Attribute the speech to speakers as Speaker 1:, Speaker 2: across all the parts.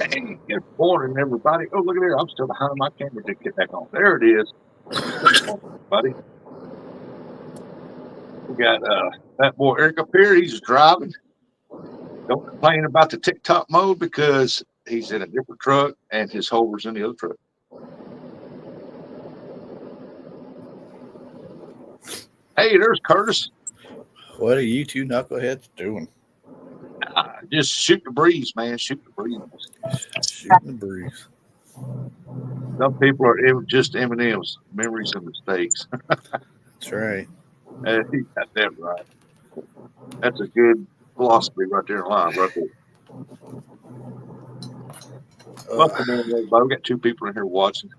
Speaker 1: Hey, good morning, everybody. Oh, look at there. I'm still behind my camera to get back on. There it is. Good morning, everybody. We got that boy Eric up here. He's driving. Don't complain about the TikTok mode because he's in a different truck and his holder's in the other truck. Hey, there's Curtis.
Speaker 2: What are you two knuckleheads doing?
Speaker 1: Just shoot the breeze, man. Shoot the breeze.
Speaker 2: Shooting the breeze.
Speaker 1: Some people are just M&M's, memories and mistakes.
Speaker 2: That's right.
Speaker 1: He got that right. That's a good philosophy right there in line, right there. Welcome in, everybody. We got two people in here watching.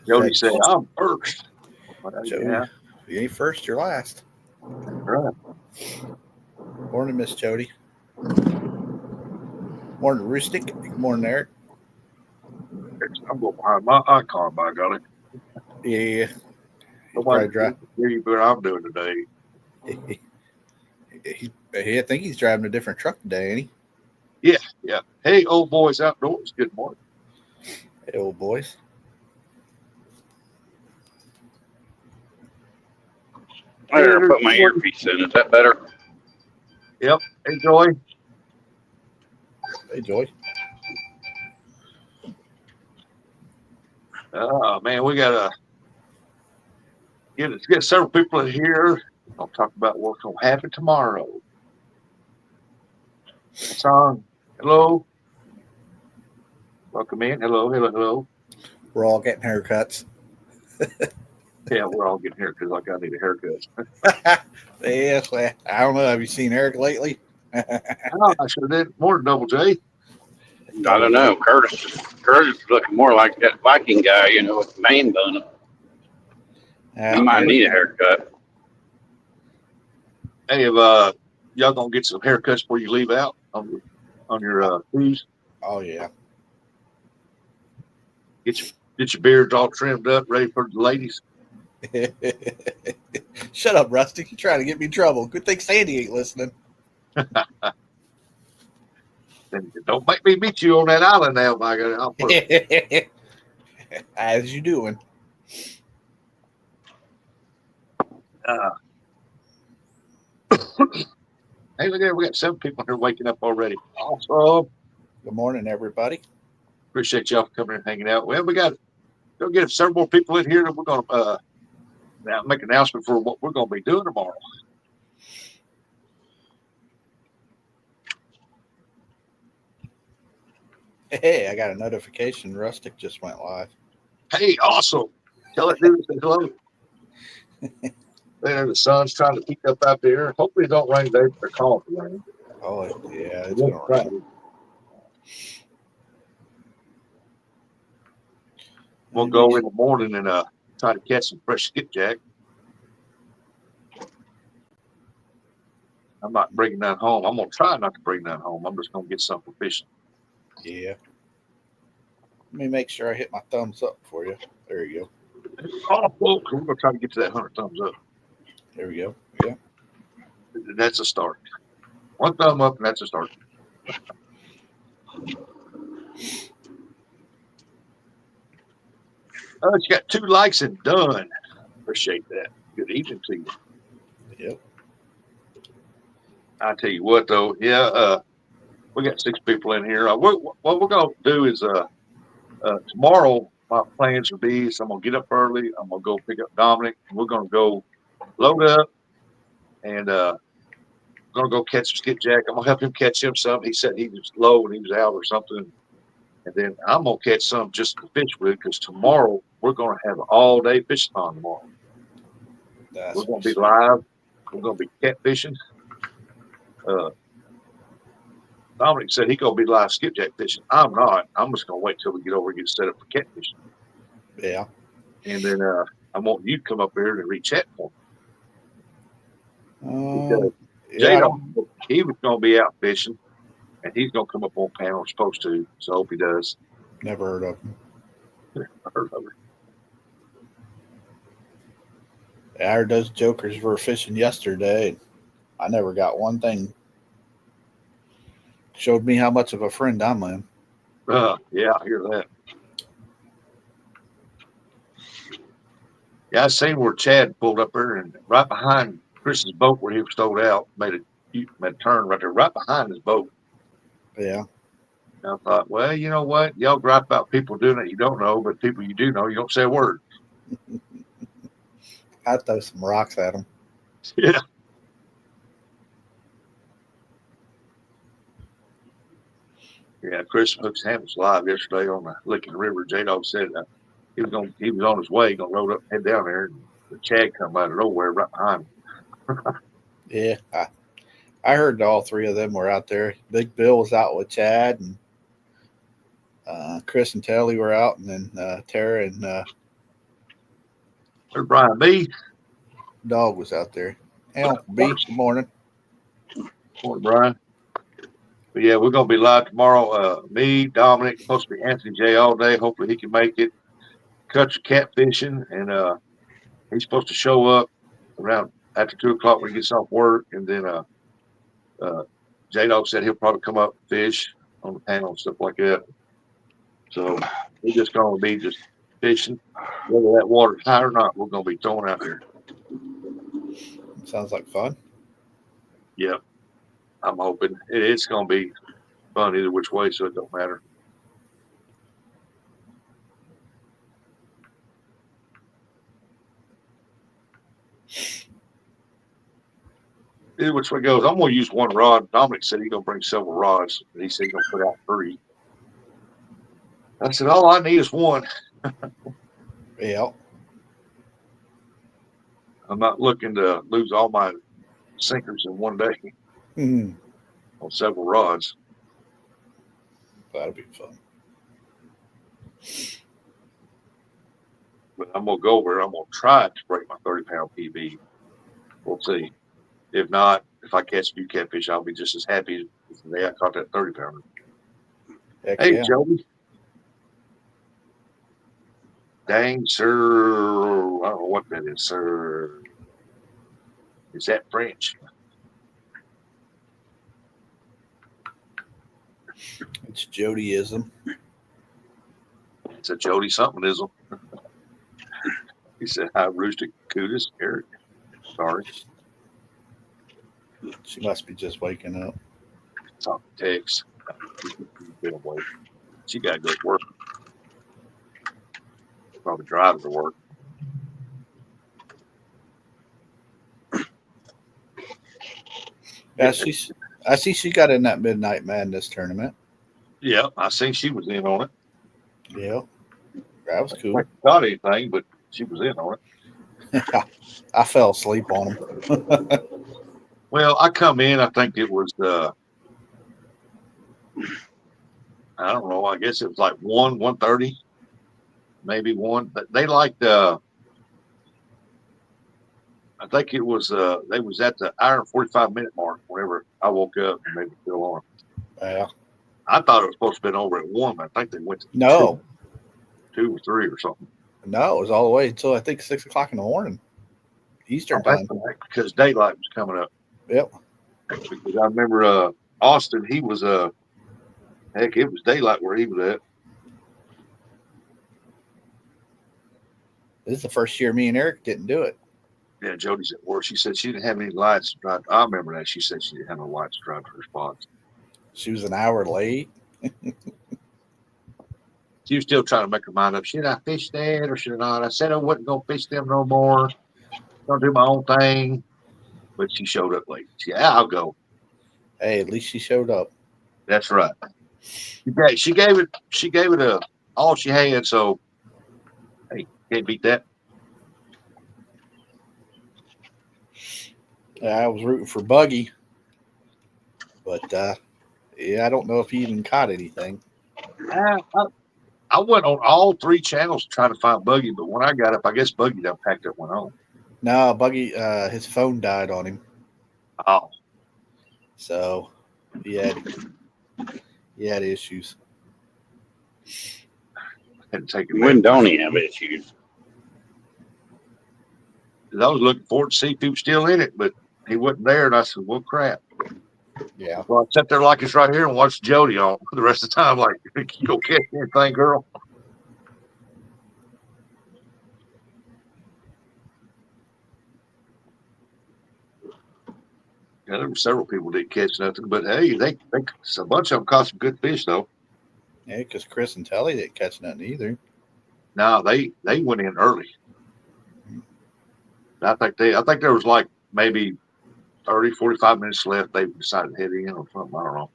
Speaker 1: Jody said, "I'm first."
Speaker 2: Jody,
Speaker 1: Yeah,
Speaker 2: you ain't first, you're last.
Speaker 1: that's right.
Speaker 2: Morning, Miss Jody. Morning, Rustic. Morning, Eric.
Speaker 1: I'm going behind my icon, by golly.
Speaker 2: Yeah.
Speaker 1: Nobody can hear you, but I'm doing today.
Speaker 2: I think he's driving a different truck today, ain't
Speaker 1: he? Yeah. Hey, old boys outdoors. Good morning.
Speaker 2: Hey, old boys.
Speaker 3: There, I put my earpiece in. Is that better?
Speaker 1: Yep. Hey, Joy.
Speaker 2: Hey, Joy.
Speaker 1: Oh, man, we got to get several people in here. I'll talk about what's going to happen tomorrow. Song. Hello. Welcome in. Hello.
Speaker 2: We're all getting haircuts.
Speaker 1: Yeah, we're all getting haircuts like I need a haircut.
Speaker 2: Yes, I don't know. Have you seen Eric lately?
Speaker 1: Oh, I should have did more than Double J.
Speaker 3: I don't know. Curtis is looking more like that Viking guy, with the man bun. He might need a haircut.
Speaker 1: Hey, if y'all gonna get some haircuts before you leave out on your cruise?
Speaker 2: Oh yeah.
Speaker 1: Get your beards all trimmed up, ready for the ladies.
Speaker 2: Shut up, Rustic. You're trying to get me in trouble. Good thing Sandy ain't listening.
Speaker 1: Don't make me meet you on that island now, my God. I'll put
Speaker 2: As you doing.
Speaker 1: Hey, look there. We got 7 people here waking up already. Awesome.
Speaker 2: Good morning, everybody.
Speaker 1: Appreciate y'all for coming and hanging out. Well, we got to get several more people in here that we're going to now make an announcement for what we're going to be doing tomorrow.
Speaker 2: Hey, I got a notification. Rustic just went live.
Speaker 1: Hey, awesome. Tell that dude to say hello. There, the sun's trying to peek up out there. Hopefully it don't rain today, but they're calling for rain.
Speaker 2: Oh, yeah, it's going to rain.
Speaker 1: We'll go in the morning and try to catch some fresh skipjack. I'm not bringing that home. I'm going to try not to bring that home. I'm just going to get something for fishing.
Speaker 2: Yeah. Let me make sure I hit my thumbs up for you. There you go.
Speaker 1: Oh, well, we're going to try to get to that 100 thumbs up.
Speaker 2: There we go. Yeah.
Speaker 1: That's a start. 1 thumb up, and that's a start. It's got 2 likes and done. Appreciate that. Good evening to you.
Speaker 2: Yep.
Speaker 1: I tell you what, though, we got 6 people in here. What we're going to do is tomorrow, my plans will be I'm going to get up early. I'm going to go pick up Dominic. And we're going to go load up and going to go catch some skipjack. I'm going to help him catch him some. He said he was low and he was out or something. And then I'm going to catch some just to fish with because tomorrow we're going to have an all-day fishing on tomorrow. We're going to be live. We're going to be catfishing. Dominic said he's going to be live skipjack fishing. I'm not. I'm just going to wait till we get over and get set up for catfishing.
Speaker 2: Yeah.
Speaker 1: And then I want you to come up here and re-chat for me. Jay, he was going to be out fishing, and he's going to come up on panel. He's supposed to, so I hope he does.
Speaker 2: Never heard of him.
Speaker 1: Heard of it.
Speaker 2: I heard those jokers were fishing yesterday. I never got one thing. Showed me how much of a friend I'm in.
Speaker 1: Yeah, I hear that. Yeah, I seen where Chad pulled up there and right behind Chris's boat where he was stowed out, made a turn right there, right behind his boat.
Speaker 2: Yeah.
Speaker 1: And I thought, well, you know what? Y'all gripe about people doing it you don't know, but people you do know, you don't say a word.
Speaker 2: I'd throw some rocks at him.
Speaker 1: Yeah. Yeah, Chris Hooks Ham was live yesterday on the Licking River. J-Dog said he was on his way, gonna load up, head down there, and the Chad come out of nowhere right behind him.
Speaker 2: Yeah. I heard all three of them were out there. Big Bill was out with Chad, and Chris and Telly were out, and then Tara and
Speaker 1: There's Brian B.
Speaker 2: Dog was out there. Hey, Uncle B, good morning.
Speaker 1: Morning, Brian. But yeah, we're gonna be live tomorrow. Me, Dominic, supposed to be Anthony J all day. Hopefully he can make it. Country catfishing, and he's supposed to show up around after 2 o'clock when he gets off work, and then J-Dog said he'll probably come up and fish on the panel and stuff like that. So we're just gonna be just fishing, whether that water's high or not. We're gonna be throwing out there.
Speaker 2: Sounds like fun.
Speaker 1: Yep, I'm hoping it's gonna be fun either which way, so it don't matter. Either which way goes, I'm gonna use one rod. Dominic said he's gonna bring several rods. He said he's gonna put out 3. I said all I need is one.
Speaker 2: Yeah.
Speaker 1: I'm not looking to lose all my sinkers in one day
Speaker 2: Mm-hmm.
Speaker 1: on several rods.
Speaker 2: That'll be fun.
Speaker 1: But I'm gonna go over. I'm gonna try to break my 30-pound PB. We'll see. If not, if I catch a few catfish, I'll be just as happy as the day I caught that 30-pounder.
Speaker 2: Heck
Speaker 1: Hey,
Speaker 2: yeah.
Speaker 1: Joey. Dang, sir. I don't know what that is, sir. Is that French?
Speaker 2: It's Jodyism.
Speaker 1: It's a Jody somethingism. He said, hi, Rooster Cootis, Eric. Sorry.
Speaker 2: She must be just waking up.
Speaker 1: It's on text. She got to go to work. Probably driving to work.
Speaker 2: Yeah, I see she got in that Midnight Madness tournament.
Speaker 1: Yeah, I seen she was in on it.
Speaker 2: Yeah. That was cool.
Speaker 1: Not anything, but she was in on it.
Speaker 2: I fell asleep on them.
Speaker 1: Well, I come in, I think it was I don't know, I guess it was like 1:30, maybe 1. But they liked I think it was they was at the hour and 45-minute mark whenever I woke up and they were still on.
Speaker 2: Yeah.
Speaker 1: I thought it was supposed to have been over at 1, but I think they went to
Speaker 2: No.
Speaker 1: 2 or 3 or something.
Speaker 2: No, it was all the way until I think 6 o'clock in the morning. Eastern time.
Speaker 1: Because daylight was coming up.
Speaker 2: Yep.
Speaker 1: Because I remember Austin, he was heck, it was daylight where he was at.
Speaker 2: This is the first year me and Eric didn't do it.
Speaker 1: Yeah, Jody's at work. She said she didn't have any lights to drive. I remember that. She said she didn't have no lights to drive to her spots.
Speaker 2: She was an hour late.
Speaker 1: She was still trying to make her mind up. Should I fish that or should I not? I said I wasn't going to fish them no more. Going to do my own thing. But she showed up late. Yeah, I'll go.
Speaker 2: Hey, at least she showed up.
Speaker 1: That's right. She gave it all she had. So, hey, can't beat that.
Speaker 2: I was rooting for Buggy. But, yeah, I don't know if he even caught anything.
Speaker 1: I went on all 3 channels trying to find Buggy, but when I got up, I guess Buggy done packed up, went home.
Speaker 2: No, Buggy, his phone died on him.
Speaker 1: Oh.
Speaker 2: So he had issues.
Speaker 1: Had to take it
Speaker 3: When
Speaker 1: back.
Speaker 3: don't he have issues?
Speaker 1: I was looking forward to see if he was still in it, but he wasn't there, and I said, well, crap.
Speaker 2: Yeah.
Speaker 1: Well, I sit there like it's right here and watch Jody on for the rest of the time. Like, you go catch anything, girl. Yeah, there were several people didn't catch nothing, but hey, they a bunch of them caught some good fish though.
Speaker 2: Yeah, because Chris and Telly didn't catch nothing either.
Speaker 1: Now they went in early. I think there was like maybe 30, 45 minutes left. They decided to head in or something. I don't know.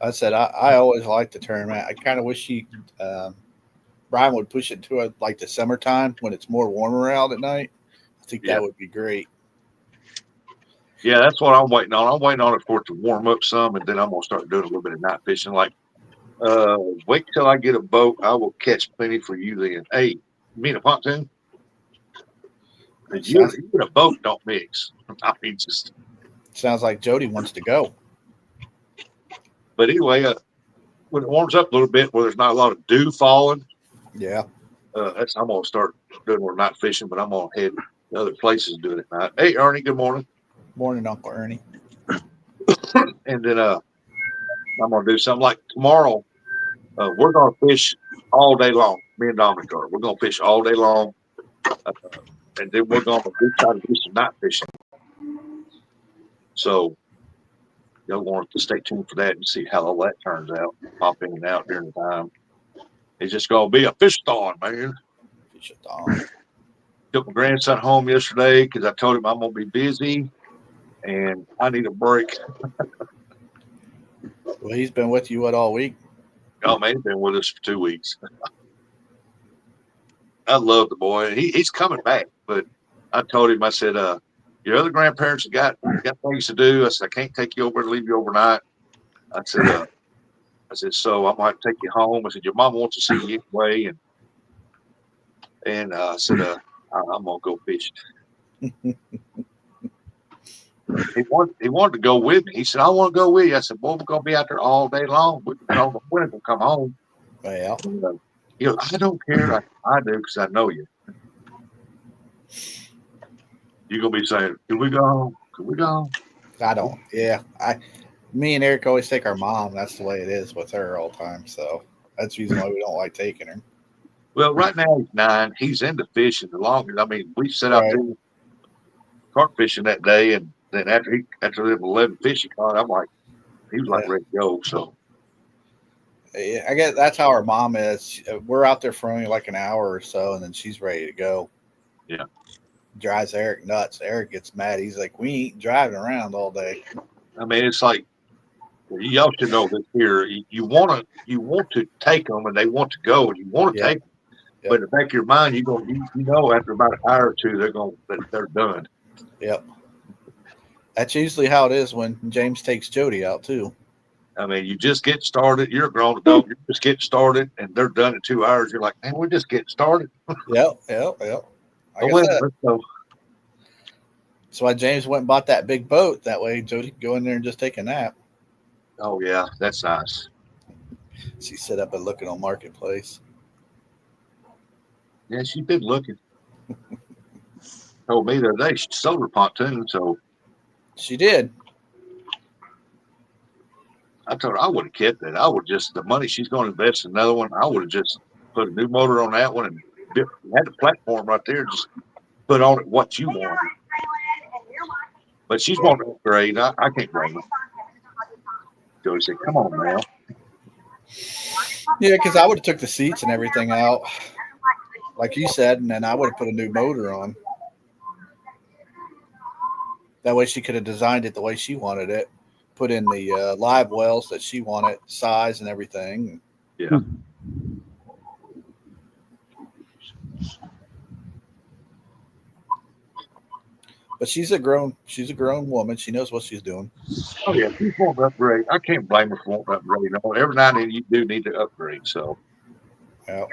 Speaker 2: I said I always like the tournament. I kind of wish Brian would push it to like the summertime when it's more warmer out at night. I think that would be great.
Speaker 1: Yeah, that's what I'm waiting on. I'm waiting on it for it to warm up some, and then I'm gonna start doing a little bit of night fishing. Like, wait till I get a boat. I will catch plenty for you then. Hey, you mean a pontoon? You and a boat don't mix. I mean, just
Speaker 2: sounds like Jody wants to go.
Speaker 1: But anyway, when it warms up a little bit, where there's not a lot of dew falling,
Speaker 2: yeah,
Speaker 1: I'm gonna start doing more night fishing. But I'm gonna head to other places doing it at night. Hey, Ernie, good morning.
Speaker 2: Morning, Uncle Ernie.
Speaker 1: And then I'm gonna do something like tomorrow. We're gonna fish all day long. Me and Dominic are. We're gonna fish all day long, and then we're gonna try to do some night fishing. So y'all want to stay tuned for that and see how all that turns out. Pop in and out during the time. It's just gonna be a fish-thon, man.
Speaker 2: Fish-a-thon.
Speaker 1: Took my grandson home yesterday because I told him I'm gonna be busy and I need a break.
Speaker 2: Well, he's been with you all week?
Speaker 1: Oh man, he's been with us for 2 weeks. I love the boy. He's coming back, but I told him, I said, your other grandparents have got things to do. I said, I can't take you over and leave you overnight. I said, so I might take you home. I said, your mom wants to see you anyway. And I said, I'm gonna go fishing. He wanted to go with me. He said, I want to go with you. I said, boy, we're gonna be out there all day long. We don't know when we'll come home.
Speaker 2: Well,
Speaker 1: he goes, I don't care. I do because I know you. You're gonna be saying, can we go home? Can we go home?
Speaker 2: I don't. Yeah, me and Eric always take our mom. That's the way it is with her all the time. So that's the reason why we don't like taking her.
Speaker 1: Well, right now he's 9. He's into fishing the longest. I mean, we set out there carp fishing that day, and then after them 11 fish he caught, I'm like, he was like ready to go. So
Speaker 2: yeah, I guess that's how our mom is. We're out there for only like an hour or so, and then she's ready to go.
Speaker 1: Yeah.
Speaker 2: Drives Eric nuts. Eric gets mad. He's like, we ain't driving around all day.
Speaker 1: I mean, it's like, y'all should know this here. You want to take them, and they want to go, and you want to take them. Yep. But in the back of your mind, you know after about an hour or two, they're done.
Speaker 2: Yep. That's usually how it is when James takes Jody out too.
Speaker 1: I mean, you just get started. You're a grown adult. You're just getting started, and they're done in 2 hours. You're like, man, we're just getting started.
Speaker 2: Yep.
Speaker 1: So
Speaker 2: that's why James went and bought that big boat. That way Jody could go in there and just take a nap.
Speaker 1: Oh, yeah, that's nice.
Speaker 2: She set up and looking on Marketplace.
Speaker 1: Yeah, she's been looking. Told me the other day she sold her pontoon, so.
Speaker 2: She did.
Speaker 1: I told her I wouldn't have kept that. I would just, the money she's going to invest in another one, I would have just put a new motor on that one and had the platform right there, just put on it what you want. But she's wanting to upgrade. I can't blame her. Jody said, come on now.
Speaker 2: Yeah, because I would have took the seats and everything out, like you said, and then I would have put a new motor on. That way she could have designed it the way she wanted it, put in the live wells that she wanted, size and everything.
Speaker 1: Yeah.
Speaker 2: But she's a grown woman. She knows what she's doing.
Speaker 1: Oh yeah, she's wanting to upgrade. I can't blame her for wanting to upgrade. You know, every now and then you do need to upgrade. So,
Speaker 2: yeah.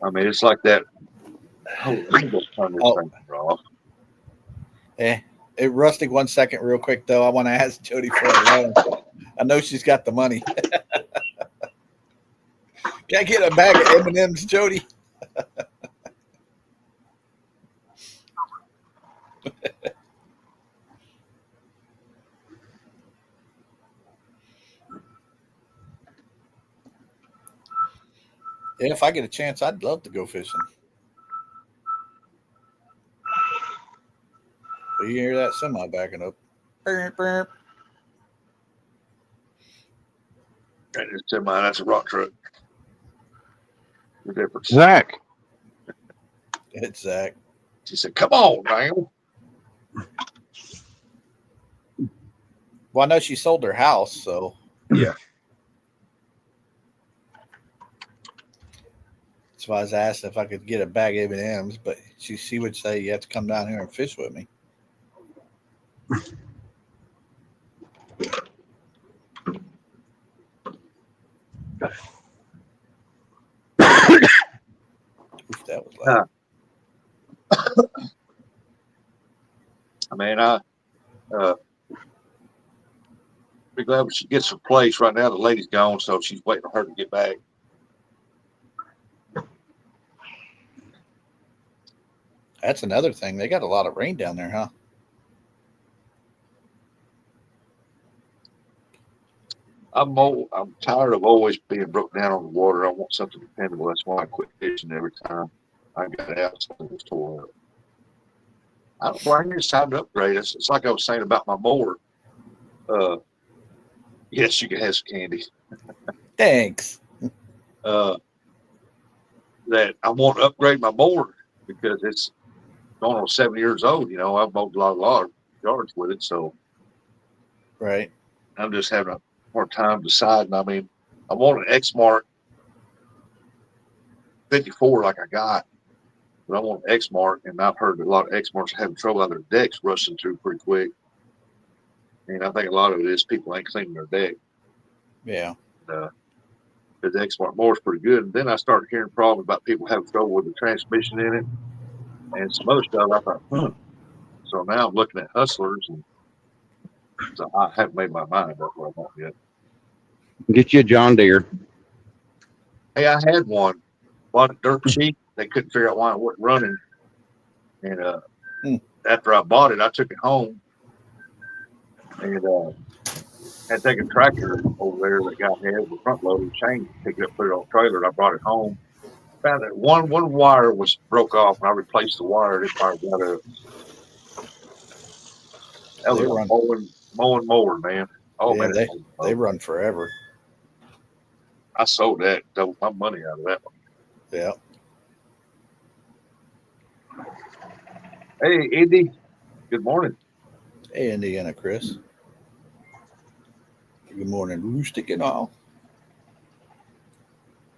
Speaker 1: I mean, it's like that. Turn this thing off.
Speaker 2: Hey, Rustic, 1 second, real quick though. I want to ask Jody for a loan. I know she's got the money. Can I get a bag of M&Ms, Jody? If I get a chance, I'd love to go fishing. But you hear that semi backing up. Burp, burp.
Speaker 1: And it's in mine. That's a rock truck. The difference.
Speaker 3: Zach.
Speaker 2: It's Zach.
Speaker 1: She said, "Come on, now."
Speaker 2: Well, I know she sold her house, so
Speaker 4: Yeah.
Speaker 2: that's why I was asking if I could get a bag of M&Ms. But she would say you have to come down here and fish with me. Oof, that was loud.
Speaker 1: I mean, be glad when she gets her place. Right now, the lady's gone, so she's waiting for her to get back.
Speaker 2: That's another thing. They got a lot of rain down there, huh?
Speaker 1: I'm tired of always being broke down on the water. I want something dependable. That's why I quit fishing every time I got out. Something was tore up. I don't blame you. It's time to upgrade. It's like I was saying about my mower. Yes, you can have some candy.
Speaker 2: Thanks.
Speaker 1: That I want to upgrade my mower because it's going on 7 years old. You know, I've mowed a lot of yards with it, so
Speaker 2: Right.
Speaker 1: I'm just having a hard time deciding. I mean, I want an Exmark 54 like I got, but I want an Exmark, and I've heard that a lot of Exmarks are having trouble on their decks rusting through pretty quick. And I think a lot of it is people ain't cleaning their deck.
Speaker 2: Yeah.
Speaker 1: The Exmark mower is pretty good. And then I started hearing problems about people having trouble with the transmission in it and some other stuff. I thought, So now I'm looking at Hustlers, and so I haven't made my mind up what I want yet.
Speaker 3: Get you a John Deere.
Speaker 1: Hey, I had one, bought it dirt cheap. They couldn't figure out why it wasn't running. And after I bought it, I took it home and had taken a tractor over there that guy had the front loader chain, picked it up, put it on the trailer, and I brought it home. Found that one wire was broke off, and I replaced the wire. It probably got a mowing mower, man. Oh
Speaker 2: yeah,
Speaker 1: man,
Speaker 2: they run forever.
Speaker 1: I sold that, doubled my money out of that one.
Speaker 2: Yeah.
Speaker 1: Hey, Andy. Good morning.
Speaker 2: Hey, Indiana Chris. Good morning, Roostic and all.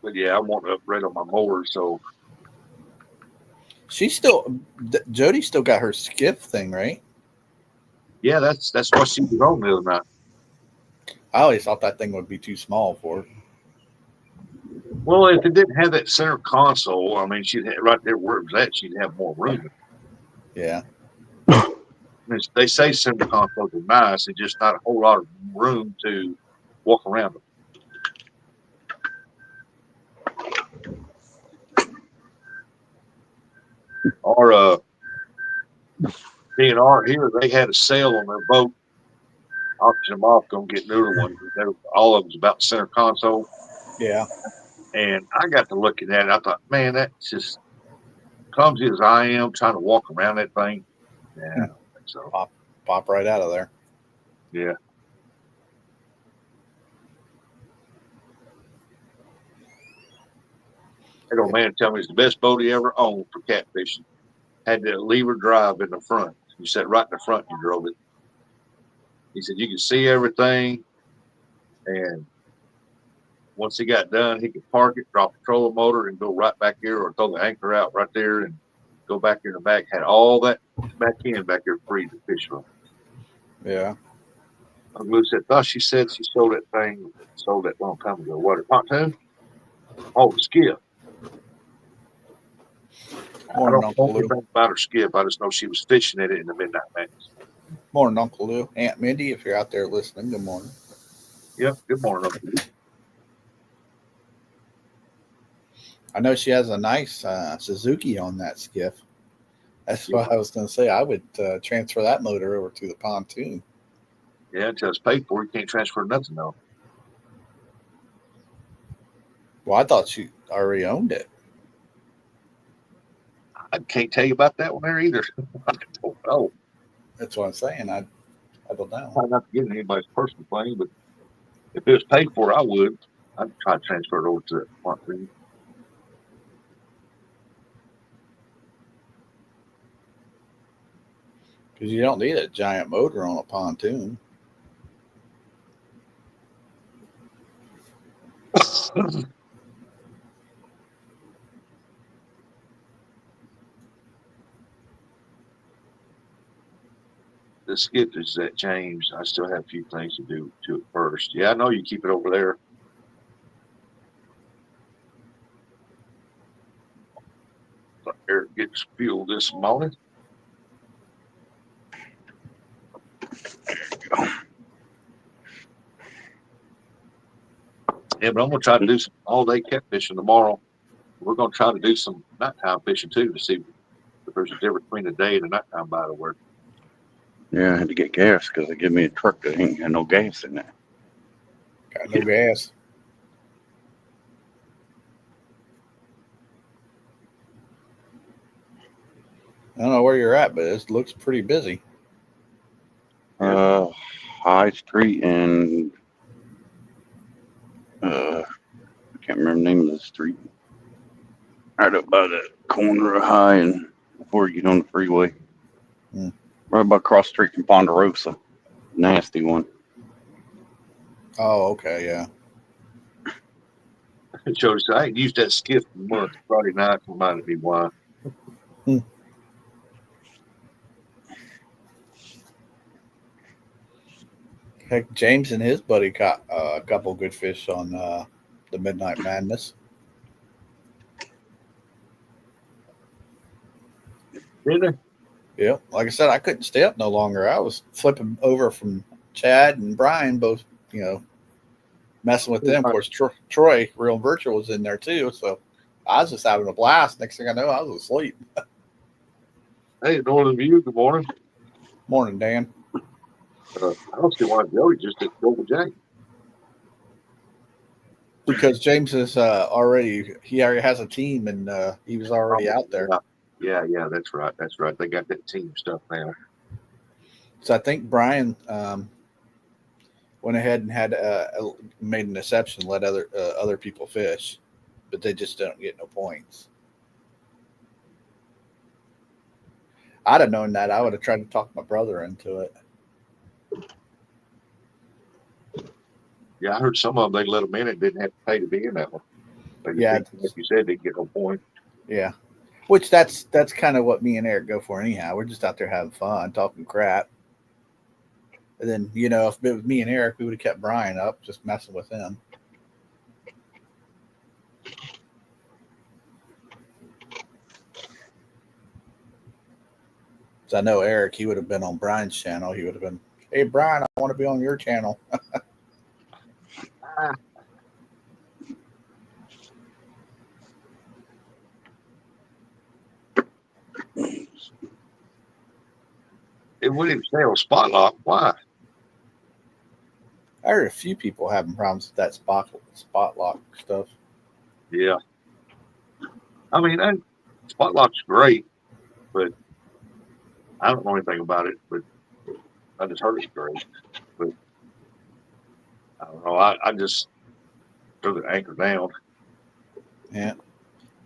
Speaker 1: But yeah, I want to upgrade on my mower, so
Speaker 2: She's still Jody still got her skiff thing, right?
Speaker 1: yeah, that's what she was on the other night.
Speaker 2: I always thought that thing would be too small for her.
Speaker 1: Well, if it didn't have that center console, I mean, she'd have, right there where it was at, she'd have more room.
Speaker 2: Yeah.
Speaker 1: I mean, they say center consoles are nice, it's just not a whole lot of room to walk around them. Our DNR here, they had a sale on their boat, auctioned them off, gonna get newer ones. All of them's about the center console.
Speaker 2: Yeah.
Speaker 1: And I got to looking at it. I thought, man, that's just clumsy as I am trying to walk around that thing. Yeah, I don't think so.
Speaker 2: Pop right out of there.
Speaker 1: Yeah. That old man tell me it's the best boat he ever owned for catfishing. Had that lever drive in the front. You sat right in the front and you drove it. He said you could see everything, and once he got done, he could park it, drop the trolling motor, and go right back here, or throw the anchor out right there and go back in the back. Had all that back there free to fish from.
Speaker 2: Yeah.
Speaker 1: Lou said, she said she sold that long time ago. What, a pontoon? Oh, the skiff. I don't know anything about her skiff. I just know she was fishing at it in the Midnight Madness.
Speaker 2: Morning, Uncle Lou. Aunt Mindy, if you're out there listening, good morning.
Speaker 1: Yep, good morning, Uncle Lou.
Speaker 2: I know she has a nice Suzuki on that skiff. That's what I was going to say. I would transfer that motor over to the pontoon.
Speaker 1: Yeah, until it's paid for, you can't transfer nothing, though.
Speaker 2: Well, I thought she already owned it.
Speaker 1: I can't tell you about that one there either. I don't know.
Speaker 2: That's what I'm saying. I don't know.
Speaker 1: Try not to get in anybody's personal thing, but if it was paid for, I would. I'd try to transfer it over to that smart thing.
Speaker 2: Because you don't need a giant motor on a pontoon.
Speaker 1: The skip is that James. I still have a few things to do to it first. Yeah, I know you keep it over there. Let Eric gets fuel this morning. Yeah, but I'm gonna try to do some all-day catfishing tomorrow. We're gonna try to do some nighttime fishing too to see if there's a difference between the day and the nighttime by the word.
Speaker 3: Yeah, I had to get gas because they give me a truck that ain't got no gas in it.
Speaker 2: Got no gas. I don't know where you're at, but it looks pretty busy.
Speaker 3: High Street and I can't remember the name of the street. Right up by the corner of High and before you get on the freeway.
Speaker 2: Hmm.
Speaker 3: Right about across the street from Ponderosa. Nasty one.
Speaker 2: Oh, okay, yeah.
Speaker 1: Jody said, I ain't used that skiff in months. Friday night reminded me why.
Speaker 2: Heck, James and his buddy caught a couple good fish on the Midnight Madness.
Speaker 1: Did they?
Speaker 2: Yeah, like I said, I couldn't stay up no longer. I was flipping over from Chad and Brian, both, messing with them. Of course, Troy, Real Virtual, was in there too. So I was just having a blast. Next thing I know, I was asleep.
Speaker 1: Hey, Northern View, good morning.
Speaker 2: Morning, Dan.
Speaker 1: I don't see why Jody just didn't go with James.
Speaker 2: Because James is already has a team, and he was already out there.
Speaker 1: Yeah, that's right. That's right. They got that team stuff now.
Speaker 2: So I think Brian went ahead and had made an exception, let other people fish, but they just don't get no points. I'd have known that. I would have tried to talk my brother into it.
Speaker 1: Yeah, I heard some of them, they let them in and didn't have to pay to be in that one.
Speaker 2: Yeah.
Speaker 1: Like you said, they get no point.
Speaker 2: Yeah. Which that's kind of what me and Eric go for anyhow. We're just out there having fun, talking crap. And then, if it was me and Eric, we would have kept Brian up, just messing with him. So I know Eric, he would have been on Brian's channel. He would have been, hey, Brian, I want to be on your channel.
Speaker 1: It wouldn't even stay on spot lock. Why?
Speaker 2: I heard a few people having problems with that spot lock stuff.
Speaker 1: Yeah. I mean, spot lock's great, but I don't know anything about it. But I just heard it's great. But I don't know. I just threw the anchor down.
Speaker 2: Yeah.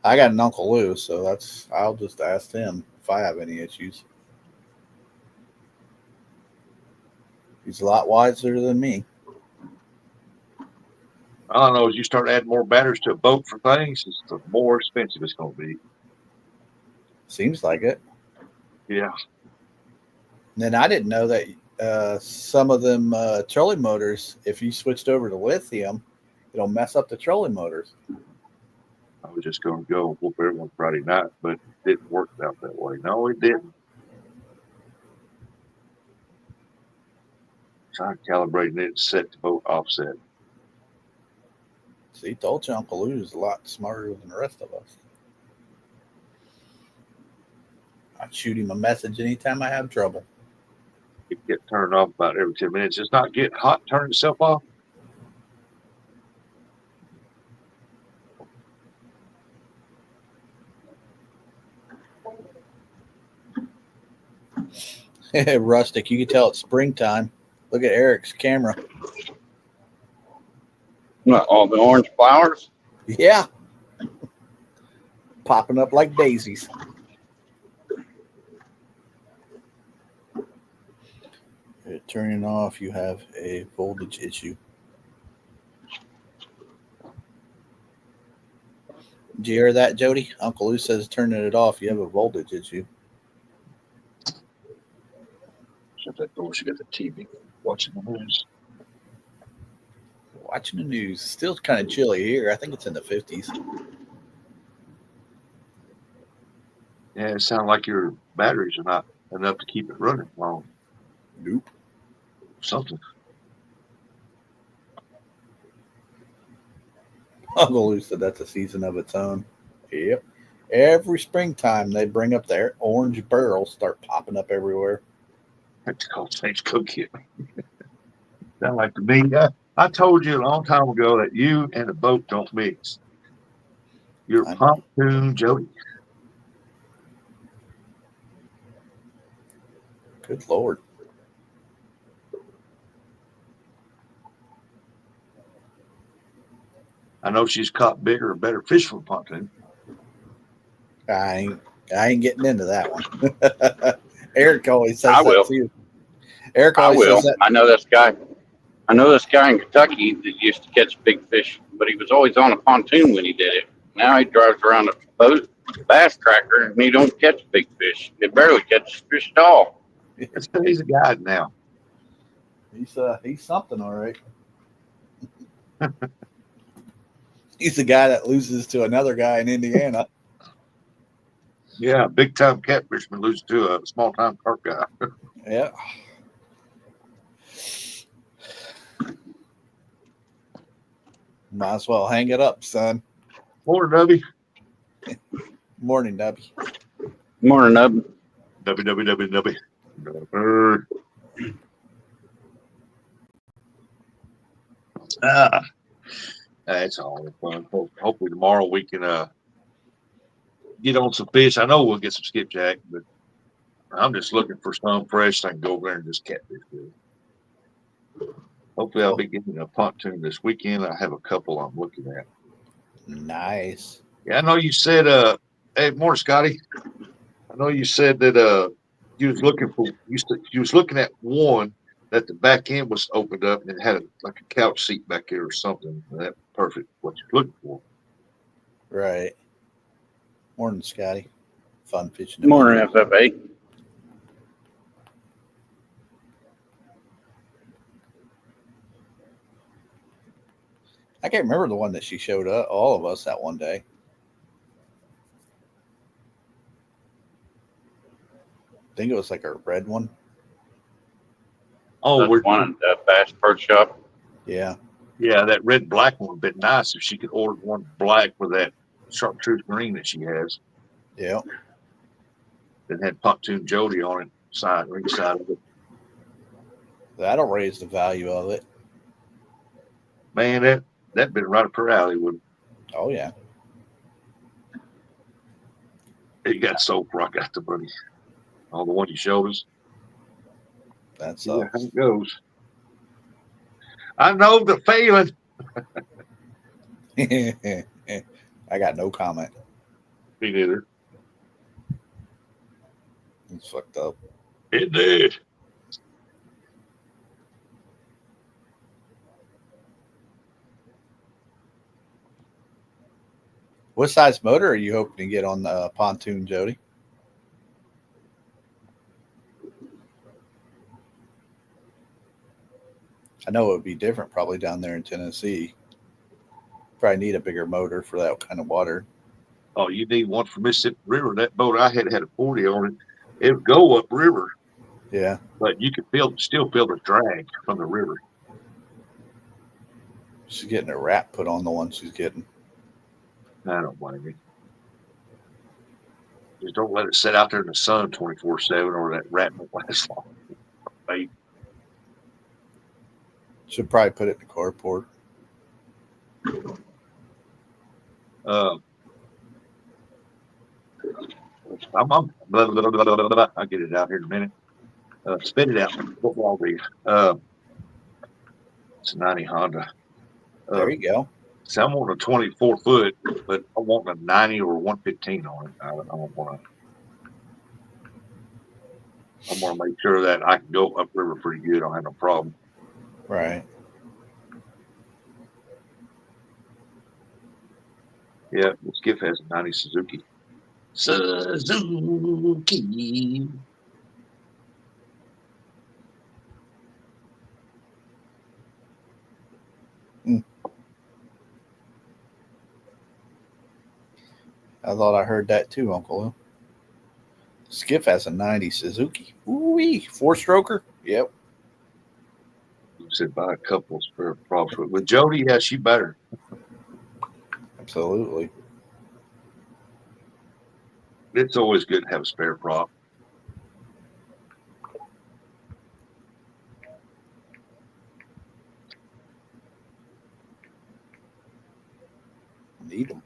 Speaker 2: I got an Uncle Lou, so I'll just ask him if I have any issues. He's a lot wiser than me.
Speaker 1: I don't know. As you start adding more batteries to a boat for things, the more expensive it's going to be.
Speaker 2: Seems like it.
Speaker 1: Yeah.
Speaker 2: And then I didn't know that some of them trolling motors, if you switched over to lithium, it'll mess up the trolling motors.
Speaker 1: I was just going to go and whoop everyone Friday night, but it didn't work out that way. No, it didn't. Trying calibrating it, set the boat offset.
Speaker 2: See, told you Uncle Lou's a lot smarter than the rest of us. I'd shoot him a message anytime I have trouble.
Speaker 1: It get turned off about every 10 minutes. It's not getting hot, turning itself off.
Speaker 2: Rustic, you can tell it's springtime. Look at Eric's camera.
Speaker 3: What, all the orange flowers?
Speaker 2: Yeah. Popping up like daisies. Turning off, you have a voltage issue. Did you hear that, Jody? Uncle Lou says turning it off, you have a voltage issue.
Speaker 1: Shut that door. She got the TV watching the news.
Speaker 2: Watching the news. Still kind of chilly here. I think it's in the 50s.
Speaker 1: Yeah, it sounds like your batteries are not enough to keep it running long.
Speaker 2: Nope.
Speaker 1: Something.
Speaker 2: Uncle Lou said that's a season of its own. Yep. Every springtime they bring up their orange barrels, start popping up everywhere.
Speaker 1: That's called Saints Cookie. Sound like to me. I told you a long time ago that you and the boat don't mix. You're
Speaker 2: I know.
Speaker 1: pontoon Jody.
Speaker 2: Good Lord.
Speaker 1: I know she's caught bigger and better fish from pontoon.
Speaker 2: I ain't getting into that one. Eric always says
Speaker 3: I
Speaker 2: that
Speaker 3: will.
Speaker 2: too. Eric
Speaker 3: I
Speaker 2: always
Speaker 3: will.
Speaker 2: says that.
Speaker 3: I know this guy. I know this guy in Kentucky that used to catch big fish, but he was always on a pontoon when he did it. Now he drives around a boat, bass tracker, and he don't catch big fish. He barely catches fish at all.
Speaker 1: He's a guide now.
Speaker 2: He's something, all right. He's the guy that loses to another guy in Indiana.
Speaker 1: Yeah, big time catfishman loses to a small time carp guy.
Speaker 2: Yeah. Might as well hang it up, son.
Speaker 1: Morning, Nubby.
Speaker 2: Morning, Dubby.
Speaker 3: Morning, Nub.
Speaker 1: Nubby. That's all fun. Hopefully tomorrow we can get on some fish. I know we'll get some skipjack, but I'm just looking for some fresh so I can go over there and just catfish with it. Hopefully I'll be getting a pontoon this weekend. I have a couple I'm looking at.
Speaker 2: Nice.
Speaker 1: Yeah, I know you said hey, morning, Scotty. I know you said that you was looking for you was looking at one that the back end was opened up and it had like a couch seat back there or something. That's perfect what you're looking for.
Speaker 2: Right. Morning, Scotty. Fun fishing.
Speaker 3: Morning, FFA.
Speaker 2: I can't remember the one that she showed all of us that one day. I think it was like a red one.
Speaker 1: Oh,
Speaker 3: That's
Speaker 1: we're
Speaker 3: one at the Bass Pro Shop.
Speaker 2: Yeah.
Speaker 1: yeah, that red black one would be nice if she could order one black with that chartreuse green that she has.
Speaker 2: Yeah.
Speaker 1: That had pontoon Jody on it, ring side of it.
Speaker 2: That'll raise the value of it.
Speaker 1: Man, that'd been right up her alley. Would
Speaker 2: Oh, yeah.
Speaker 1: it got sold before I got the money. Oh, the one you showed us.
Speaker 2: That's
Speaker 1: Yeah, how it goes. I know the feeling.
Speaker 2: I got no comment.
Speaker 1: Me neither.
Speaker 2: It's fucked up.
Speaker 1: It did.
Speaker 2: What size motor are you hoping to get on the pontoon, Jody? I know it would be different probably down there in Tennessee. Probably need a bigger motor for that kind of water.
Speaker 1: Oh, you need one for Mississippi River. That boat I had a 40 on it. It would go up river,
Speaker 2: Yeah.
Speaker 1: but you could still feel the drag from the river.
Speaker 2: She's getting a wrap put on the one she's getting.
Speaker 1: I don't blame you. Just don't let it sit out there in the sun 24/7, or that rat won't last long. Right?
Speaker 2: Should probably put it in the carport.
Speaker 1: I'm blah, blah, blah, blah, blah, blah. I'll get it out here in a minute. spit it out. Football league. It's a 90 Honda.
Speaker 2: There you go.
Speaker 1: So I'm on a 24 foot, but I want a 90 or 115 on it. I don't want to. I want to make sure that I can go upriver pretty good. I don't have no problem.
Speaker 2: Right.
Speaker 1: Yeah, the Skiff has a 90 Suzuki. Suzuki.
Speaker 2: I thought I heard that too, Uncle Lou. Skiff has a 90 Suzuki. Ooh-wee. 4-stroker? Yep.
Speaker 1: You said buy a couple of spare props with Jody. Yeah, she better.
Speaker 2: Absolutely.
Speaker 1: It's always good to have a spare prop.
Speaker 2: Need them.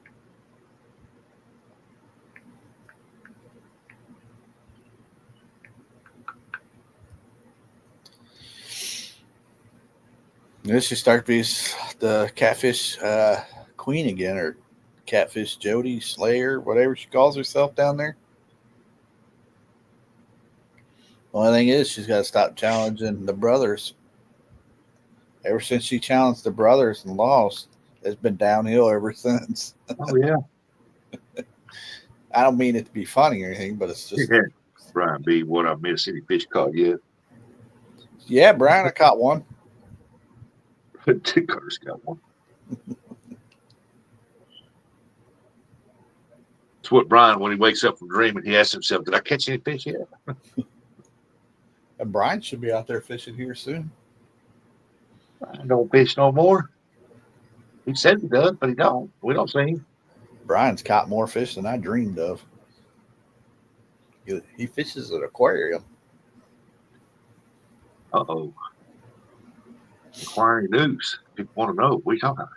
Speaker 2: This should start to be the catfish queen again, or catfish Jody Slayer, whatever she calls herself down there. The only thing is, she's got to stop challenging the brothers. Ever since she challenged the brothers and lost, it's been downhill ever since.
Speaker 1: Oh yeah.
Speaker 2: I don't mean it to be funny or anything, but it's just.
Speaker 1: Brian B. What I Mid City fish caught yet?
Speaker 2: Yeah, Brian, I caught one.
Speaker 1: Two Carter's got one. It's what Brian, when he wakes up from dreaming, he asks himself, "Did I catch any fish yet?"
Speaker 2: And Brian should be out there fishing here soon.
Speaker 1: I don't fish no more. He said he does, but he don't. We don't see him.
Speaker 2: Brian's caught more fish than I dreamed of. He fishes at an aquarium.
Speaker 1: Uh-oh. Acquiring news. People want to know. What are you talking about?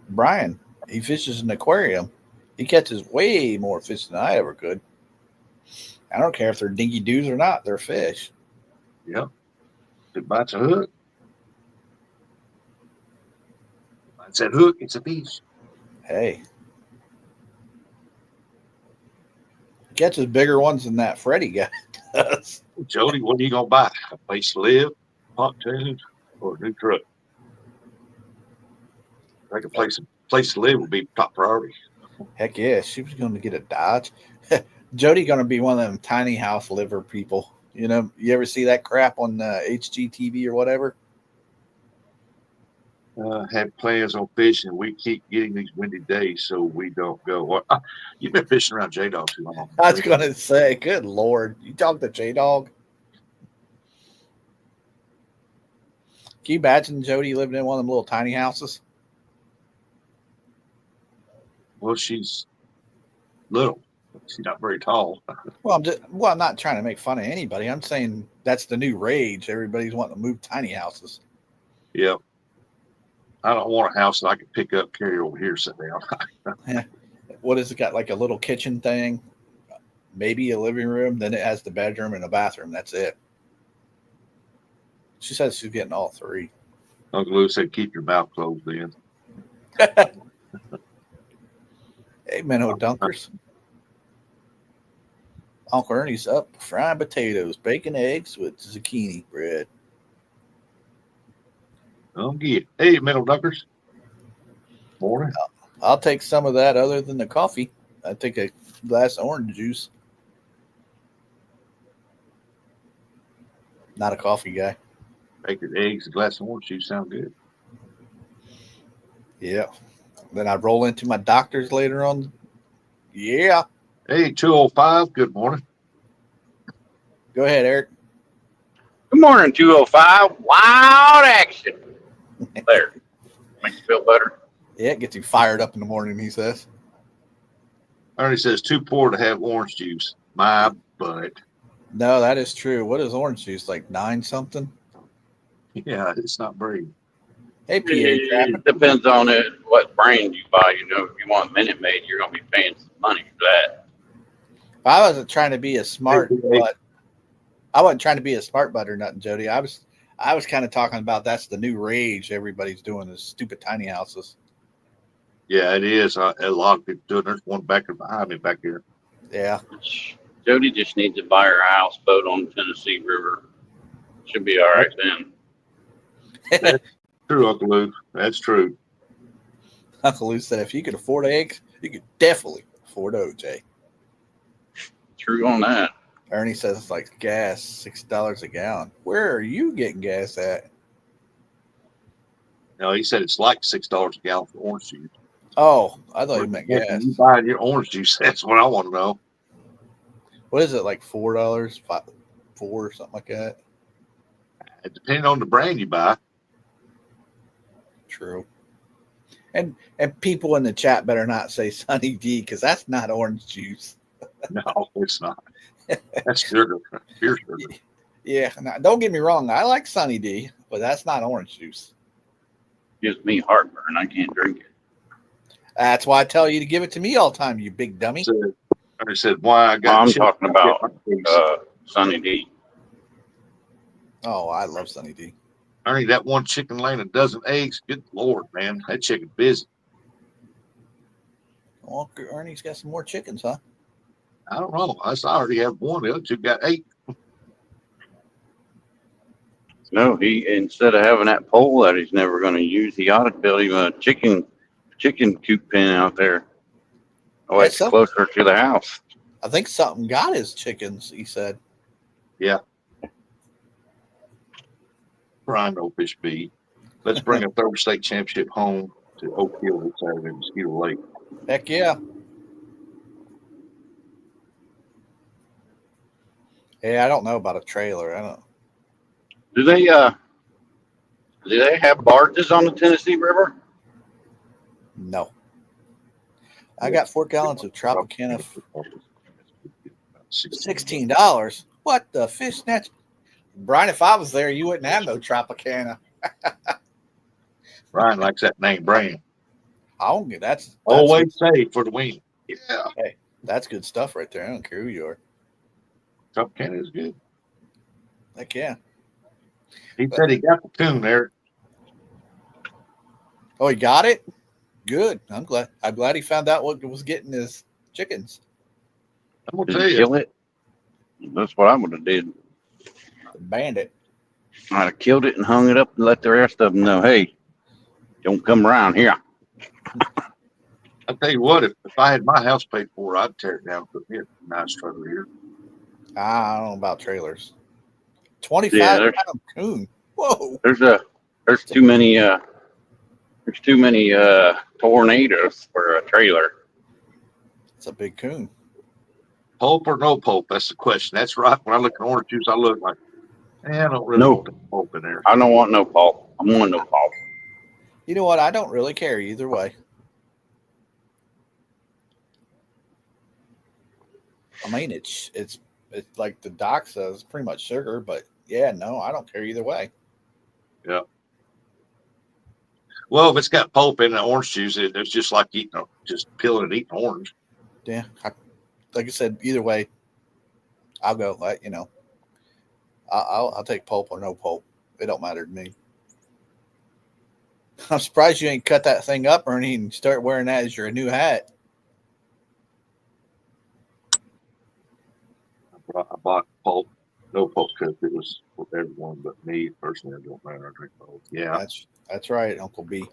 Speaker 2: Brian, he fishes in an aquarium. He catches way more fish than I ever could. I don't care if they're dinky doos or not. They're fish.
Speaker 1: Yep. If it bites a hook. Bites that hook, it's a fish.
Speaker 2: Hey. He catches bigger ones than that Freddie guy does.
Speaker 1: Jody, what are you going to buy? A place to live, pontoons, or a new truck? I think a place to live would be top priority.
Speaker 2: Heck yeah, she was going to get a Dodge. Jody going to be one of them tiny house liver people. You know, you ever see that crap on HGTV or whatever?
Speaker 1: Had plans on fishing. We keep getting these windy days, so we don't go. Well, you've been fishing around J-Dog too long.
Speaker 2: I was going to say, good Lord. You talk to J-Dog? Can you imagine Jody living in one of them little tiny houses?
Speaker 1: Well, she's little. She's not very tall.
Speaker 2: Well, I'm not trying to make fun of anybody. I'm saying that's the new rage. Everybody's wanting to move tiny houses.
Speaker 1: Yep. I don't want a house that I can pick up, carry over here, sit down.
Speaker 2: What has it got? Like a little kitchen thing, maybe a living room. Then it has the bedroom and a bathroom. That's it. She says she's getting all three.
Speaker 1: Uncle Lou said, "Keep your mouth closed, then."
Speaker 2: Hey, minnow dunkers. Uncle Ernie's up frying potatoes, baking eggs with zucchini bread.
Speaker 1: Get. Hey, middle duckers. Morning.
Speaker 2: I'll take some of that other than the coffee. I take a glass of orange juice. Not a coffee guy.
Speaker 1: Bacon, eggs, a glass of orange juice sound good.
Speaker 2: Yeah. Then I roll into my doctor's later on. Yeah.
Speaker 1: Hey, 205. Good morning.
Speaker 2: Go ahead, Eric.
Speaker 3: Good morning, 205. Wild action. There. Makes you feel better.
Speaker 2: Yeah, it gets you fired up in the morning, he says.
Speaker 1: Ernie says, too poor to have orange juice. My butt.
Speaker 2: No, that is true. What is orange juice? Like 9 something?
Speaker 1: Yeah, it's not very.
Speaker 2: Hey, PA
Speaker 3: It depends on what brand you buy. You know, if you want Minute Maid, you're going to be paying some money for that.
Speaker 2: I wasn't trying to be a smart, but I wasn't trying to be a smart butt or nothing, Jody. I was kind of talking about that's the new rage everybody's doing is stupid tiny houses.
Speaker 1: Yeah, it is. A lot of people doing. There's one back behind me back here.
Speaker 2: Yeah.
Speaker 3: Jody just needs to buy her a houseboat on the Tennessee River. Should be all right then.
Speaker 1: True, Uncle Lou. That's true.
Speaker 2: Uncle Lou said if you could afford eggs, you could definitely afford OJ.
Speaker 3: True on that.
Speaker 2: Ernie says it's like gas, $6 a gallon. Where are you getting gas at?
Speaker 1: No, he said it's like $6 a gallon for orange juice.
Speaker 2: Oh, I thought you meant
Speaker 1: Where
Speaker 2: gas.
Speaker 1: you buying your orange juice? That's what I want to know.
Speaker 2: What is it, like $4, $4, something like that?
Speaker 1: It depends on the brand you buy.
Speaker 2: True. And people in the chat better not say Sunny D because that's not orange juice.
Speaker 1: No, it's not. That's sugar. Pure sugar.
Speaker 2: Yeah, now, don't get me wrong. I like Sunny D, but that's not orange juice.
Speaker 3: Gives me heartburn. I can't drink it.
Speaker 2: That's why I tell you to give it to me all the time, you big dummy.
Speaker 1: I said, why I got.
Speaker 3: I'm talking about Sunny D.
Speaker 2: Oh, I love Sunny D.
Speaker 1: Ernie, that one chicken laying a dozen eggs. Good Lord, man. That chicken busy.
Speaker 2: Well, Ernie's got some more chickens, huh?
Speaker 1: I don't know. I already have one. The other two got 8.
Speaker 3: No, he instead of having that pole that he's never going to use, he ought to build him a chicken coop pen out there. Oh, it's closer to the house.
Speaker 2: I think something got his chickens, he said.
Speaker 1: Yeah. Brian No Fish B. Let's bring a third state championship home to Oak Hill this Saturday in Mosquito Lake.
Speaker 2: Heck yeah. Yeah, I don't know about a trailer. I don't.
Speaker 3: Do they have barges on the Tennessee River?
Speaker 2: No. I got 4 gallons of Tropicana. $16. What the fish snatch? Brian, if I was there, you wouldn't have no Tropicana.
Speaker 1: Brian likes that name brand.
Speaker 2: Oh, that's
Speaker 1: Always safe for the win. Yeah.
Speaker 2: Hey, that's good stuff right there. I don't care who you are.
Speaker 1: Tropicana is good.
Speaker 2: Heck yeah.
Speaker 1: He said he got the tune there.
Speaker 2: Oh, he got it? Good. I'm glad he found out what was getting his chickens.
Speaker 1: I'm gonna
Speaker 3: Did
Speaker 1: tell
Speaker 3: he
Speaker 1: you.
Speaker 3: kill it? That's what I would have did.
Speaker 2: Bandit.
Speaker 3: I'd have killed it and hung it up and let the rest of them know, hey, don't come around here.
Speaker 1: I'll tell you what, if I had my house paid for, I'd tear it down and put me a nice trailer here.
Speaker 2: I don't know about trailers. 25
Speaker 3: Yeah,
Speaker 2: pound coon. Whoa.
Speaker 3: There's too many tornadoes for a trailer.
Speaker 2: It's a big coon.
Speaker 1: Pulp or no pulp? That's the question. That's right. When I look at orange juice, I look like, I don't really
Speaker 3: No.
Speaker 1: want the pulp in there.
Speaker 3: I don't want no pulp. I want no pulp.
Speaker 2: You know what? I don't really care either way. I mean, it's like the doc says, pretty much sugar, but yeah, no, I don't care either way.
Speaker 1: Yeah. Well, if it's got pulp in the orange juice, it's just like just peeling and eating orange.
Speaker 2: Yeah, like I said, either way, I'll go. Like I'll take pulp or no pulp. It don't matter to me. I'm surprised you ain't cut that thing up, Ernie, and start wearing that as your new hat.
Speaker 1: I bought pulp, no pulp, because it was for everyone but me. Personally, I don't matter. I drink both. Yeah,
Speaker 2: That's right, Uncle B.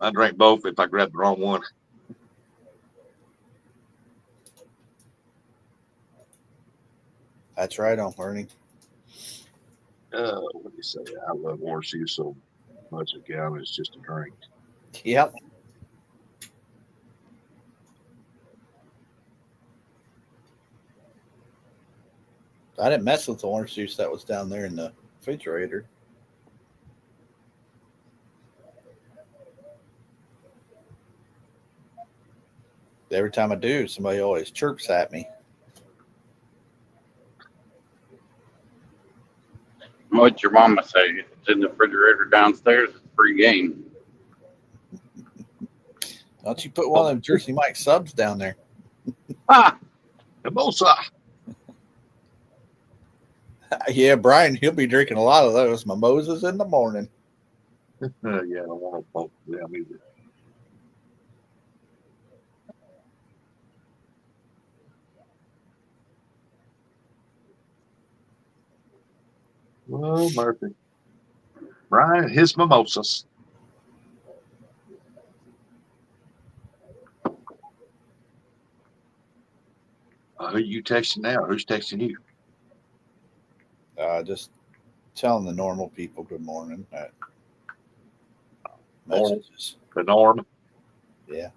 Speaker 1: I drink both if I grab the wrong one.
Speaker 2: That's right, Uncle Ernie.
Speaker 1: What do you say? I love orange juice so much. A gallon is just a drink.
Speaker 2: Yep. I didn't mess with the orange juice that was down there in the refrigerator. Every time I do, somebody always chirps at me.
Speaker 3: What'd your mama say? If it's in the refrigerator downstairs, it's free game.
Speaker 2: Don't you put one of them Jersey Mike subs down there?
Speaker 3: Ah,
Speaker 1: Mimosa.
Speaker 2: Yeah, Brian, he'll be drinking a lot of those mimosas in the morning.
Speaker 1: Yeah, I don't want to vote for them either. Oh, Murphy. Brian, his mimosas. Who you texting now? Who's texting you?
Speaker 2: Just telling the normal people good morning.
Speaker 1: Norm.
Speaker 2: Messages.
Speaker 1: The norm.
Speaker 2: Yeah.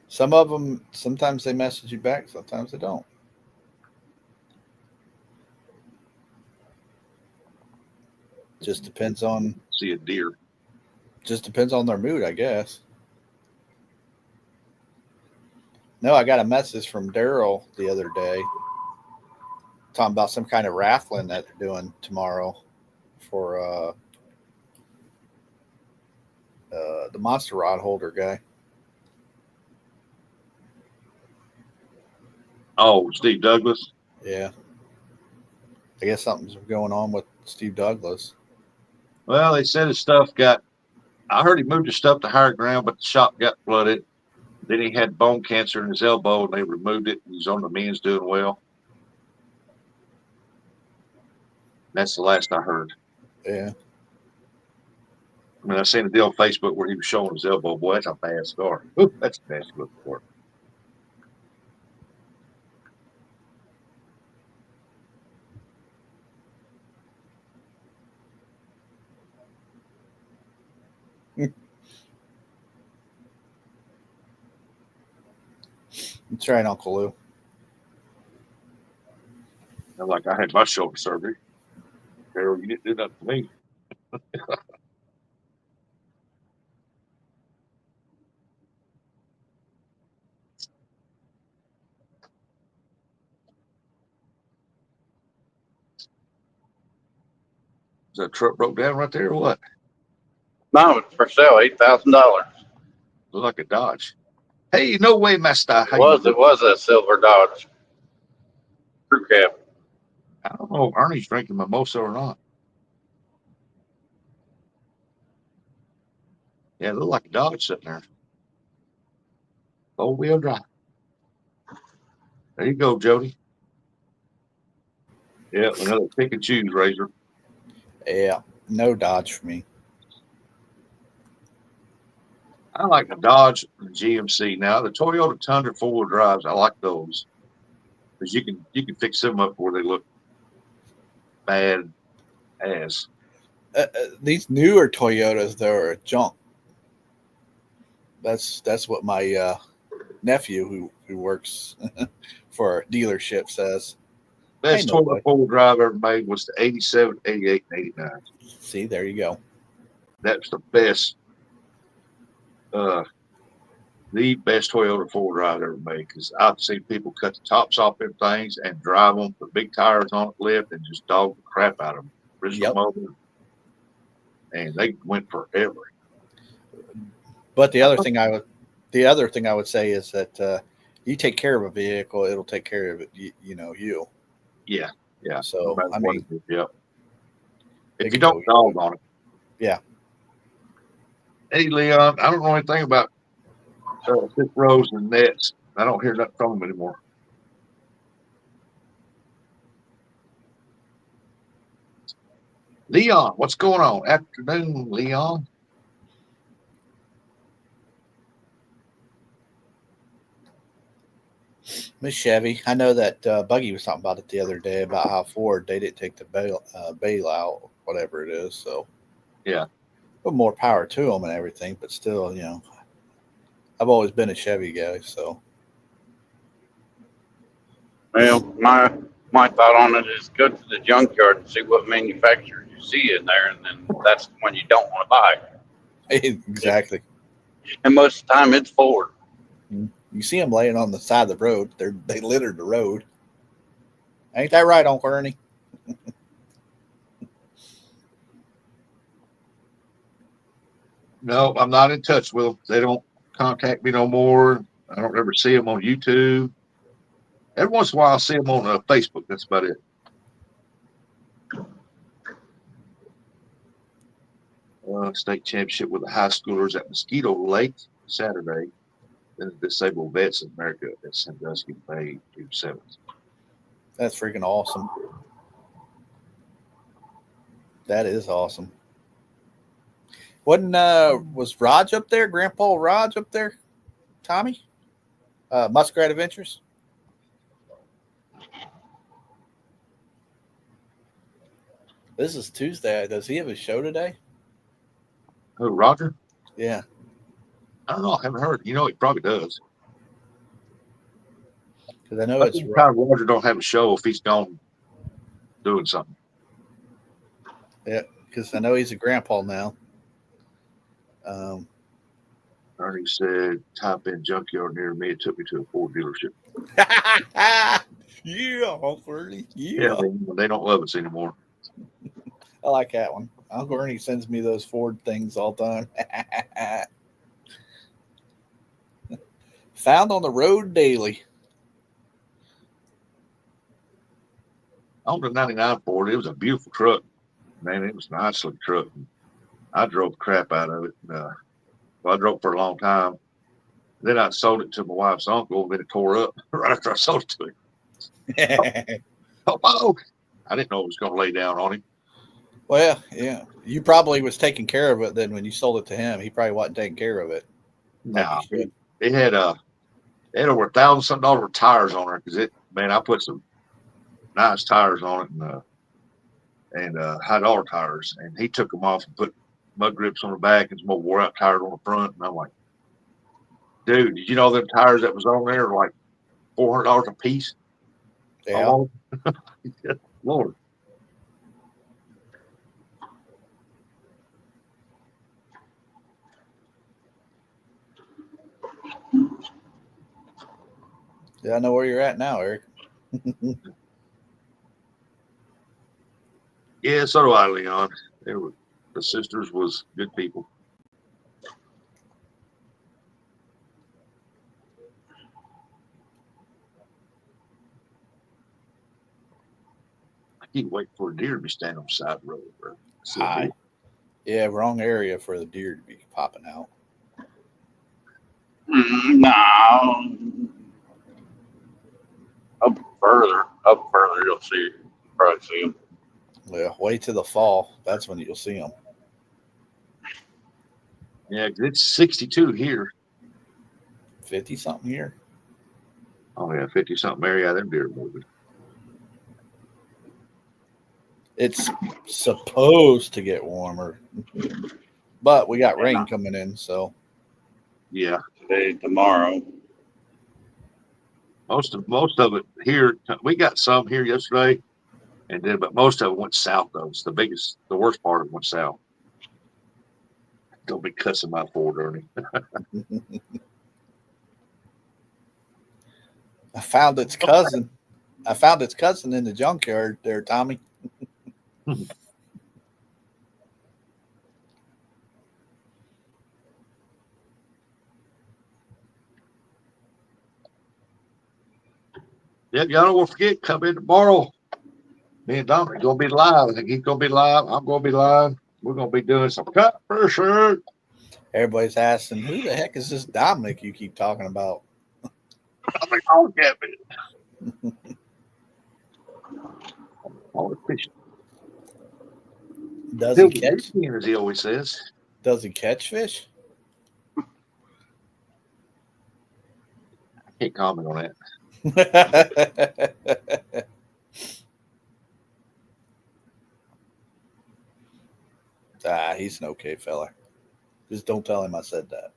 Speaker 2: Some of them, sometimes they message you back, sometimes they don't. Just depends on
Speaker 1: See a deer.
Speaker 2: their mood, I guess. No, I got a message from Daryl the other day talking about some kind of raffling that they're doing tomorrow for the monster rod holder guy.
Speaker 1: Oh, Steve Douglas.
Speaker 2: Yeah. I guess something's going on with Steve Douglas.
Speaker 1: Well, they said his stuff got. I heard he moved his stuff to higher ground, but the shop got flooded. Then he had bone cancer in his elbow, and they removed it. He's on the mends, doing well. That's the last I heard.
Speaker 2: Yeah.
Speaker 1: I mean, I seen a deal on Facebook where he was showing his elbow. Boy, that's a bad scar. Ooh, that's a nasty looking for.
Speaker 2: That's right, Uncle Lou.
Speaker 1: Like I had my shoulder surgery. Carol, you didn't do nothing to me. Is that truck broke down right there or what?
Speaker 3: No, it's for sale, $8,000.
Speaker 1: Look like a Dodge. Hey, no way, Master. How you
Speaker 3: It was a silver Dodge crew cab.
Speaker 1: I don't know if Ernie's drinking mimosa or not. Yeah, it looked like a Dodge sitting there. 4-wheel drive. There you go, Jody. Yeah, another pick and choose razor.
Speaker 2: Yeah. No Dodge for me.
Speaker 1: I like the Dodge and GMC. Now the Toyota Tundra 4-wheel drives, I like those because you can fix them up where they look bad as.
Speaker 2: These newer Toyotas, they're junk. That's what my nephew who works for a dealership says.
Speaker 1: Best
Speaker 2: no
Speaker 1: Toyota 4-wheel drive ever made was the 87, 88, and 89.
Speaker 2: See, there you go.
Speaker 1: That's the best. The best Toyota 4-wheel drive ever made because I've seen people cut the tops off them things and drive them, put big tires on it, lift, and just dog the crap out of them. Bristol motor, and they went forever.
Speaker 2: But the other thing I would say is that you take care of a vehicle, it'll take care of it. You.
Speaker 1: Yeah.
Speaker 2: So
Speaker 1: No
Speaker 2: I mean,
Speaker 1: yeah. If you don't dog on it.
Speaker 2: Yeah.
Speaker 1: Hey, Leon, I don't know anything about 6 rows and nets. I don't hear nothing from them anymore. Leon, what's going on? Afternoon, Leon.
Speaker 2: Miss Chevy, I know that Buggy was talking about it the other day about how Ford they didn't take the bailout, whatever it is. So
Speaker 1: yeah,
Speaker 2: but more power to them and everything. But still, I've always been a Chevy guy. So
Speaker 3: Well, my thought on it is go to the junkyard and see what manufacturer you see in there, and then that's the one you don't want to buy.
Speaker 2: exactly.
Speaker 3: And most of the time, it's Ford.
Speaker 2: You see them laying on the side of the road. They littered the road. Ain't that right, Uncle Ernie?
Speaker 1: No, I'm not in touch with them. They don't contact me no more. I don't ever see them on YouTube. Every once in a while, I see them on Facebook. That's about it. state championship with the high schoolers at Mosquito Lake Saturday. Then the Disabled Vets of America at Sandusky Bay, June 7th.
Speaker 2: That's freaking awesome. That is awesome. Was Raj up there? Grandpa Raj up there? Tommy? Muskrat Adventures? This is Tuesday. Does he have a show today?
Speaker 1: Who, Roger?
Speaker 2: Yeah.
Speaker 1: I don't know. I haven't heard. He probably does.
Speaker 2: Because I know
Speaker 1: But
Speaker 2: it's
Speaker 1: sometimes Roger don't have a show if he's gone doing something.
Speaker 2: yeah. Because I know he's a grandpa now.
Speaker 1: Ernie said, type in junkyard near me. It took me to a Ford dealership.
Speaker 2: Yeah, Uncle Ernie.
Speaker 1: Yeah, they don't love us anymore.
Speaker 2: I like that one. Uncle Ernie sends me those Ford things all the time. Found on the road daily.
Speaker 1: On the 99 Ford, it was a beautiful truck. Man, it was a nice looking truck. I drove the crap out of it. I drove for a long time. Then I sold it to my wife's uncle, and then it tore up right after I sold it to him. Oh, I didn't know it was going to lay down on him.
Speaker 2: Well, yeah. You probably was taking care of it then when you sold it to him. He probably wasn't taking care of it.
Speaker 1: No, it had over $1,000 worth tires on it because I put some nice tires on it and high dollar tires, and he took them off and put mud grips on the back and some more wore out tires on the front. And I'm like, dude, did you know them tires that was on there are like $400 a piece?
Speaker 2: Yeah.
Speaker 1: Lord.
Speaker 2: Yeah, I know where you're at now, Eric.
Speaker 1: Yeah, so do I, Leon. The sisters was good people. I keep waiting for a deer to be standing on the side of the road, bro.
Speaker 2: Hi. Yeah, wrong area for the deer to be popping out.
Speaker 3: No. Up further, you'll probably see them.
Speaker 2: Well, wait till the fall. That's when you'll see them.
Speaker 1: Yeah, 'cause it's 62 here.
Speaker 2: 50 something here.
Speaker 1: Oh yeah, 50 something area. Them deer moving.
Speaker 2: It's supposed to get warmer, but we got rain coming in, so
Speaker 1: Yeah,
Speaker 3: Today, tomorrow.
Speaker 1: most of it here. We got some here yesterday, but most of it went south though. It's the worst part of it went south. Don't be cussing my Ford, Ernie.
Speaker 2: I found its cousin. In the junkyard there, Tommy.
Speaker 1: Yeah, y'all don't forget, come in tomorrow. Me and Dominic gonna be live. I think he's gonna be live. I'm gonna be live. We're gonna be doing some cut for sure.
Speaker 2: Everybody's asking, who the heck is this Dominic you keep talking about?
Speaker 1: I'm like, oh, get me. Oh, fishing.
Speaker 2: Does he catch?
Speaker 1: As he always says.
Speaker 2: Does he catch fish?
Speaker 1: I can't comment on that.
Speaker 2: He's an okay fella. Just don't tell him I said that.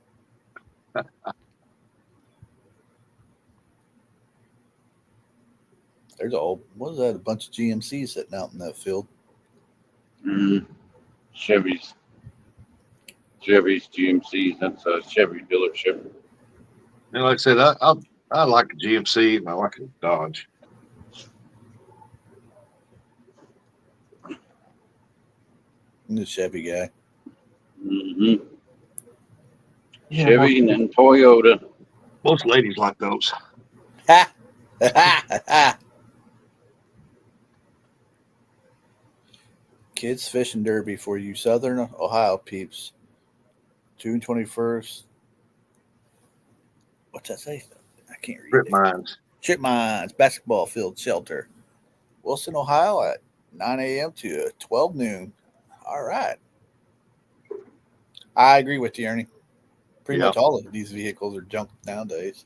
Speaker 2: There's a bunch of GMCs sitting out in that field.
Speaker 3: Chevy's GMCs. That's a Chevy dealership.
Speaker 1: And like I said, I like a GMC and I like a Dodge.
Speaker 2: I'm the Chevy guy.
Speaker 3: Mm-hmm. Yeah, Chevy and then Toyota.
Speaker 1: Most ladies like those.
Speaker 2: Kids Fishing Derby for you Southern Ohio peeps. June 21st. What's that say? I can't read
Speaker 1: Strip
Speaker 2: it.
Speaker 1: mines.
Speaker 2: Chip Mines Basketball Field Shelter. Wilson, Ohio at 9 a.m. to 12 noon. All right. I agree with you, Ernie. Pretty
Speaker 1: Yeah.
Speaker 2: much all of these vehicles are junk nowadays.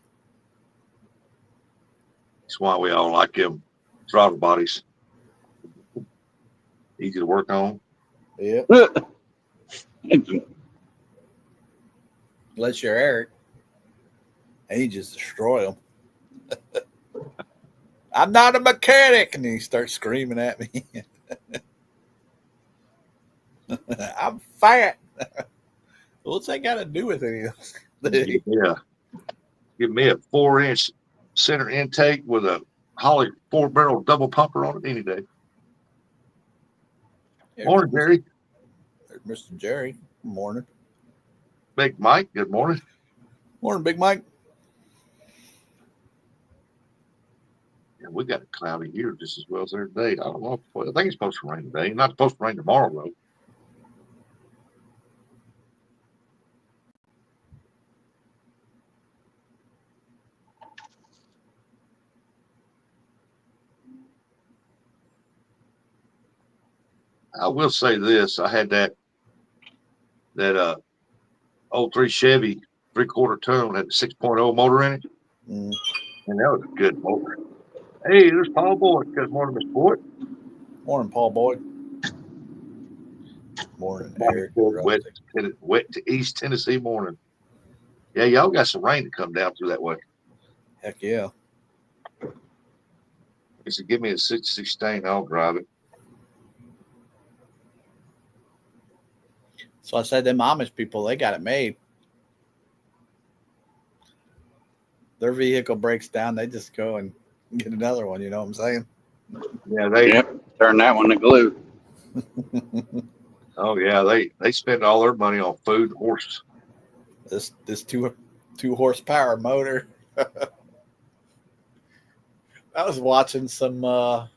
Speaker 1: That's why we all like them throttle bodies. Easy to work on.
Speaker 2: Yep. Unless you're Eric. And you just destroy them. I'm not a mechanic. And he starts screaming at me. I'm fat. What's that got to do with any of this?
Speaker 1: Yeah. Give me a 4-inch center intake with a Holly 4-barrel double pumper on it any day. Morning, Jerry.
Speaker 2: There's Mr. Jerry. Good morning.
Speaker 1: Big Mike, good morning.
Speaker 2: Morning, Big Mike.
Speaker 1: Yeah, we got it cloudy here just as well as every day. I don't know. I think it's supposed to rain today. Not supposed to rain tomorrow, though. I will say this. I had that 03 Chevy 3/4 ton had a 6.0 motor in it.
Speaker 2: Mm.
Speaker 1: And that was a good motor. Hey, there's Paul Boyd. Good morning, Mr. Boyd.
Speaker 2: Morning, Paul Boyd. Morning, Eric.
Speaker 1: Wet to East Tennessee morning. Yeah, y'all got some rain to come down through that way.
Speaker 2: Heck yeah.
Speaker 1: He said, give me a 16, I'll drive it.
Speaker 2: So I said, them Amish people, they got it made. Their vehicle breaks down, they just go and get another one. You know what I'm saying?
Speaker 1: Yeah,
Speaker 3: turn that one to glue.
Speaker 1: Oh yeah, they spend all their money on food and horses.
Speaker 2: This two horsepower motor. I was watching some of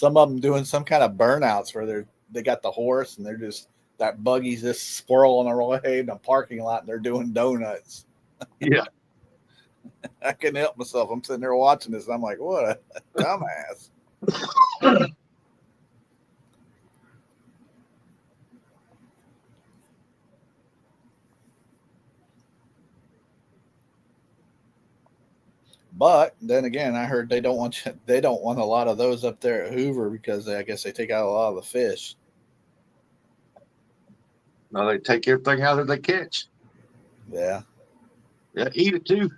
Speaker 2: them doing some kind of burnouts where they got the horse and they're just that buggy's just squirreling away in a parking lot and they're doing donuts.
Speaker 1: Yeah.
Speaker 2: I couldn't help myself. I'm sitting there watching this. And I'm like, what a dumbass. But then again, I heard they don't want a lot of those up there at Hoover because I guess they take out a lot of the fish.
Speaker 1: No, they take everything out that they catch.
Speaker 2: Yeah.
Speaker 1: Yeah, eat it too.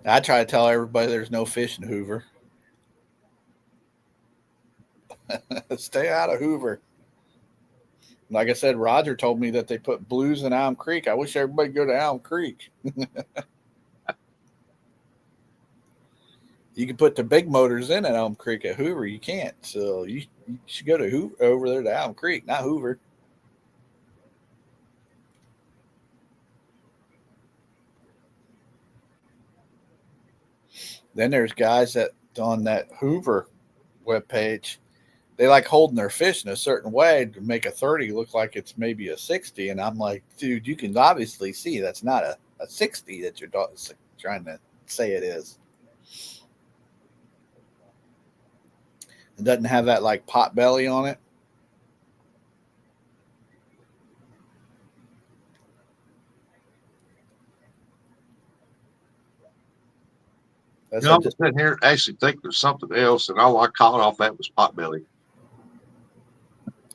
Speaker 2: I try to tell everybody there's no fish in Hoover. Stay out of Hoover. Like I said, Roger told me that they put blues in Elm Creek. I wish everybody go to Elm Creek. You can put the big motors in at Elm Creek. At Hoover, you can't. So you should go to Hoover, over there to Elm Creek, not Hoover. Then there's guys that on that Hoover webpage, they like holding their fish in a certain way to make a 30 look like it's maybe a 60. And I'm like, dude, you can obviously see that's not a 60 that you're trying to say it is. It doesn't have that like pot belly on it.
Speaker 1: You know, I'm sitting here actually think there's something else, and all I caught off that was potbelly.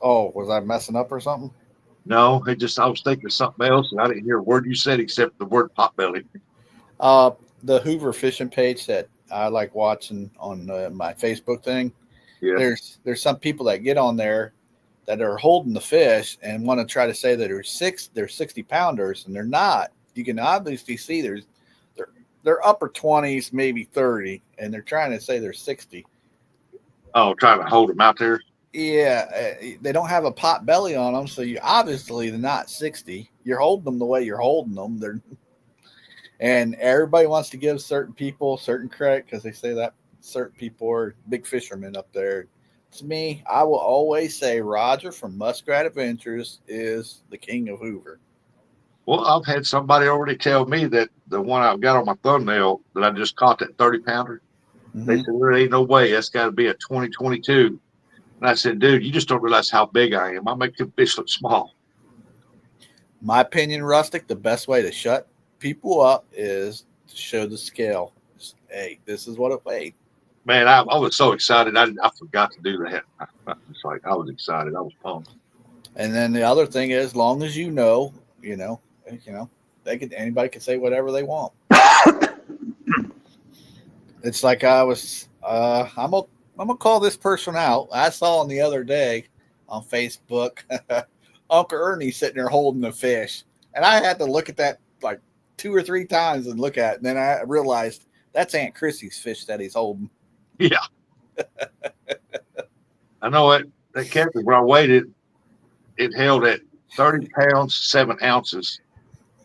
Speaker 2: Oh, was I messing up or something?
Speaker 1: No, I was thinking of something else, and I didn't hear a word you said except the word potbelly.
Speaker 2: The Hoover fishing page that I like watching on my Facebook thing.
Speaker 1: Yeah.
Speaker 2: There's some people that get on there that are holding the fish and want to try to say that they're 60 pounders, and they're not. You can obviously see they're upper 20s, maybe 30, and they're trying to say they're 60.
Speaker 1: Oh, trying to hold them out there?
Speaker 2: Yeah, they don't have a pot belly on them, so you obviously they're not 60. You're holding them the way you're holding them. And everybody wants to give certain people certain credit because they say that certain people are big fishermen up there. to me, I will always say Roger from Muskrat Adventures is the king of Hoover.
Speaker 1: Well, I've had somebody already tell me that the one I've got on my thumbnail that I just caught, that 30-pounder, they
Speaker 2: Mhm.
Speaker 1: said there ain't no way that's got to be a 2022. And I said, dude, you just don't realize how big I am. I make the fish look small.
Speaker 2: My opinion, Rustic, the best way to shut people up is to show the scale. Just, hey, this is what it weighed.
Speaker 1: Man, I was so excited. I forgot to do that. It's like I was excited. I was pumped.
Speaker 2: And then the other thing is, long as you know, anybody can say whatever they want. It's like I'm gonna call this person out. I saw him the other day on Facebook, Uncle Ernie sitting there holding the fish, and I had to look at that like 2 or 3 times and look at it. And then I realized that's Aunt Chrissy's fish that he's holding.
Speaker 1: Yeah. I know it. That catfish, when I weighed it held at 30 pounds, 7 ounces.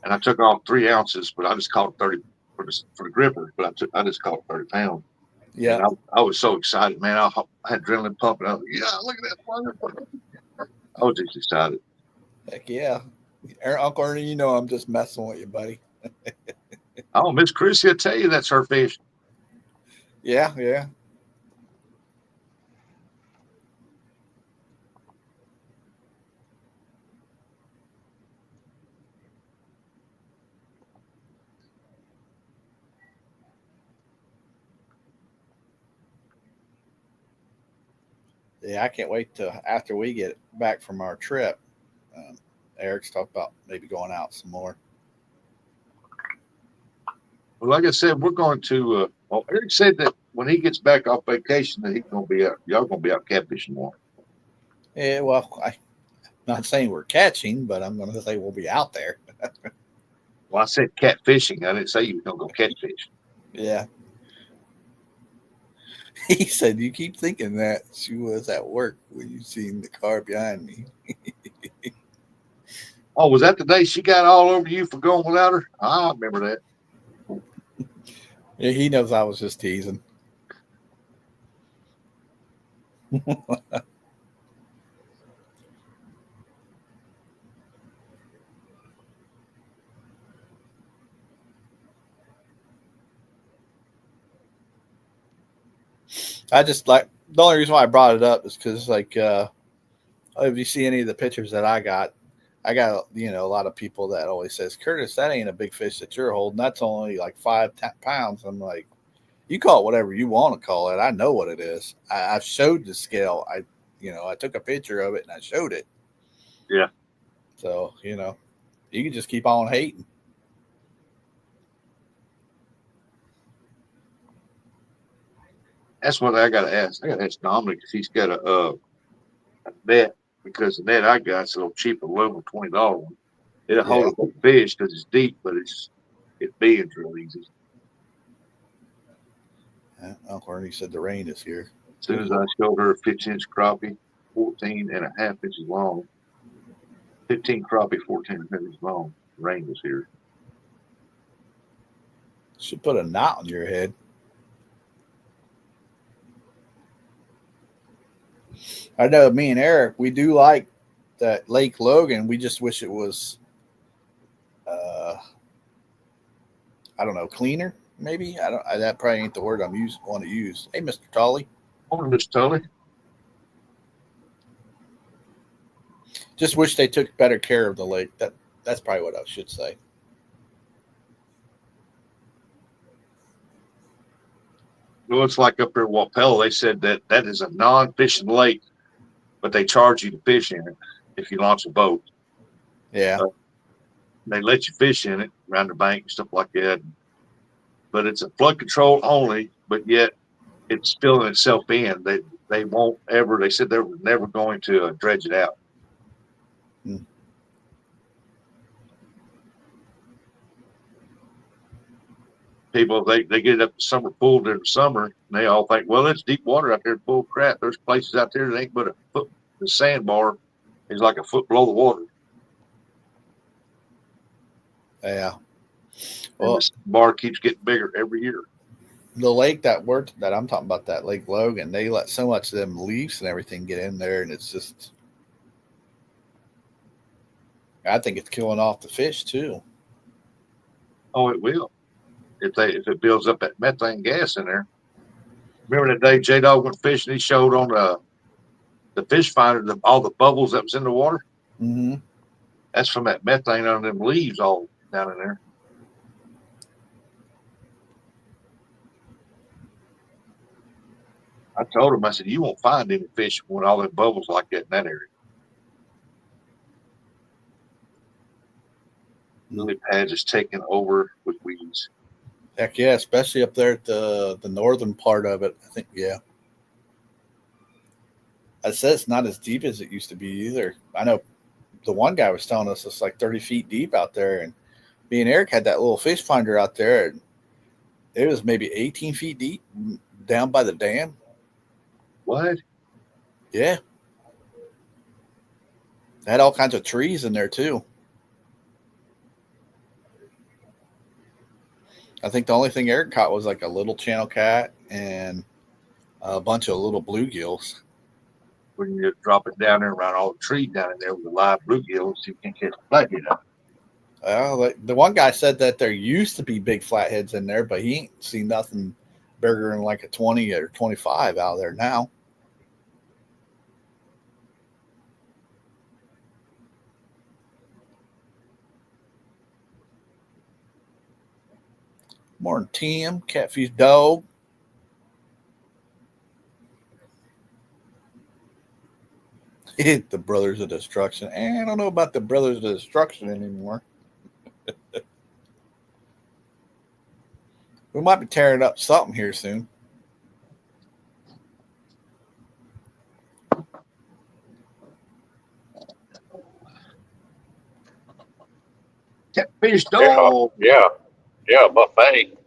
Speaker 1: And I took off 3 ounces, but I just caught it 30 for the gripper, but I just caught it 30 pounds.
Speaker 2: Yeah.
Speaker 1: And I was so excited, man. I had adrenaline pumping. I was like, yeah, look at that one. I was just excited.
Speaker 2: Heck yeah. Uncle Ernie, you know I'm just messing with you, buddy.
Speaker 1: Oh, Miss Chrissy, I tell you, that's her fish.
Speaker 2: Yeah, yeah. Yeah, I can't wait till after we get back from our trip. Eric's talked about maybe going out some more.
Speaker 1: Well, like I said, we're going to. Well, Eric said that when he gets back off vacation, that he's going to be out. Y'all going to be out catfishing more.
Speaker 2: Yeah, well, I'm not saying we're catching, but I'm going to say we'll be out there.
Speaker 1: Well, I said catfishing. I didn't say you were going to go catfish.
Speaker 2: Yeah. He said, you keep thinking that she was at work when you seen the car behind me.
Speaker 1: Oh, was that the day she got all over you for going without her? I remember that.
Speaker 2: Yeah, he knows I was just teasing. I just like the only reason why I brought it up is because like if you see any of the pictures that I got a lot of people that always says, Curtis, that ain't a big fish that you're holding. That's only like 5 pounds. I'm like, you call it whatever you want to call it. I know what it is. I showed the scale. I took a picture of it and I showed it.
Speaker 1: Yeah.
Speaker 2: So you can just keep on hating.
Speaker 1: That's what I got to ask. I got to ask Dominic if he's got a net, because the net I got is a little cheap, aluminum $20 one. It'll hold up a fish because it's deep, but it's being real easy.
Speaker 2: Uncle Ernie said the rain is here.
Speaker 1: As soon as I showed her a 15-inch crappie, 14.5 inches long, 15 crappie, 14.5 inches long, the rain was here.
Speaker 2: Should put a knot on your head. I know me and Eric, we do like that Lake Logan. We just wish it was, I don't know, cleaner. Maybe that probably ain't the word want to use. Hey, Mr. Tully.
Speaker 1: Morning, Mr. Tully.
Speaker 2: Just wish they took better care of the lake. That's probably what I should say.
Speaker 1: Well, it's like up there in Wapella. They said that is a non-fishing lake, but they charge you to fish in it if you launch a boat.
Speaker 2: Yeah.
Speaker 1: They let you fish in it around the bank and stuff like that. But it's a flood control only, but yet it's filling itself in. They won't ever. They said they were never going to dredge it out. People, they get up the summer pool during the summer, and they all think, well, it's deep water out there, full of crap. There's places out there that ain't but a foot. The sandbar is like a foot below the water.
Speaker 2: Yeah.
Speaker 1: Well, and the bar keeps getting bigger every year.
Speaker 2: the lake that I'm talking about, that Lake Logan, they let so much of them leaves and everything get in there, and it's just, I think it's killing off the fish too.
Speaker 1: Oh, it will. If it builds up that methane gas in there. Remember that day J Dog went fishing? He showed on the fish finder all the bubbles that was in the water.
Speaker 2: Mm-hmm.
Speaker 1: That's from that methane on them leaves all down in there. I told him, I said, you won't find any fish with all them bubbles like that in that area. Lily pads is taken over with weeds.
Speaker 2: Heck yeah, especially up there at the northern part of it. I think, yeah. I said it's not as deep as it used to be either. I know the one guy was telling us it's like 30 feet deep out there, and me and Eric had that little fish finder out there, and it was maybe 18 feet deep down by the dam.
Speaker 1: What?
Speaker 2: Yeah. It had all kinds of trees in there too. I think the only thing Eric caught was like a little channel cat and a bunch of little bluegills.
Speaker 1: When you drop it down there around all the trees down in there with the live bluegills, you can't catch a flathead out.
Speaker 2: Well, the one guy said that there used to be big flatheads in there, but he ain't seen nothing bigger than like a 20 or 25 out there now. Morning, Tim, Catfish Dog. The Brothers of Destruction. I don't know about the Brothers of Destruction anymore. We might be tearing up something here soon.
Speaker 1: Catfish Dog.
Speaker 3: Yeah, buffet.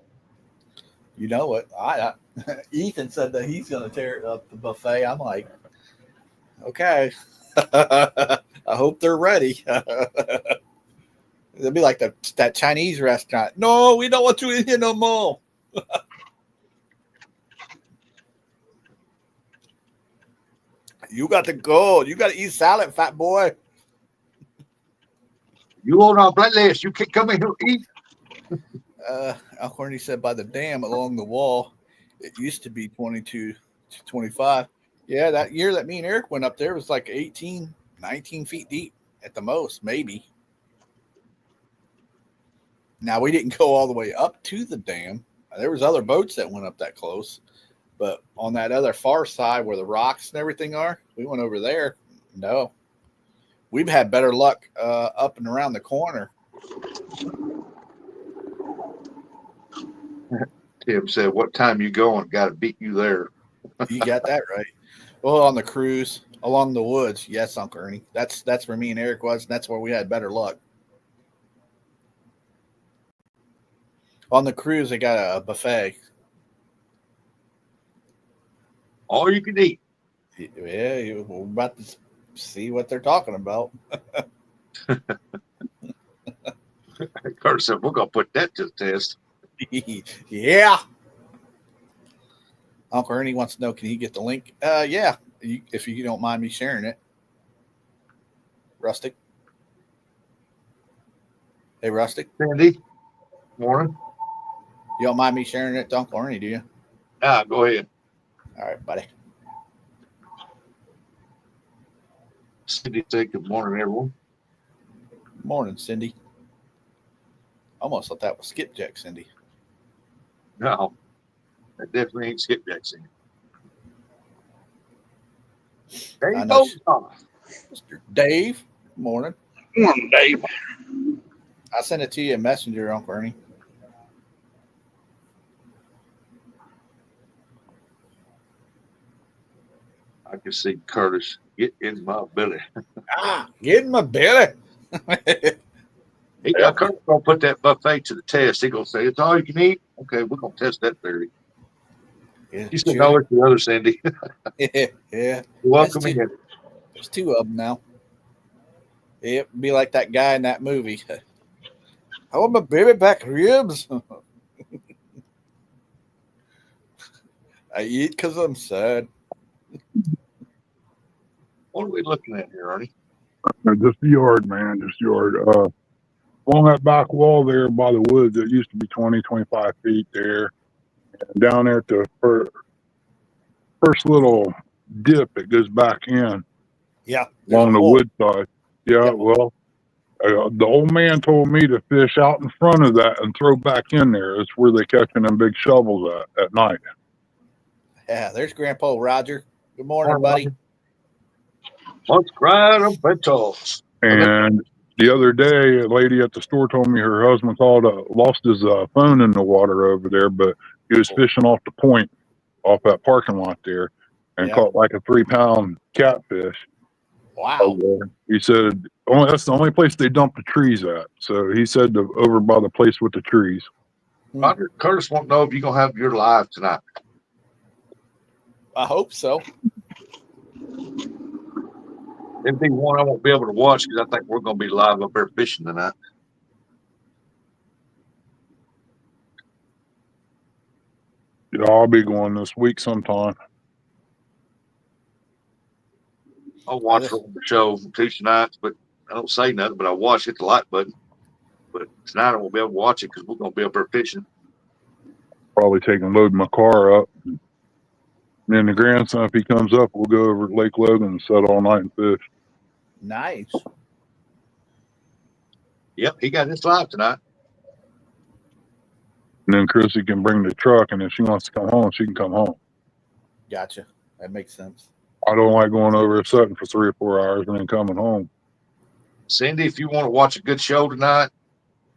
Speaker 2: You know what? Ethan said that he's going to tear up the buffet. I'm like, okay. I hope they're ready. It'll be like that Chinese restaurant. No, we don't want you in here no more. You got to go. You got to eat salad, fat boy.
Speaker 1: You on our blood list. You can't come in here and eat.
Speaker 2: Uncle Ernie said by the dam along the wall, it used to be 22 to 25. Yeah, that year that me and Eric went up there was like 18, 19 feet deep at the most, maybe. Now, we didn't go all the way up to the dam. There was other boats that went up that close. But on that other far side where the rocks and everything are, we went over there. No. We've had better luck up and around the corner.
Speaker 1: Tim said, what time you going? Got to beat you there.
Speaker 2: You got that right. Well, on the cruise along the woods. Yes, Uncle Ernie. That's where me and Eric was. And that's where we had better luck. On the cruise, they got a buffet.
Speaker 1: All you can eat.
Speaker 2: Yeah, we're about to see what they're talking about.
Speaker 1: Kurt said, we're going to put that to the test.
Speaker 2: Yeah. Uncle Ernie wants to know, can he get the link? Yeah, if you don't mind me sharing it. Rustic. Hey, Rustic.
Speaker 1: Sandy, morning.
Speaker 2: You don't mind me sharing it to Uncle Ernie, do you?
Speaker 1: Go ahead.
Speaker 2: All right, buddy.
Speaker 1: Cindy said, good morning, everyone.
Speaker 2: Morning, Cindy. Almost thought that was Skipjack, Cindy.
Speaker 1: No, that definitely ain't Skipjack Cindy. There
Speaker 2: I
Speaker 1: you
Speaker 2: know
Speaker 1: go.
Speaker 2: Mr. Dave, morning.
Speaker 3: Morning, Dave.
Speaker 2: I sent it to you in Messenger, Uncle Ernie.
Speaker 1: I can see Curtis get in my belly.
Speaker 2: Get in my belly.
Speaker 1: Curtis gonna put that buffet to the test. He gonna say it's all you can eat. Okay, we're gonna test that theory.
Speaker 2: Yeah,
Speaker 1: You said no, it's the other Cindy.
Speaker 2: yeah.
Speaker 1: You're welcome in.
Speaker 2: There's two of them now. It'd be like that guy in that movie. I want my baby back ribs. I eat because I'm sad.
Speaker 1: What are we looking at here, Ernie?
Speaker 4: Just the yard, man. Just yard. Along that back wall there by the woods, it used to be 20, 25 feet there. And down there at the first little dip, it goes back in
Speaker 2: Yeah.
Speaker 4: along the wood side. Yeah,
Speaker 2: Yep.
Speaker 4: well, the old man told me to fish out in front of that and throw back in there. It's where they catching them big shovels at night.
Speaker 2: Yeah, there's Grandpa Roger. Good morning, buddy.
Speaker 1: Let's grind them pencils.
Speaker 4: And the other day, a lady at the store told me her husband lost his phone in the water over there, but he was fishing off the point off that parking lot there and caught like a 3-pound catfish.
Speaker 2: Wow.
Speaker 4: He said, that's the only place they dump the trees at. So he said over by the place with the trees.
Speaker 1: Roger Curtis won't know if you're going to have your live tonight.
Speaker 2: I hope so.
Speaker 1: It'd be one I won't be able to watch because I think we're going to be live up there fishing tonight.
Speaker 4: Yeah, I'll be going this week sometime.
Speaker 1: I'll watch the show Tuesday nights, but I don't say nothing, but I watch, hit the like button. But tonight I won't be able to watch it because we're going to be up there fishing.
Speaker 4: Probably load my car up. Me and the grandson, if he comes up, we'll go over to Lake Logan and set all night and fish.
Speaker 2: Nice.
Speaker 1: Yep, he got his live tonight.
Speaker 4: And then Chrissy can bring the truck, and if she wants to come home, she can come home.
Speaker 2: Gotcha. That makes sense.
Speaker 4: I don't like going over and sitting for 3 or 4 hours and then coming home.
Speaker 1: Cindy, if you want to watch a good show tonight,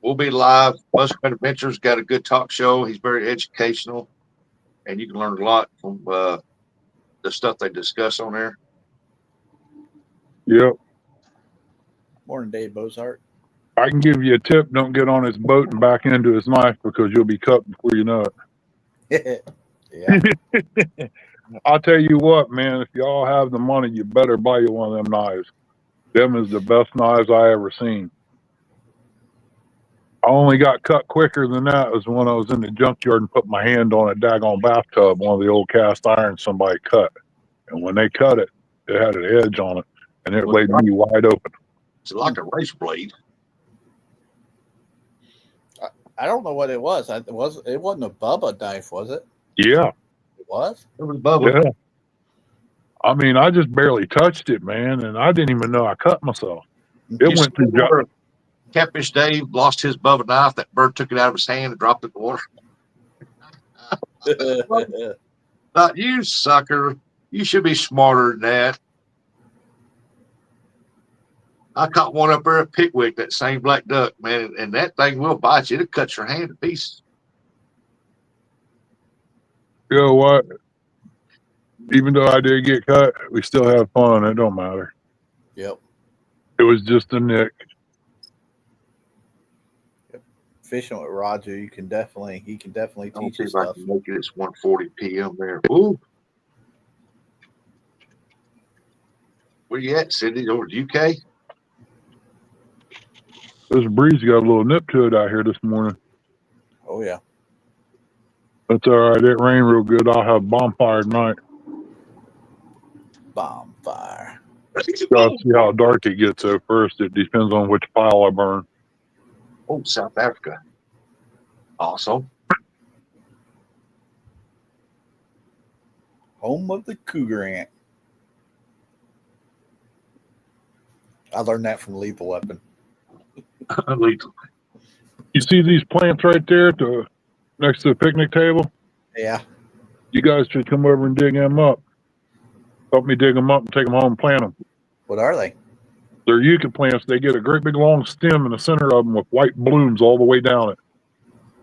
Speaker 1: we'll be live. Muskrat Adventures got a good talk show. He's very educational, and you can learn a lot from the stuff they discuss on there.
Speaker 4: Yep.
Speaker 2: Morning, Dave Bozart.
Speaker 4: I can give you a tip. Don't get on his boat and back into his knife because you'll be cut before you know it.
Speaker 2: Yeah.
Speaker 4: I'll tell you what, man, if y'all have the money, you better buy you one of them knives. Them is the best knives I ever seen. I only got cut quicker than that was when I was in the junkyard and put my hand on a daggone bathtub, one of the old cast irons somebody cut. And when they cut it, it had an edge on it, and it laid me wide open.
Speaker 1: It's like a razor blade.
Speaker 2: I don't know what it was. It wasn't a Bubba knife, was it?
Speaker 4: Yeah.
Speaker 2: It was?
Speaker 1: It was Bubba.
Speaker 4: Yeah. I mean, I just barely touched it, man, and I didn't even know I cut myself. It went through.
Speaker 1: Catfish Dave lost his Bubba knife. That bird took it out of his hand and dropped it in the water. Not you, sucker. You should be smarter than that. I caught one up there at Pickwick, that same black duck, man, and that thing will bite you. It'll cut your hand to pieces.
Speaker 4: You know what? Even though I did get cut, we still have fun. It don't matter.
Speaker 2: Yep.
Speaker 4: It was just a nick.
Speaker 2: Yep. Fishing with Roger, he can definitely teach you
Speaker 1: if I
Speaker 2: stuff.
Speaker 1: can make it. It's 1:40 p.m. there. Ooh. Where you at, Cindy? Over to UK?
Speaker 4: This breeze got a little nip to it out here this morning.
Speaker 2: Oh yeah.
Speaker 4: That's all right. It rained real good. I'll have bonfire tonight.
Speaker 2: Bonfire.
Speaker 4: Gotta see how dark it gets at first. It depends on which pile I burn.
Speaker 1: Oh, South Africa. Awesome.
Speaker 2: Home of the cougar ant. I learned that from Lethal Weapon.
Speaker 1: Lethal.
Speaker 4: You see these plants right there next to the picnic table?
Speaker 2: Yeah.
Speaker 4: You guys should come over and dig them up. Help me dig them up and take them home and plant them.
Speaker 2: What are they?
Speaker 4: They're yucca plants. They get a great big long stem in the center of them with white blooms all the way down it.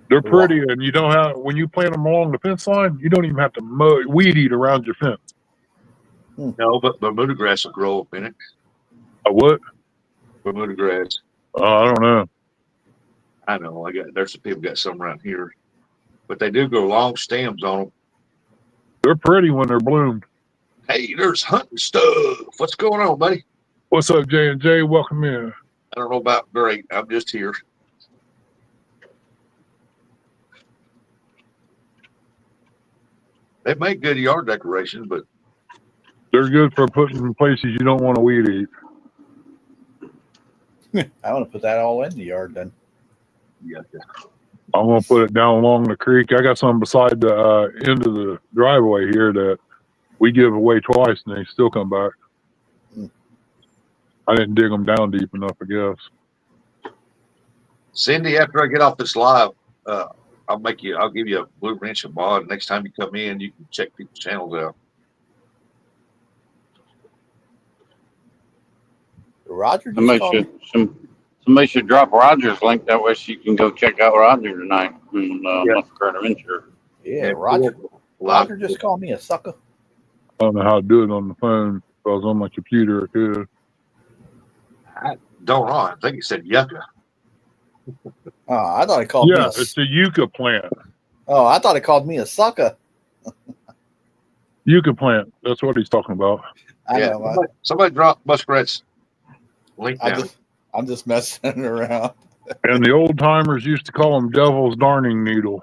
Speaker 4: They're pretty, and you don't have, when you plant them along the fence line, you don't even have to weed eat around your fence.
Speaker 1: No, but Bermuda grass will grow up in it.
Speaker 4: What?
Speaker 1: Bermuda grass.
Speaker 4: I don't know.
Speaker 1: I know. There's some people got some around here, but they do grow long stems on them.
Speaker 4: They're pretty when they're bloomed.
Speaker 1: Hey, there's hunting stuff. What's going on, buddy?
Speaker 4: What's up, J&J? Welcome in.
Speaker 1: I don't know about great. I'm just here. They make good yard decorations, but
Speaker 4: They're good for putting in places you don't want to weed eat.
Speaker 2: I want to put that all in the yard then.
Speaker 1: yeah,
Speaker 4: I'm gonna put it down along the creek. I got some beside the end of the driveway here that we give away twice, and they still come back.
Speaker 2: Hmm.
Speaker 4: I didn't dig them down deep enough, I guess.
Speaker 1: Cindy, after I get off this live, I'll give you a Blue Wrench and mod. Next time you come in, you can check people's channels out.
Speaker 2: Roger just
Speaker 3: Somebody
Speaker 2: called me.
Speaker 3: somebody should drop Roger's link. That way she can go check out Roger tonight and
Speaker 1: Yeah.
Speaker 3: Muscatine Venture.
Speaker 2: Yeah, Roger just called me a sucker.
Speaker 4: I don't know how to do it on the phone. If I was on my computer, I could.
Speaker 1: Don't know. I think he said yucca.
Speaker 2: Oh, I thought he called me
Speaker 4: Yeah,
Speaker 2: a
Speaker 4: it's a yucca plant.
Speaker 2: Oh, I thought he called me a sucker.
Speaker 4: Yucca plant. That's what he's talking about.
Speaker 2: I
Speaker 1: Yeah,
Speaker 2: know.
Speaker 1: somebody drop Muskrat's link down.
Speaker 2: I'm just messing around.
Speaker 4: And the old timers used to call them devil's darning needle.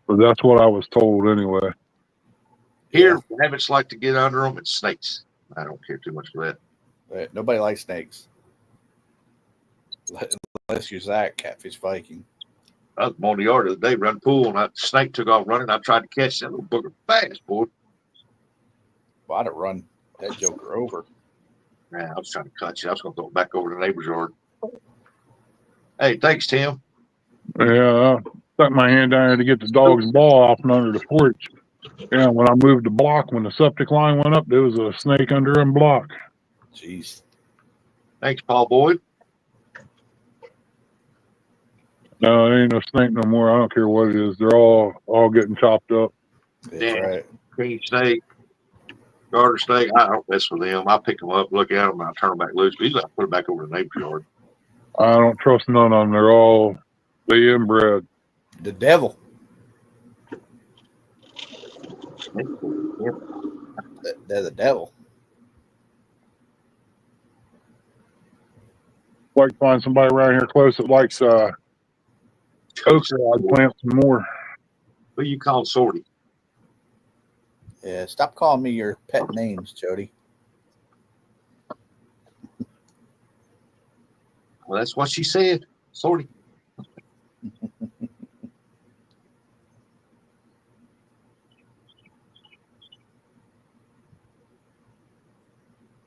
Speaker 4: But that's what I was told anyway.
Speaker 1: Here, rabbits like to get under them, and snakes. I don't care too much for that.
Speaker 2: Right, nobody likes snakes. Unless you're Zach, Catfish Viking.
Speaker 1: I was mowing the yard the other day, run pool, and that snake took off running. I tried to catch that little booger fast, boy.
Speaker 2: Well, I'd have run that joker over.
Speaker 1: Man, I was trying to cut you. I was going to throw it back over the neighbor's yard. Hey, thanks, Tim.
Speaker 4: Yeah, I stuck my hand down there to get the dog's ball off and under the porch. Yeah, when I moved the block, when the septic line went up, there was a snake under a block.
Speaker 2: Jeez.
Speaker 1: Thanks, Paul Boyd.
Speaker 4: No, it ain't no snake no more. I don't care what it is. They're all getting chopped up.
Speaker 2: That's
Speaker 1: Yeah.
Speaker 2: right.
Speaker 1: Green snake, garter snake. I don't mess with them. I pick them up, look at them, and I turn them back loose. But usually I put them back over the neighbor's yard.
Speaker 4: I don't trust none of them. They inbred.
Speaker 2: The devil. They're the devil.
Speaker 4: Like to find somebody around here close that likes okra. I'd plant some more.
Speaker 1: Who you call Sorty?
Speaker 2: Yeah, stop calling me your pet names, Jody.
Speaker 1: Well, that's what she said. Sorty.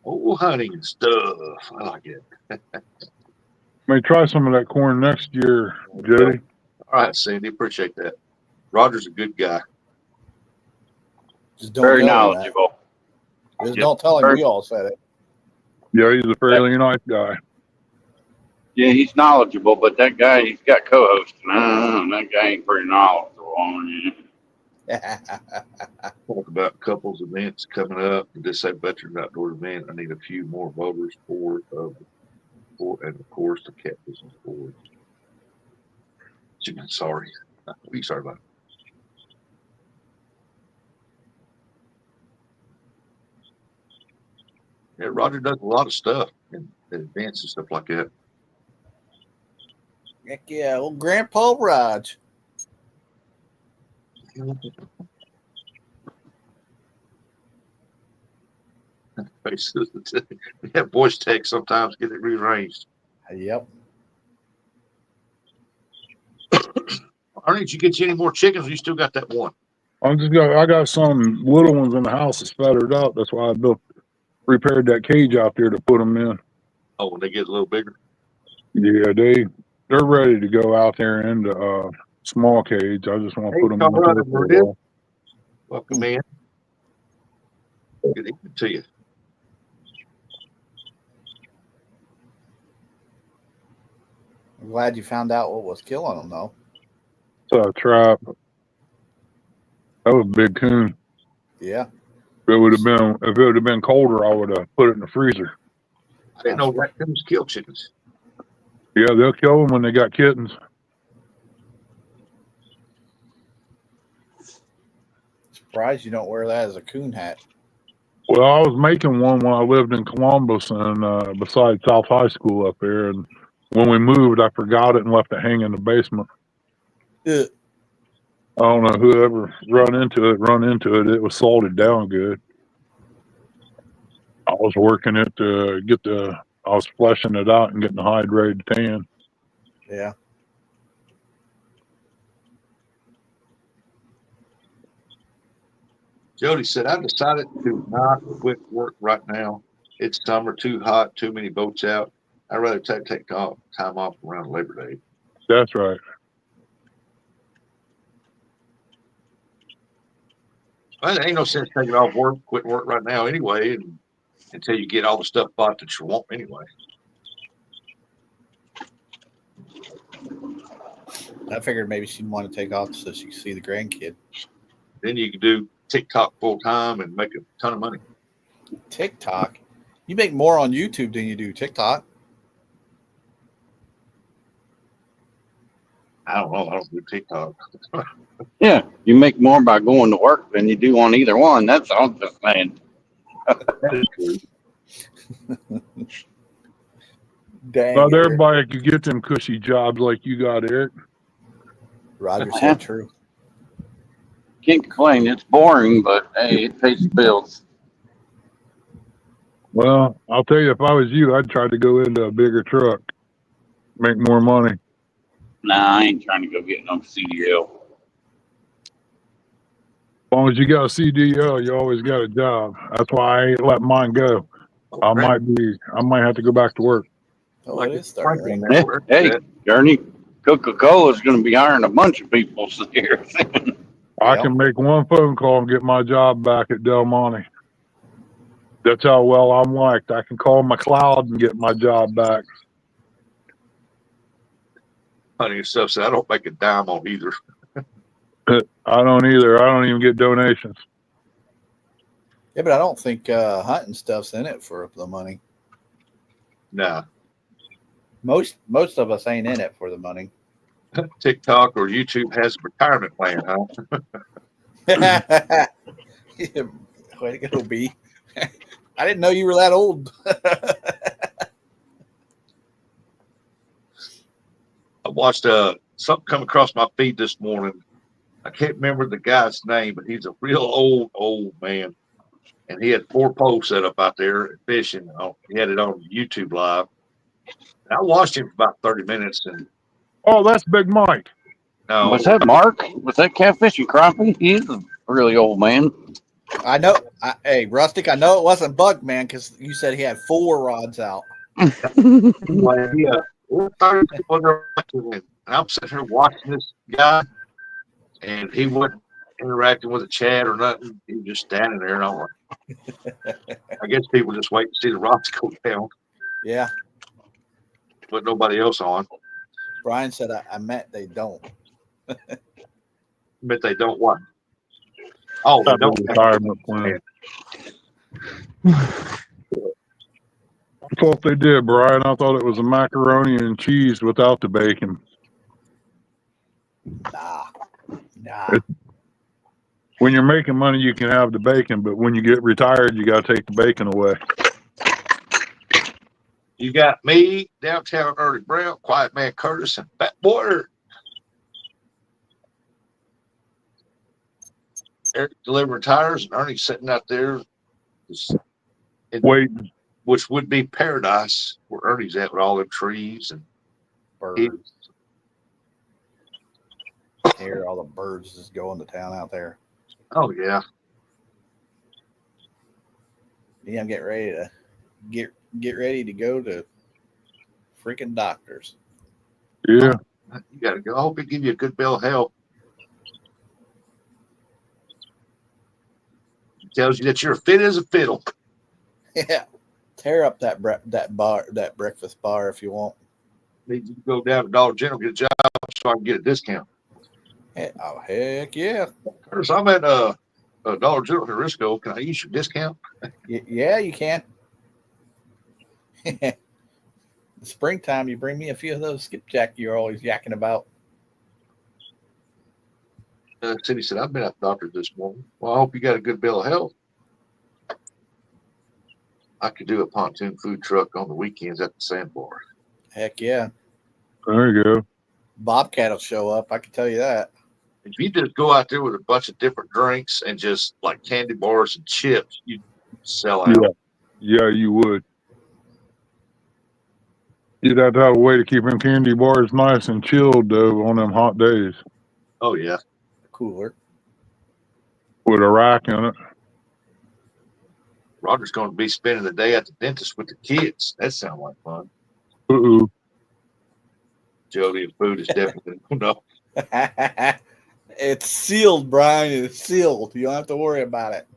Speaker 1: Oh, hunting and stuff. I like it.
Speaker 4: May try some of that corn next year, Jody.
Speaker 1: All right, Sandy. Appreciate that. Roger's a good guy.
Speaker 2: Just don't
Speaker 3: Very
Speaker 2: tell him that.
Speaker 3: knowledgeable.
Speaker 2: Just
Speaker 1: Yep.
Speaker 2: don't tell him we all said it.
Speaker 4: Yeah, he's a fairly nice guy.
Speaker 3: Yeah, he's knowledgeable, but that guy, he's got co-hosts. That guy ain't pretty knowledgeable.
Speaker 1: Talk about couples events coming up. This say veteran outdoor event. I need a few more voters for and of course the catfish board. Sorry. What are you sorry about? Yeah, Roger does a lot of stuff and events and stuff like that.
Speaker 2: Heck yeah, old Grandpa Raj.
Speaker 1: Yeah, voice text sometimes get it rearranged.
Speaker 2: Yep.
Speaker 1: Ernie, did you get you any more chickens? Or you still got that one?
Speaker 4: I got some little ones in the house that's fattered out. That's why I repaired that cage out there to put them in.
Speaker 1: Oh, when they get a little bigger.
Speaker 4: Yeah, they're ready to go out there in the small cage. I just want to put them in there for a while.
Speaker 1: Welcome in. Good evening to you.
Speaker 2: I'm glad you found out what was killing them, though.
Speaker 4: It's a trap. That was a big coon.
Speaker 2: Yeah.
Speaker 4: If it would have been colder, I would have put it in the freezer.
Speaker 1: I didn't know raccoons kill chickens.
Speaker 4: Yeah, they'll kill them when they got kittens.
Speaker 2: Surprised you don't wear that as a coon hat.
Speaker 4: Well, I was making one when I lived in Columbus and beside South High School up there. And when we moved, I forgot it and left it hanging in the basement.
Speaker 2: Ugh.
Speaker 4: I don't know whoever run into it. It was salted down good. I was working it to I was fleshing it out and getting the hydrated tan.
Speaker 2: Yeah.
Speaker 1: Jody said, I've decided to not quit work right now. It's summer, too hot, too many boats out. I'd rather take time off around Labor Day.
Speaker 4: That's right.
Speaker 1: Well, there ain't no sense taking off work, quitting work right now anyway, until you get all the stuff bought that you want anyway.
Speaker 2: I figured maybe she'd want to take off so she could see the grandkid.
Speaker 1: Then you can do TikTok full time and make a ton of money.
Speaker 2: TikTok? You make more on YouTube than you do TikTok.
Speaker 1: I don't know. I don't do TikTok.
Speaker 3: Yeah, you make more by going to work than you do on either one. That's all I'm just saying.
Speaker 1: That is true.
Speaker 2: Dang.
Speaker 4: Not
Speaker 2: Eric.
Speaker 4: everybody could get them cushy jobs like you got, Eric.
Speaker 2: Roger said true.
Speaker 3: Can't complain. It's boring, but hey, it pays the bills.
Speaker 4: Well, I'll tell you, if I was you, I'd try to go into a bigger truck, make more money.
Speaker 3: Nah, I ain't trying to go get no CDL.
Speaker 4: As long as you got a CDL, you always got a job. That's why I ain't let mine go. I might have to go back to work.
Speaker 2: Oh,
Speaker 1: Like
Speaker 2: it is
Speaker 1: it's
Speaker 2: starting.
Speaker 1: Franklin
Speaker 2: Right?
Speaker 3: Hey,
Speaker 1: Network.
Speaker 3: hey, Journey, Coca-Cola is going to be hiring a bunch of people here soon.
Speaker 4: I
Speaker 2: Yeah.
Speaker 4: can make one phone call and get my job back at Del Monte. That's how well I'm liked. I can call McLeod and get my job back.
Speaker 1: Funny stuff. So I don't make a dime on either.
Speaker 4: I don't either. I don't even get donations.
Speaker 2: Yeah, but I don't think hunting stuff's in it for the money.
Speaker 1: Nah.
Speaker 2: Most of us ain't in it for the money.
Speaker 1: TikTok or YouTube has a retirement plan, huh?
Speaker 2: Yeah, way to go, B. I didn't know you were that old.
Speaker 1: I watched something come across my feed this morning. I can't remember the guy's name, but he's a real old man. And he had 4 poles set up out there fishing. He had it on YouTube Live. And I watched him for about 30 minutes. And
Speaker 4: Oh, that's Big Mike.
Speaker 1: no,
Speaker 3: Was that Mark? Was that Catfish and Crappie? He's a really old man.
Speaker 2: I know. Hey, Rustic, I know it wasn't Bug Man because you said he had 4 rods out.
Speaker 1: anyway, we're 30 people there watching it. And I'm sitting here watching this guy, and he wasn't interacting with a chat or nothing. He was just standing there. And I'm like, I guess people just wait to see the rods go down,
Speaker 2: Yeah.
Speaker 1: put nobody else on.
Speaker 2: Brian said, I meant they don't.
Speaker 1: But they don't want. Oh, they
Speaker 4: That's a
Speaker 1: don't.
Speaker 4: retirement plan. I thought they did, Brian. I thought it was a macaroni and cheese without the bacon.
Speaker 2: Nah.
Speaker 4: When you're making money, you can have the bacon, but when you get retired, you got to take the bacon away.
Speaker 1: You got me, Downtown Early Brown, Quiet Man Curtis, and Fat Boy Eric delivering tires, and Ernie sitting out there,
Speaker 4: Wait,
Speaker 1: which would be paradise where Ernie's at with all them trees and
Speaker 2: Birds. Hear all the birds just going to town out there.
Speaker 1: oh yeah,
Speaker 2: Yeah, I'm getting ready to get ready to go to freaking doctors.
Speaker 4: yeah.
Speaker 1: you got to go. I hope they give you a good bill of health. It tells you that you're fit as a fiddle.
Speaker 2: Yeah, tear up that breakfast bar if you want.
Speaker 1: Need you to go down to Dollar General, get a job so I can get a discount.
Speaker 2: Oh heck yeah!
Speaker 1: Curtis, I'm at a Dollar General in Risco. Can I use your discount?
Speaker 2: Yeah, you can. In springtime, you bring me a few of those skipjack you're always yakking about.
Speaker 1: Cindy said, I've been at the doctor this morning. Well, I hope you got a good bill of health. I could do a pontoon food truck on the weekends at the sandbar.
Speaker 2: Heck yeah!
Speaker 4: There you go.
Speaker 2: Bobcat will show up. I can tell you that.
Speaker 1: If you just go out there with a bunch of different drinks and just like candy bars and chips, you sell out.
Speaker 4: Yeah, you would. You'd have to have a way to keep them candy bars nice and chilled though on them hot days
Speaker 1: Oh yeah.
Speaker 2: Cooler.
Speaker 4: with a rack in it.
Speaker 1: Roger's going to be spending the day at the dentist with the kids. That sounds like fun.
Speaker 4: Uh-oh.
Speaker 1: Jody, and food is definitely no.
Speaker 2: It's sealed, Brian. It's sealed. You don't have to worry about it.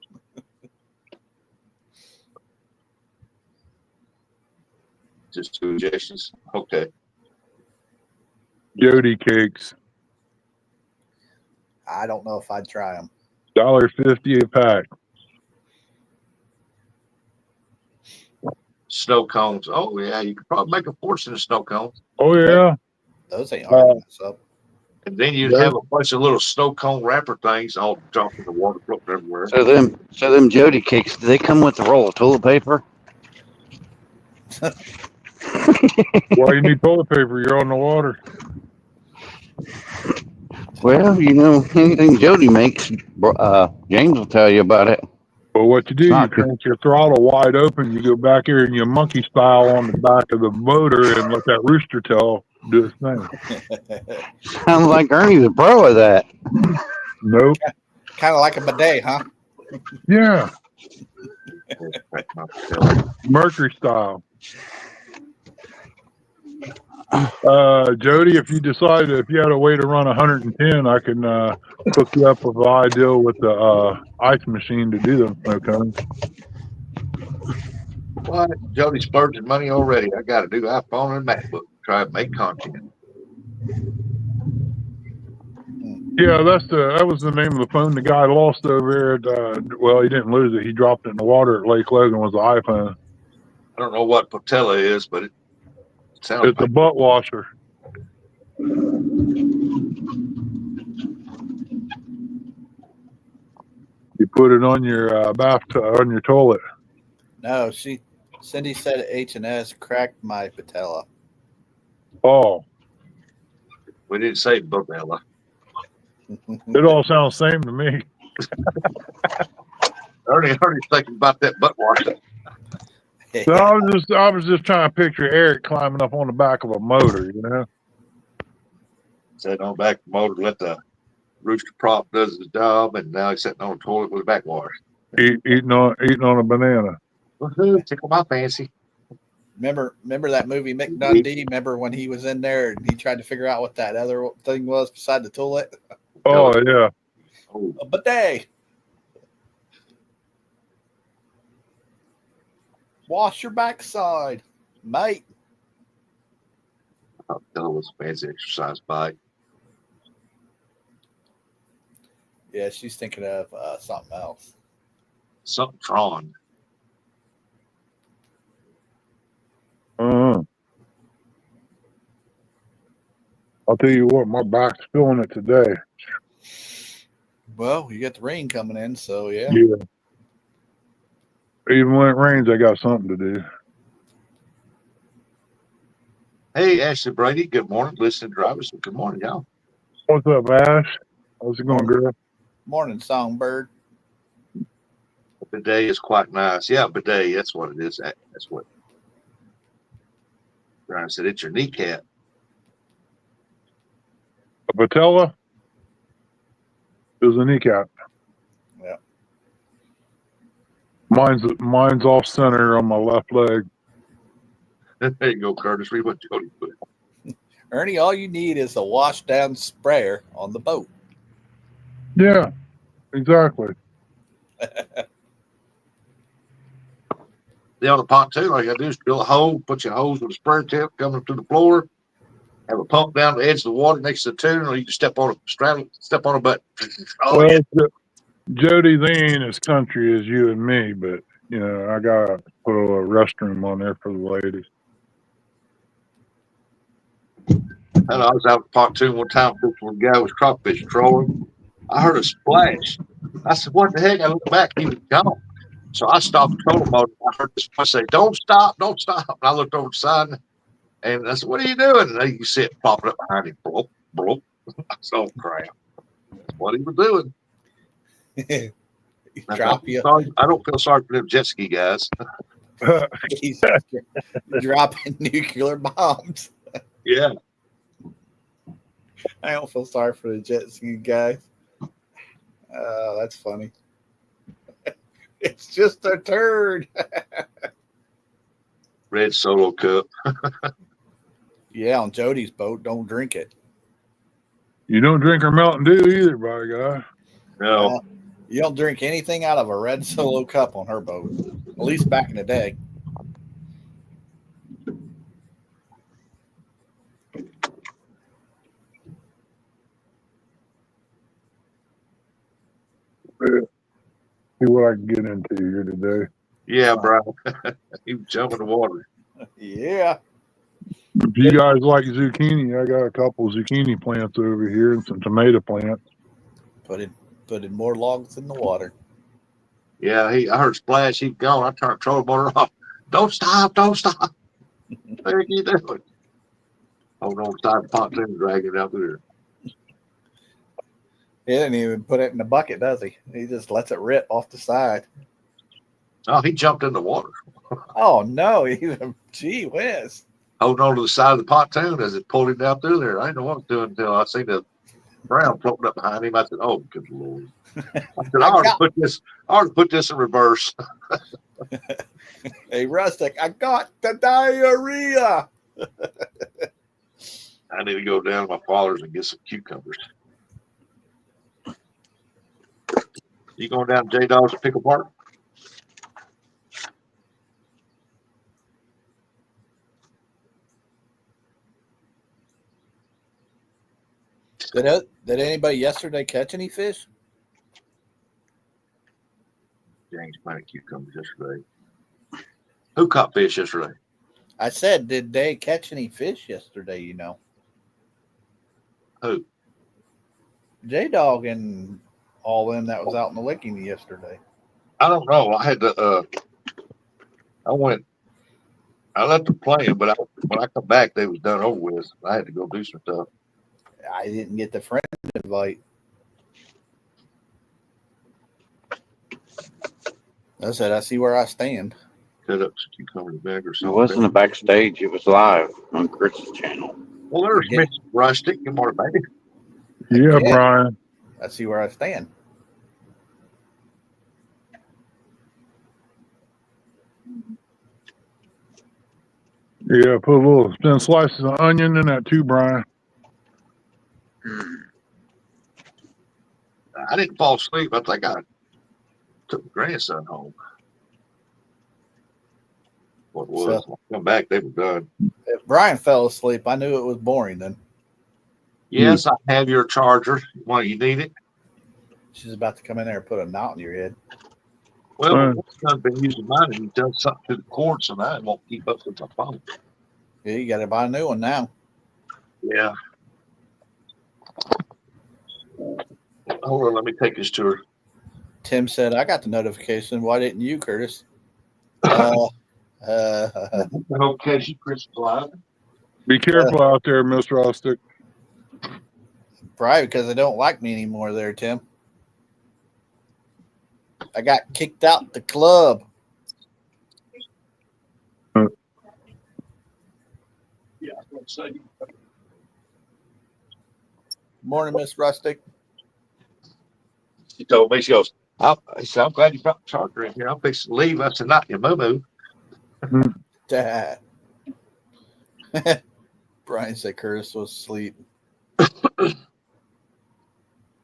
Speaker 1: Just 2 injections. Okay.
Speaker 4: Jody cakes,
Speaker 2: I don't know if I'd try them.
Speaker 4: $1.50 a pack.
Speaker 1: Snow cones. Oh yeah, you could probably make a fortune of snow cones.
Speaker 4: Oh yeah.
Speaker 2: Those ain't hard to mess up.
Speaker 1: And then you'd
Speaker 4: Yeah.
Speaker 1: have a bunch of little snow cone wrapper things all dropped in the water, floating everywhere.
Speaker 3: So them Jody cakes, do they come with a roll of toilet paper?
Speaker 4: Why you need toilet paper? You're on the water.
Speaker 3: Well, you know, anything Jody makes, James will tell you about it.
Speaker 4: But what you do, you
Speaker 3: Not good.
Speaker 4: crank your throttle wide open. You go back here and you monkey style on the back of the motor and let that rooster tail do its thing.
Speaker 3: Sounds like Ernie's a pro of that.
Speaker 4: Nope.
Speaker 2: Kind of like a bidet, huh?
Speaker 4: Yeah. Mercury style. Jody, if you decided if you had a way to run 110, I can hook you up with an idea with the ice machine to do them snow cones.
Speaker 1: What? Jody's splurging money already. I got to do iPhone and MacBook. Try to make content.
Speaker 4: Yeah, that was the name of the phone the guy lost over there at, well, he didn't lose it. He dropped it in the water at Lake Logan was the iPhone.
Speaker 1: I don't know what patella is, but it sounds
Speaker 4: It's a butt washer. You put it on your bathtub, on your toilet.
Speaker 2: No, Cindy said H&S cracked my patella.
Speaker 4: Oh,
Speaker 1: we didn't say patella.
Speaker 4: it all sounds the same to me.
Speaker 1: Ernie's thinking about that butt washer.
Speaker 4: So I was just trying to picture Eric climbing up on the back of a motor, you know.
Speaker 1: Sitting on the back of the motor, let the rooster prop does his job, and now he's sitting on the toilet with a backwash.
Speaker 4: Eating on a banana.
Speaker 1: Woohoo, tickle my fancy.
Speaker 2: Remember that movie Mick Dundee? Remember when he was in there and he tried to figure out what that other thing was beside the toilet?
Speaker 4: Oh yeah.
Speaker 1: Oh,
Speaker 2: A bidet. Wash your backside, mate.
Speaker 1: patella was a fancy exercise bike.
Speaker 2: Yeah, she's thinking of something else.
Speaker 1: Something Tron.
Speaker 4: I'll tell you what, my back's feeling it today.
Speaker 2: Well, you got the rain coming in, so yeah.
Speaker 4: Yeah. Even when it rains, I got something to do.
Speaker 1: Hey, Ashley Brady, good morning. Listening drivers, good morning, y'all.
Speaker 4: What's up, Ash? How's it going, girl?
Speaker 2: Morning, Songbird.
Speaker 1: Bidet is quite nice. Yeah, bidet, that's what it is. That's what Brian said. It's your kneecap.
Speaker 4: A patella is a kneecap.
Speaker 2: Yeah.
Speaker 4: Mine's off center on my left leg.
Speaker 1: There you go, Curtis. Read what Jody put.
Speaker 2: Ernie, all you need is a wash down sprayer on the boat.
Speaker 4: Yeah, exactly.
Speaker 1: The other pontoon, all you gotta do is drill a hole, put your hose with a spray tip coming up to the floor, have a pump down the edge of the water next to the tune, or you can step on a button. Oh,
Speaker 4: Well,
Speaker 1: yeah.
Speaker 4: Jody, they ain't as country as you and me, but you know, I gotta put a restroom on there for the ladies.
Speaker 1: And I was out with the pontoon one time, when the guy was crawfish trolling. I heard a splash. I said, "What the heck?" I looked back, he was gone. So I stopped the trolling motor. I heard this voice say, "Don't stop, don't stop." And I looked over the side, And I said, "What are you doing?" And you see it popping up behind him. Bloop, bloop. I said, "Oh crap!" That's what he was doing.
Speaker 2: Drop you.
Speaker 1: I don't feel sorry for them jet ski guys.
Speaker 2: He's dropping nuclear bombs.
Speaker 1: Yeah,
Speaker 2: I don't feel sorry for the jet ski guys. That's funny. It's just a turd.
Speaker 1: red Solo cup.
Speaker 2: Yeah, on Jody's boat, don't drink it.
Speaker 4: You don't drink her Mountain Dew either, by guy.
Speaker 1: No,
Speaker 2: You don't drink anything out of a red Solo cup on her boat. At least back in the day.
Speaker 4: See what I can get into here today.
Speaker 1: yeah, Brian. You jump in the water.
Speaker 2: Yeah.
Speaker 4: If you guys like zucchini, I got a couple zucchini plants over here and some tomato plants.
Speaker 2: Put in more logs in the water.
Speaker 1: Yeah, I heard splash. He's gone. I turned trolling motor off. Don't stop! Don't stop! What are you doing? Oh no, side the pontoon dragging it out there.
Speaker 2: He didn't even put it in the bucket, does he? He just lets it rip off the side.
Speaker 1: Oh, he jumped in the water,
Speaker 2: Oh no! Gee whiz.
Speaker 1: holding on to the side of the pontoon as it pulled him down through there. I didn't know what I was doing until I seen the brown floating up behind him. I said, "Oh, good lord!" I said, "I already put this in reverse."
Speaker 2: Hey, Rustic, I got the diarrhea.
Speaker 1: I need to go down to my father's and get some cucumbers. You going down to J Dog's Pickle Park?
Speaker 2: Did anybody yesterday catch any fish?
Speaker 1: James planted cucumbers yesterday. Who caught fish yesterday?
Speaker 2: I said, did they catch any fish yesterday? You know,
Speaker 1: Who?
Speaker 2: J Dog and all them that was out in the licking yesterday.
Speaker 1: I don't know. I had to. I let them play, but when I come back, they was done over with. I had to go do some stuff.
Speaker 2: I didn't get the friend invite. I said, I see where I stand.
Speaker 1: Cut up some cucumber vinegar.
Speaker 3: It wasn't a backstage. It was live on Chris's channel.
Speaker 1: Well, there's
Speaker 2: Yeah.
Speaker 1: Mr. Rustic. Good morning, baby.
Speaker 4: Yeah,
Speaker 2: Yeah.
Speaker 4: Brian.
Speaker 2: I see where I stand.
Speaker 4: Yeah, put a little thin slices of onion in that too, Brian.
Speaker 1: I didn't fall asleep. I think I took my grandson home. What was?
Speaker 2: So-
Speaker 1: When I come back, they were done.
Speaker 2: If Brian fell asleep, I knew it was boring then.
Speaker 1: Yes, I have your charger. Why you need it?
Speaker 2: She's about to come in there and put a knot in your head.
Speaker 1: Well,
Speaker 4: Right.
Speaker 1: my son been using mine and he done something to the cord, so now it won't keep up with my phone.
Speaker 2: Yeah, you got to buy a new one now.
Speaker 1: Yeah. Hold on, let me take this to her.
Speaker 2: Tim said, I got the notification. Why didn't you, Curtis?
Speaker 1: Okay, she Chris Live.
Speaker 4: Be careful out there, Mr. Rustic.
Speaker 2: Probably because they don't like me anymore there, Tim. I got kicked out the club.
Speaker 1: Yeah, I was going to say.
Speaker 2: Morning, Miss Rustic.
Speaker 1: She told me, she goes, I said, I'm glad you brought the charger in here. I'm fixing to leave. I said, not your moo-moo.
Speaker 2: Brian said Curtis was asleep.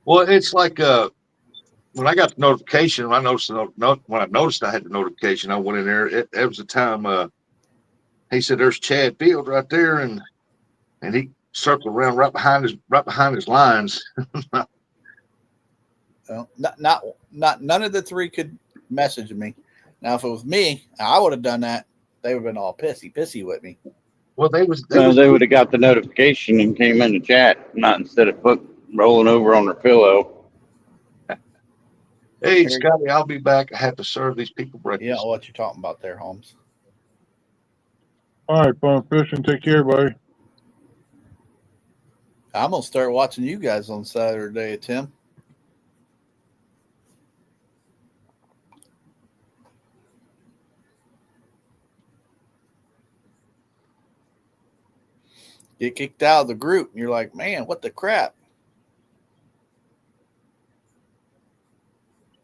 Speaker 1: Well, it's like when I got the notification, when I noticed I had the notification, I went in there. It was the time he said, "There's Chad Field right there," and he circled around right behind his lines.
Speaker 2: Well, none of the three could message me. Now, if it was me, I would have done that. They would have been all pissy with me.
Speaker 1: Well, they
Speaker 3: They would have got the notification and came in the chat, not instead of rolling over on their pillow.
Speaker 1: Hey, Scotty, I'll be back. I have to serve these people breakfast.
Speaker 2: You know what you're talking about there, Holmes.
Speaker 4: All right, fun fishing. Take care, buddy.
Speaker 2: I'm gonna start watching you guys on Saturday, Tim. Get kicked out of the group, and you're like, man, what the crap?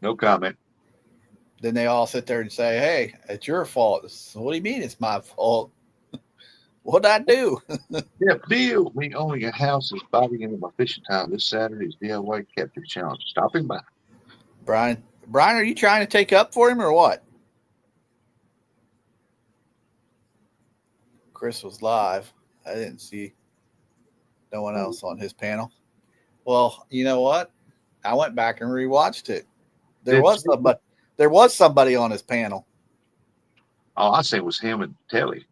Speaker 1: No comment.
Speaker 2: Then they all sit there and say, hey, it's your fault. So what do you mean it's my fault? What'd I do?
Speaker 1: Yeah, Bill, we owning a house is biting into my fishing time this Saturday is DIY Captive Challenge. Stopping by.
Speaker 2: Brian, are you trying to take up for him or what? Chris was live. I didn't see no one else on his panel. Well, you know what? I went back and rewatched it. There was somebody on his panel.
Speaker 1: Oh, I say it was him and Telly.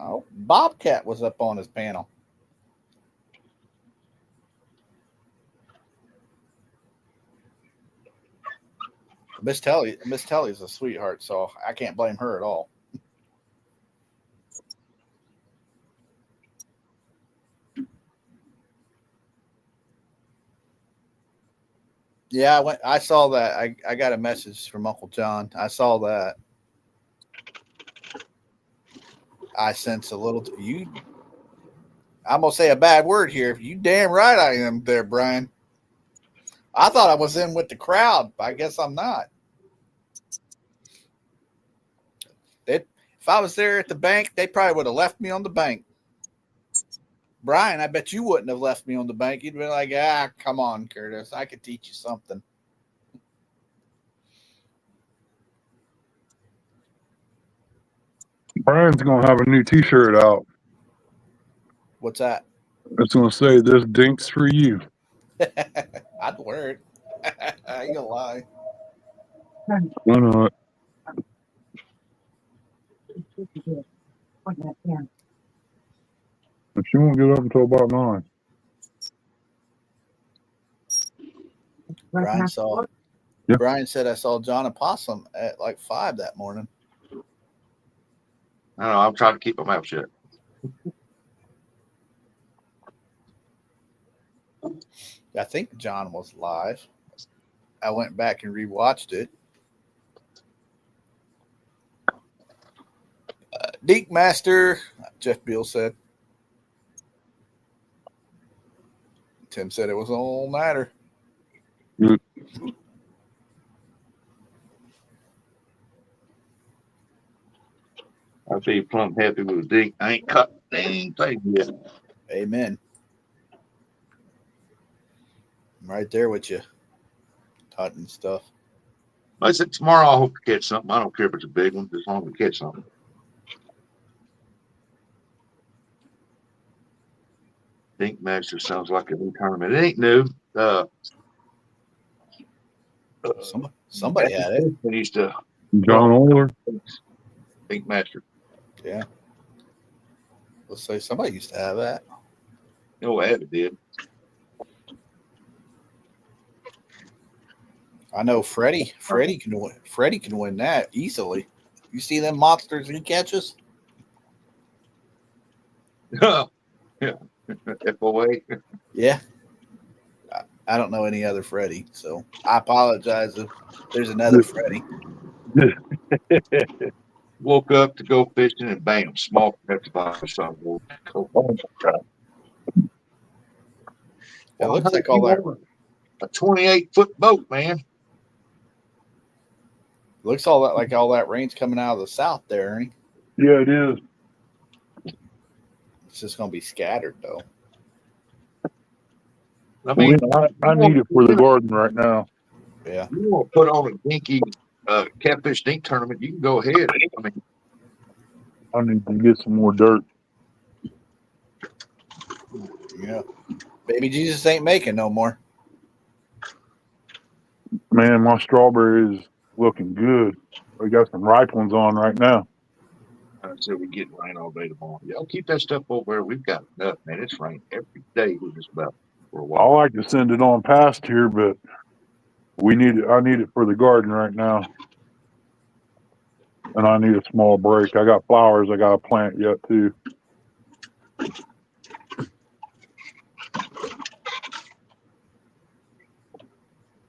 Speaker 2: Oh, Bobcat was up on his panel. Miss Telly's a sweetheart, so I can't blame her at all. Yeah, I saw that. I got a message from Uncle John. I saw that. I sense a little. I'm gonna say a bad word here. You damn right I am there, Brian. I thought I was in with the crowd. But I guess I'm not. If I was there at the bank, they probably would have left me on the bank. Brian, I bet you wouldn't have left me on the bank. You'd be like, come on, Curtis. I could teach you something.
Speaker 4: Brian's gonna have a new T-shirt out.
Speaker 2: What's that?
Speaker 4: It's gonna say, "This dink's for you."
Speaker 2: I'd wear it. I ain't gonna lie.
Speaker 4: Why not? But she won't get up until about 9.
Speaker 2: Brian said I saw John Opossum at like 5 that morning.
Speaker 1: I don't know. I'm trying to keep my mouth shut.
Speaker 2: I think John was live. I went back and rewatched it. Deke Master, Jeff Beal said. Tim said it was all matter.
Speaker 1: I'd be plumb happy with a dig. I ain't cut anything yet.
Speaker 2: Amen. I'm right there with you. Hunting stuff.
Speaker 1: I said tomorrow I hope to catch something. I don't care if it's a big one, as long as we catch something. Dink Master sounds like a new tournament. It ain't new.
Speaker 2: Somebody had it.
Speaker 1: They used to
Speaker 4: John Oler.
Speaker 1: Dink Master.
Speaker 2: Yeah. Let's say somebody used to have that.
Speaker 1: No, Abbott did.
Speaker 2: I know Freddie can win that easily. You see them monsters he catches?
Speaker 1: Yeah. FOA.
Speaker 2: Yeah. I don't know any other Freddie, so I apologize if there's another Freddie.
Speaker 1: Woke up to go fishing and bam, small connected by something. Oh my God.
Speaker 2: It looks like all that.
Speaker 1: A 28-foot boat, man.
Speaker 2: Looks like all that rain's coming out of the south there, Ernie.
Speaker 4: Yeah, it is.
Speaker 2: It's just going to be scattered, though.
Speaker 1: I mean,
Speaker 4: I need it for the garden right now.
Speaker 2: Yeah.
Speaker 1: You want to put on a dinky catfish dink tournament, you can go ahead. I mean,
Speaker 4: I need to get some more dirt.
Speaker 2: Yeah. Baby Jesus ain't making no more.
Speaker 4: Man, my strawberry is looking good. We got some ripe ones on right now.
Speaker 1: I said we get rain all day tomorrow. Y'all keep that stuff over there. We've got enough, man. It's rained every day just about for a
Speaker 4: I
Speaker 1: while.
Speaker 4: like to send it on past here, but I need it for the garden right now. and I need a small break. I got flowers I got to plant yet too.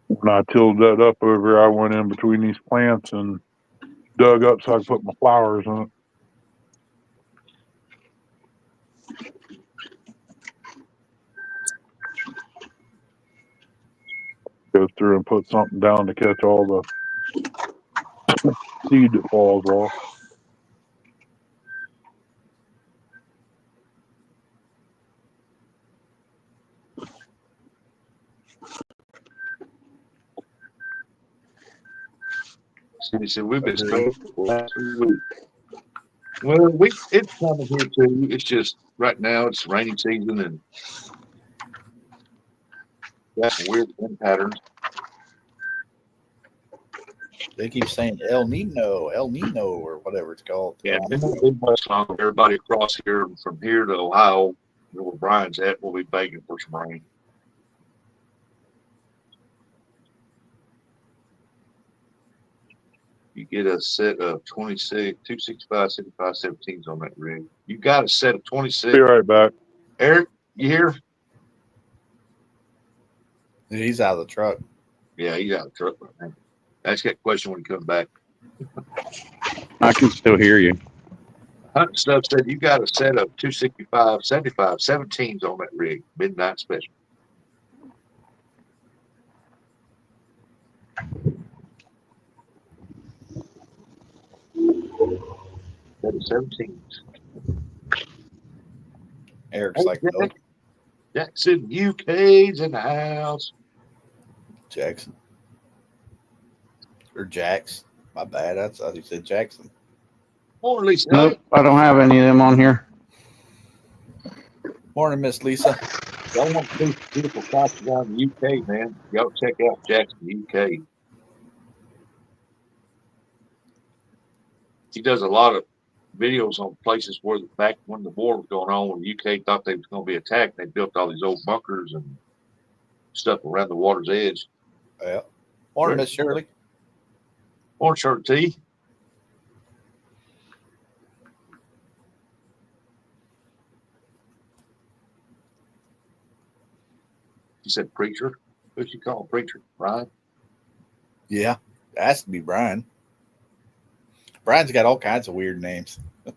Speaker 4: When I tilled that up over here, I went in between these plants and dug up so I could put my flowers in it. Go through and put something down to catch all the seed that falls off.
Speaker 1: He said, we've been stuck for the last 3 weeks. Well, it's coming here too. It's just right now it's rainy season and got some weird wind patterns.
Speaker 2: They keep saying El Nino, or whatever it's called.
Speaker 1: Yeah, it won't be much longer. Everybody across here from here to Ohio, where Brian's at, will be begging for some rain. You get a set of 26, 265, 75, 17s on that rig. You got a set of 26.
Speaker 4: Be right back.
Speaker 1: Eric, you here?
Speaker 2: He's out of the truck.
Speaker 1: Yeah, he's out of the truck right now. Ask that question when he comes back.
Speaker 3: I can still hear you.
Speaker 1: Hunt Stuff said you got a set of 265, 75, 17s on that rig. Midnight special. Set of 17s.
Speaker 2: Eric's like,
Speaker 1: Jack-
Speaker 2: nope,
Speaker 1: Jackson UK's in the house.
Speaker 2: Jackson. Or Jax. My bad. I thought he said Jackson.
Speaker 1: Morning, Lisa.
Speaker 3: Nope, I don't have any of them on here.
Speaker 2: Morning, Miss Lisa.
Speaker 1: Y'all want to see beautiful costumes down in the UK, man. Y'all check out Jackson UK. He does a lot of videos on places where back when the war was going on, when the UK thought they was going to be attacked, they built all these old bunkers and stuff around the water's edge.
Speaker 2: Yeah. Morning, Miss Shirley.
Speaker 1: Orange shirt T. She said preacher. Who's she call preacher? Brian?
Speaker 2: Yeah. It has to be Brian. Brian's got all kinds of weird names.
Speaker 1: He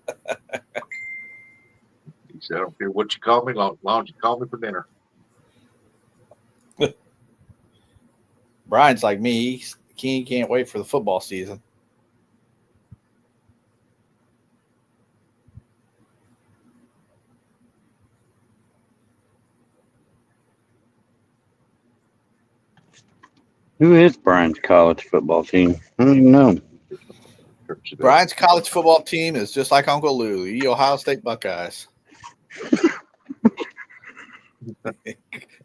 Speaker 1: said, I don't care what you call me, long as you call me for dinner.
Speaker 2: Brian's like me. He can't wait for the football season.
Speaker 3: Who is Brian's college football team? I don't even know.
Speaker 2: Brian's college football team is just like Uncle Lou, the Ohio State Buckeyes.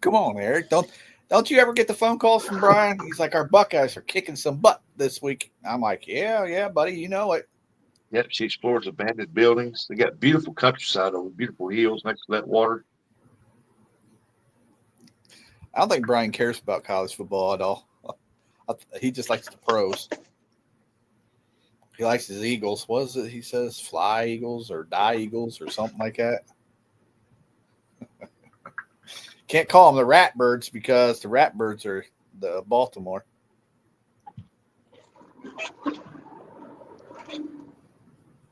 Speaker 2: Come on, Eric. Don't you ever get the phone calls from Brian? He's like, our Buckeyes are kicking some butt this week. I'm like, yeah, buddy, you know it.
Speaker 1: Yep, she explores abandoned buildings. They got beautiful countryside over beautiful hills next to that water.
Speaker 2: I don't think Brian cares about college football at all. He just likes the pros. He likes his Eagles. What is it he says? Fly Eagles or die Eagles or something like that. Can't call them the Ratbirds because the Ratbirds are the Baltimore.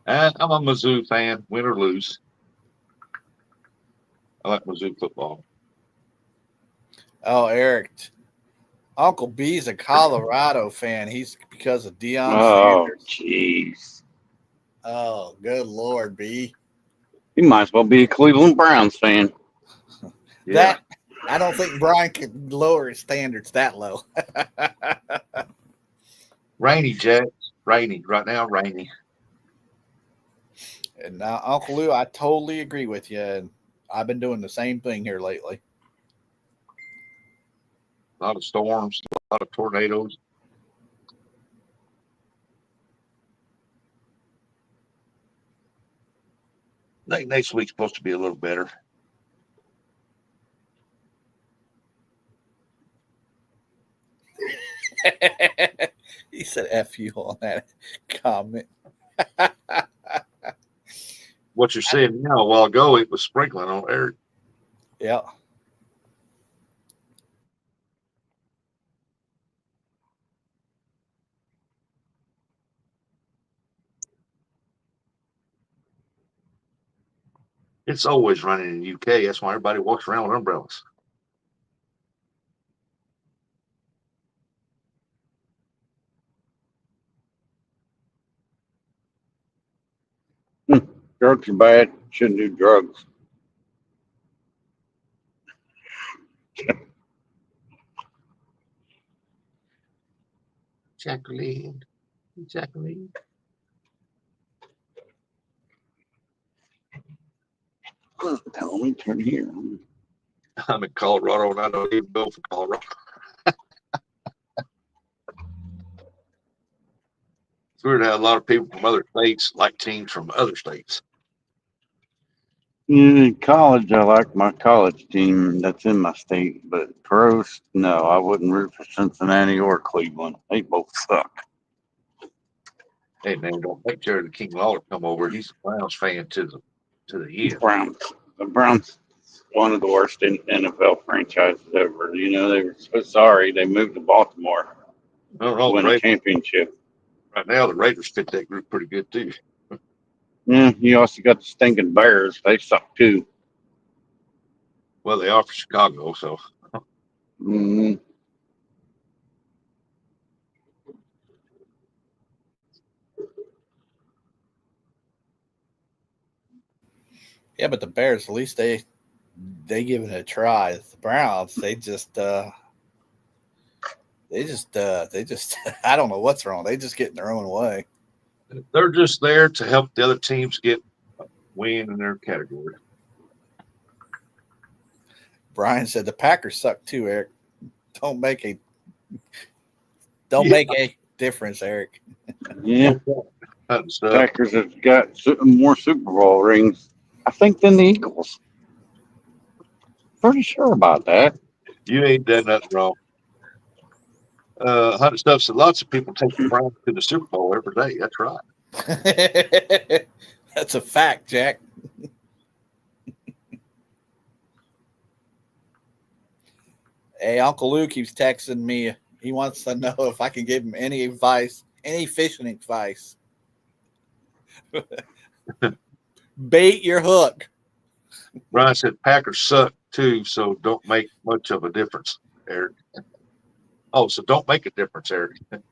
Speaker 1: And I'm a Mizzou fan, win or lose. I like Mizzou football.
Speaker 2: Oh, Eric. Uncle B's a Colorado fan. He's because of Deion
Speaker 3: Oh,
Speaker 2: Sanders.
Speaker 3: jeez.
Speaker 2: Oh, good Lord, B.
Speaker 3: You might as well be a Cleveland Browns fan.
Speaker 1: Yeah.
Speaker 2: That I don't think Brian could lower his standards that low.
Speaker 1: Rainy, Jack. Rainy. Right now, rainy.
Speaker 2: And now, Uncle Lou, I totally agree with you. And I've been doing the same thing here lately.
Speaker 1: A lot of storms, a lot of tornadoes. I think next week's supposed to be a little better.
Speaker 2: He said F you on that comment.
Speaker 1: What you're saying now, a while ago, it was sprinkling on Eric.
Speaker 2: Yeah.
Speaker 1: It's always running in the UK. That's why everybody walks around with umbrellas.
Speaker 3: Drugs are bad. Shouldn't do drugs.
Speaker 1: Jacqueline. Jacqueline.
Speaker 3: Tell me, turn here.
Speaker 1: I'm in Colorado and I don't even go for Colorado. It's weird how a lot of people from other states like teams from other states.
Speaker 3: In college, I like my college team that's in my state, but pros, no, I wouldn't root for Cincinnati or Cleveland. They both suck.
Speaker 1: Hey man, don't make Jared King Lawler come over. He's a Browns fan to the end.
Speaker 3: The Browns, one of the worst NFL franchises ever. You know, they were so sorry they moved to Baltimore
Speaker 1: I don't
Speaker 3: to
Speaker 1: know. The
Speaker 3: win a
Speaker 1: Raiders,
Speaker 3: championship.
Speaker 1: right now, the Raiders fit that group pretty good too.
Speaker 3: Yeah, you also got the stinking Bears. They suck too.
Speaker 1: Well, they are for Chicago, so
Speaker 3: Mm,
Speaker 2: Yeah, but the Bears, at least they give it a try. The Browns, they just I don't know what's wrong. They just get in their own way.
Speaker 1: they're just there to help the other teams get a win in their category.
Speaker 2: Brian said the Packers suck too, Eric. Don't make a difference, Eric.
Speaker 3: yeah,
Speaker 1: And stuff.
Speaker 3: Packers have got more Super Bowl rings, I think, than the Eagles. Pretty sure about that.
Speaker 1: You ain't done nothing wrong. Hunter Stuff said lots of people take the Browns to the Super Bowl every day. That's right.
Speaker 2: That's a fact, Jack. Hey, Uncle Lou keeps texting me. He wants to know if I can give him any advice, any fishing advice. Bait your hook.
Speaker 1: Brian said Packers suck too, so don't make much of a difference, Eric. Oh, so don't make a difference, Eric.
Speaker 2: The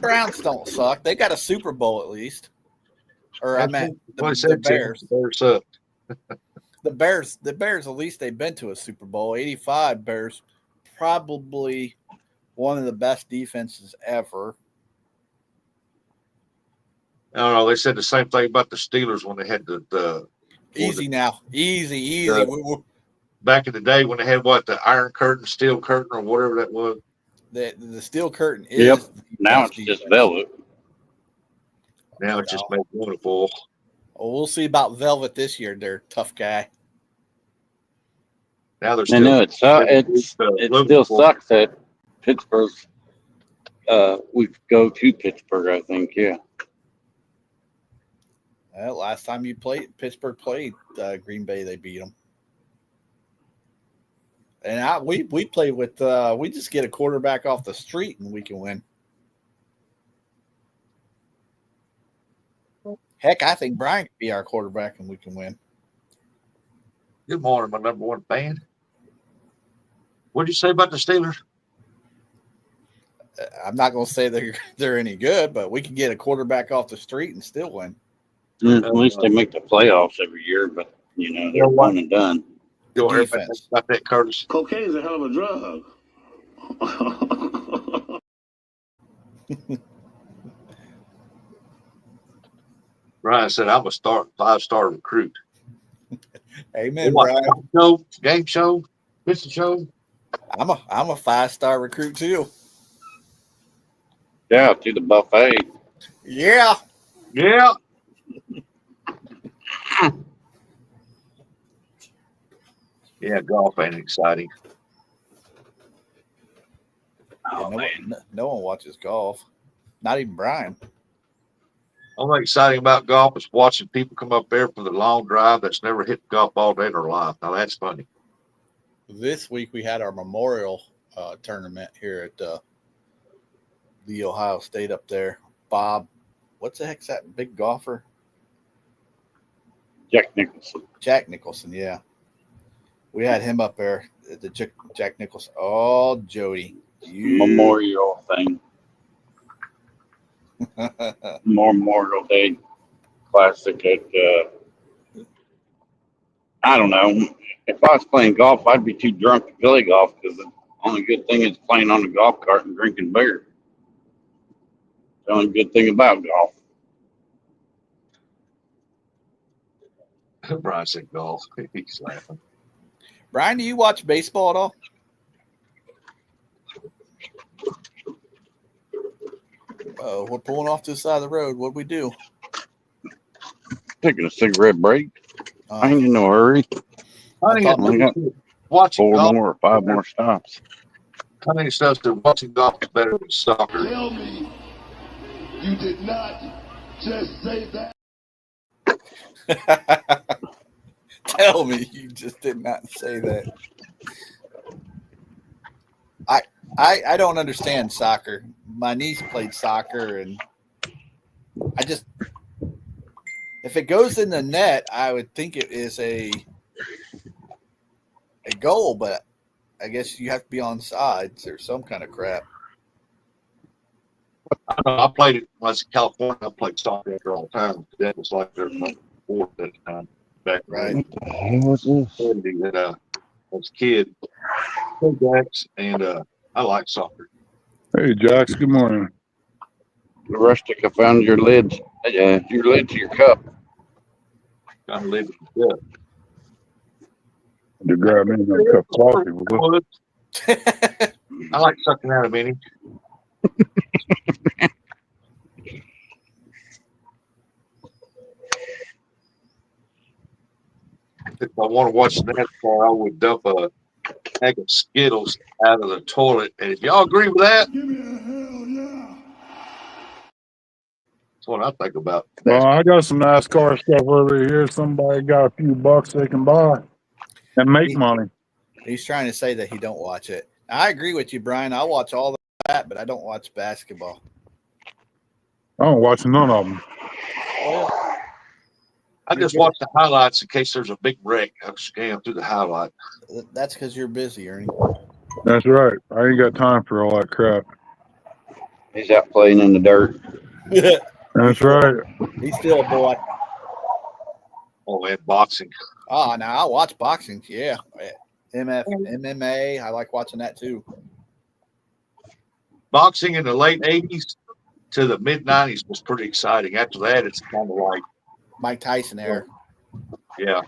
Speaker 2: Browns don't suck. They got a Super Bowl at least. Or I meant the Bears.
Speaker 1: The Bears suck.
Speaker 2: The Bears, at least they've been to a Super Bowl. 85 Bears, probably one of the best defenses ever.
Speaker 1: I don't know. They said the same thing about the Steelers when they had the
Speaker 2: Easy now. Easy.
Speaker 1: back in the day when they had the Iron Curtain, Steel Curtain, or whatever that was.
Speaker 2: The Steel Curtain is.
Speaker 3: Yep. Now it's just velvet.
Speaker 1: Now it's just made beautiful.
Speaker 2: Well, we'll see about Velvet this year. They're a tough guy.
Speaker 1: Now they're
Speaker 3: I know it still sucks that Pittsburgh's. We go to Pittsburgh, I think. Yeah.
Speaker 2: Well, last time Pittsburgh played Green Bay, they beat them. And we play with we just get a quarterback off the street and we can win. Heck, I think Brian could be our quarterback and we can win.
Speaker 1: Good morning, my number one fan. What did you say about the Steelers?
Speaker 2: I'm not going to say they're any good, but we can get a quarterback off the street and still win.
Speaker 3: At least they make the playoffs every year, but they're one and done.
Speaker 1: You heard about that, Curtis?
Speaker 5: Cocaine is a hell of a drug.
Speaker 1: Brian said, I'm a 5-star recruit.
Speaker 2: Amen, Brian.
Speaker 1: Game show, fishing show.
Speaker 2: I'm a 5-star recruit too.
Speaker 3: Yeah, to the buffet.
Speaker 2: Yeah.
Speaker 1: Yeah. Yeah, golf ain't exciting.
Speaker 2: No one watches golf. Not even Brian.
Speaker 1: Only exciting about golf is watching people come up there for the long drive that's never hit golf ball day in their life. Now that's funny.
Speaker 2: This week we had our memorial tournament here at the Ohio State up there. Bob, what's the heck's that big golfer?
Speaker 3: Jack Nicholson.
Speaker 2: Jack Nicholson, yeah. We had him up there. The Jack Nicholson. Oh, Jody.
Speaker 3: Memorial thing. Memorial Day Classic at, I don't know. If I was playing golf, I'd be too drunk to play golf because the only good thing is playing on the golf cart and drinking beer. The only good thing about golf.
Speaker 1: Brian said golf. He's laughing.
Speaker 2: Brian, do you watch baseball at all? Oh, we're pulling off to the side of the road. What'd we do?
Speaker 3: Taking a cigarette break. I ain't in no hurry.
Speaker 1: Honey,
Speaker 2: thought
Speaker 3: we got
Speaker 1: watching
Speaker 3: 4
Speaker 1: golf.
Speaker 3: more or 5 more stops.
Speaker 1: Honey says that watching golf is better than soccer.
Speaker 5: Tell me you did not just say that.
Speaker 2: Tell me you just did not say that. I don't understand soccer. My niece played soccer, and I just, if it goes in the net, I would think it is a goal, but I guess you have to be on sides or some kind of crap.
Speaker 1: I know, I played it when I was in California. I played soccer after all the time. That was like their number 4 at the time. Back
Speaker 2: Right.
Speaker 3: What the hell was this?
Speaker 1: that as a kid, played jacks, and I like soccer.
Speaker 4: Hey, Jax, good morning.
Speaker 3: Rustic, I found your lid to your cup.
Speaker 1: Kind of live it. Yeah.
Speaker 4: To grab me another cup of coffee. Will you?
Speaker 1: I like sucking out of any. If I want to watch NASCAR, I would dump a bag of Skittles out of the toilet. And if y'all agree with that,
Speaker 5: Give me a hell yeah.
Speaker 1: that's what I think about.
Speaker 4: Well, I got some NASCAR stuff over here. Somebody got a few bucks they can buy and make money.
Speaker 2: He's trying to say that he don't watch it. I agree with you, Brian. I watch all that, but I don't watch basketball.
Speaker 4: I don't watch none of them.
Speaker 1: I just watch the highlights in case there's a big wreck. I scan through the highlight.
Speaker 2: That's because you're busy, Ernie.
Speaker 4: That's right. I ain't got time for all that crap.
Speaker 3: He's out playing in the dirt.
Speaker 4: That's right.
Speaker 2: He's still a boy.
Speaker 1: Oh, and boxing.
Speaker 2: Oh, now I watch boxing. Yeah. MMA. I like watching that too.
Speaker 1: Boxing in the late 80s to the mid 90s was pretty exciting. After that, it's kind of like,
Speaker 2: Mike Tyson era.
Speaker 1: yeah.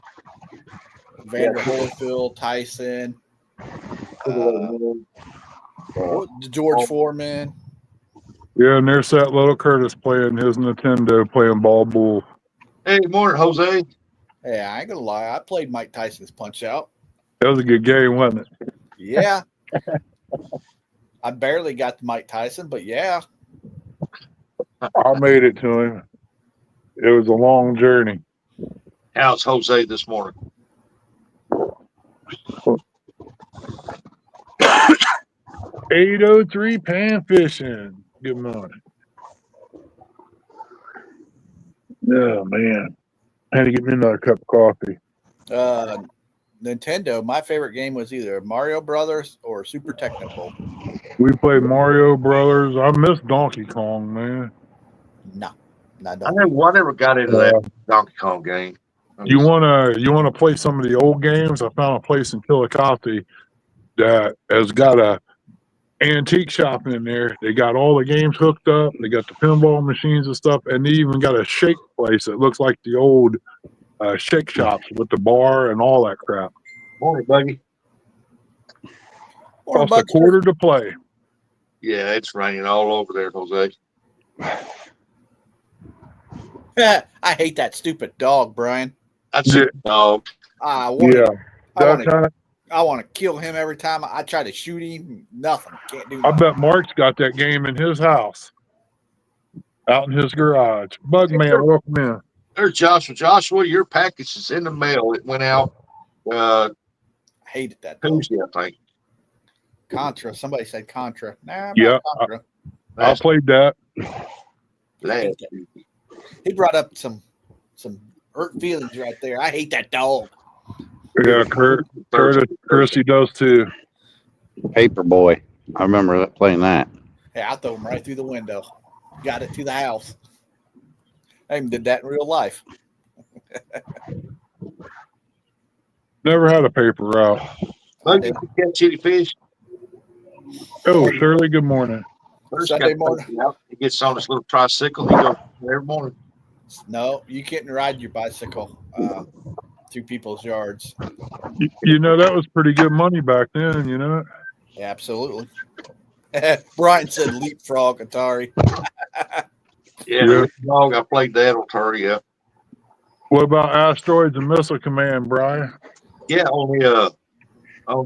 Speaker 2: Vander Holyfield, Tyson, George Foreman.
Speaker 4: Yeah, and there's that little Curtis playing his Nintendo, playing ball bull.
Speaker 1: Hey, morning, Jose.
Speaker 2: Hey, I ain't gonna lie. I played Mike Tyson's Punch Out.
Speaker 4: That was a good game, wasn't it?
Speaker 2: Yeah. I barely got to Mike Tyson, but yeah.
Speaker 4: I made it to him. It was a long journey.
Speaker 1: How's Jose this morning?
Speaker 4: $803 pan fishing. Good morning. Oh man, I had to get me another cup of coffee.
Speaker 2: Nintendo, my favorite game was either Mario Brothers or Super Technical.
Speaker 4: We played Mario Brothers. I miss Donkey Kong, man.
Speaker 2: No, I
Speaker 1: I
Speaker 2: don't.
Speaker 1: never got into that Donkey Kong game.
Speaker 4: You wanna play some of the old games? I found a place in Chillicothe that has got a antique shop in there. They got all the games hooked up. They got the pinball machines and stuff, and they even got a shake place that looks like the old shake shops with the bar and all that crap.
Speaker 1: Morning, Buggy.
Speaker 2: Or
Speaker 4: Cost a quarter to play.
Speaker 1: Yeah, it's raining all over there, Jose.
Speaker 2: I hate that stupid dog, Brian.
Speaker 1: That's
Speaker 4: Yeah.
Speaker 1: it. Dog.
Speaker 2: I want
Speaker 4: Yeah,
Speaker 2: to
Speaker 4: that time,
Speaker 2: kill him every time I try to shoot him. Nothing. Can't do
Speaker 4: I
Speaker 2: nothing.
Speaker 4: bet Mark's got that game in his house. out in his garage. Bugman, welcome in.
Speaker 1: There's Joshua. Joshua, your package is in the mail. It went out
Speaker 2: I hated that dog.
Speaker 1: Tuesday, I think.
Speaker 2: Contra. Somebody said Contra. Nah, I'm
Speaker 4: Yeah,
Speaker 2: not Contra.
Speaker 4: I played that.
Speaker 1: Last
Speaker 2: He brought up some hurt feelings right there. I hate that dog.
Speaker 4: Yeah, Chrissy does too.
Speaker 3: Paperboy. I remember playing that.
Speaker 2: Yeah, I threw him right through the window. Got it to the house. I even did that in real life.
Speaker 4: Never had a paper route.
Speaker 1: Bug, did you catch any fish?
Speaker 4: Oh, Shirley, good morning.
Speaker 1: First
Speaker 2: Sunday
Speaker 1: got
Speaker 2: morning.
Speaker 1: out. He gets on his little tricycle. He goes every morning.
Speaker 2: No, you can't ride your bicycle through people's yards.
Speaker 4: You know, that was pretty good money back then, you know?
Speaker 2: Yeah, absolutely. Brian said leapfrog Atari.
Speaker 1: Yeah, dog. I played that on Atari. Yeah,
Speaker 4: What about Asteroids and Missile Command, Brian?
Speaker 1: yeah. On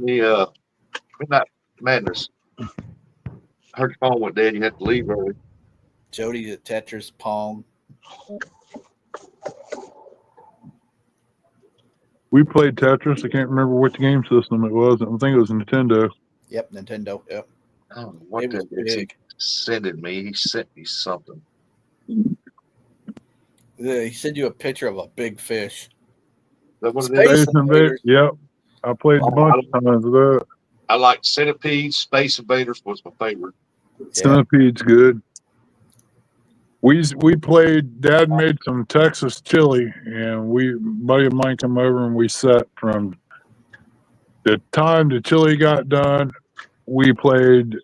Speaker 1: the Midnight Madness. I heard your phone went dead. You had to leave early.
Speaker 2: Jody at Tetris, Pong.
Speaker 4: We played Tetris. I can't remember which game system it was. I think it was Nintendo.
Speaker 2: Yep, Nintendo. Yep.
Speaker 1: I don't know what
Speaker 2: It was
Speaker 1: that is. He
Speaker 2: big.
Speaker 1: sent me. He sent me something.
Speaker 2: Yeah, he sent you a picture of a big fish.
Speaker 1: Is that what it
Speaker 2: Space
Speaker 1: is?
Speaker 4: Space Invaders. Yep. I played a bunch of times of that.
Speaker 1: I like Centipede. Space Invaders was my favorite.
Speaker 4: Centipede's good. We played. Dad made some Texas chili, and a buddy of mine come over and we sat from the time the chili got done. We played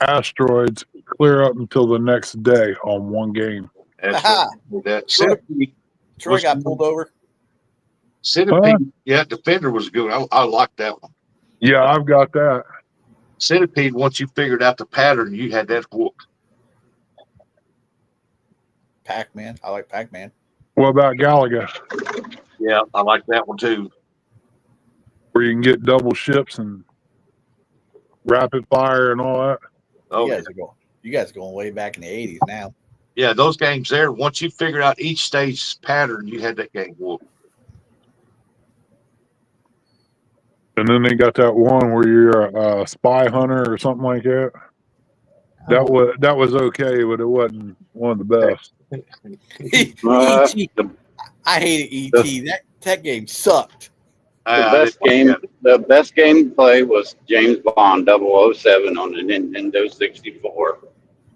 Speaker 4: Asteroids clear up until the next day on one game.
Speaker 1: That's
Speaker 2: Aha.
Speaker 1: what that Centipede.
Speaker 2: Troy got pulled over.
Speaker 1: Centipede. Yeah, Defender was good. I like that one.
Speaker 4: Yeah, I've got that.
Speaker 1: Centipede. Once you figured out the pattern, you had that whooped.
Speaker 2: Pac-Man. I like Pac-Man.
Speaker 4: What about Galaga,
Speaker 1: Yeah, I like that one too.
Speaker 4: where you can get double ships and rapid fire and all that?
Speaker 1: Oh,
Speaker 2: You guys are going way back in the 80s now.
Speaker 1: yeah, those games there. Once you figured out each stage's pattern, you had that game whooped.
Speaker 4: And then they got that one where you're a spy hunter or something like that. That was okay, but it wasn't one of the best.
Speaker 2: E.T. I hated E.T. That game sucked.
Speaker 3: The best game to play was James Bond 007 on the Nintendo 64.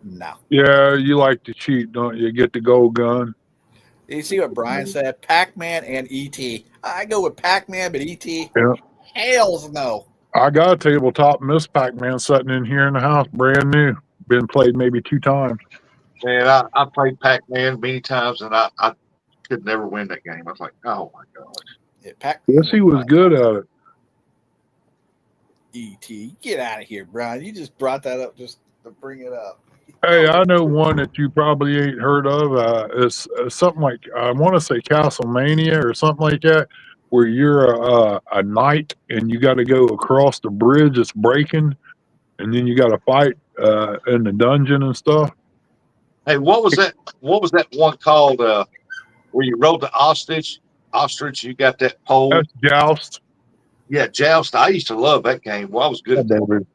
Speaker 2: No.
Speaker 4: Yeah, you like to cheat, don't you? Get the gold gun.
Speaker 2: You see what Brian said? Pac-Man and E.T. I go with Pac-Man, but E.T.
Speaker 4: Yeah.
Speaker 2: Hells no.
Speaker 4: I got a tabletop Miss Pac-Man sitting in here in the house, brand new. Been played maybe 2 times.
Speaker 1: Man, I played Pac-Man many times, and I could never win that game. I was like, oh my gosh.
Speaker 2: Yeah, Pac-Man.
Speaker 4: Yes, he was good at it.
Speaker 2: E.T. Get out of here, Brian. You just brought that up just to bring it up.
Speaker 4: Hey, I know one that you probably ain't heard of. It's something like, I want to say Castlemania or something like that, where you're a knight and you got to go across the bridge that's breaking, and then you got to fight in the dungeon and stuff.
Speaker 1: Hey, what was that? What was that one called? Where you rode the ostrich? Ostrich, you got that pole.
Speaker 4: That's Joust.
Speaker 1: Yeah, Joust. I used to love that game. Well, I was good at that.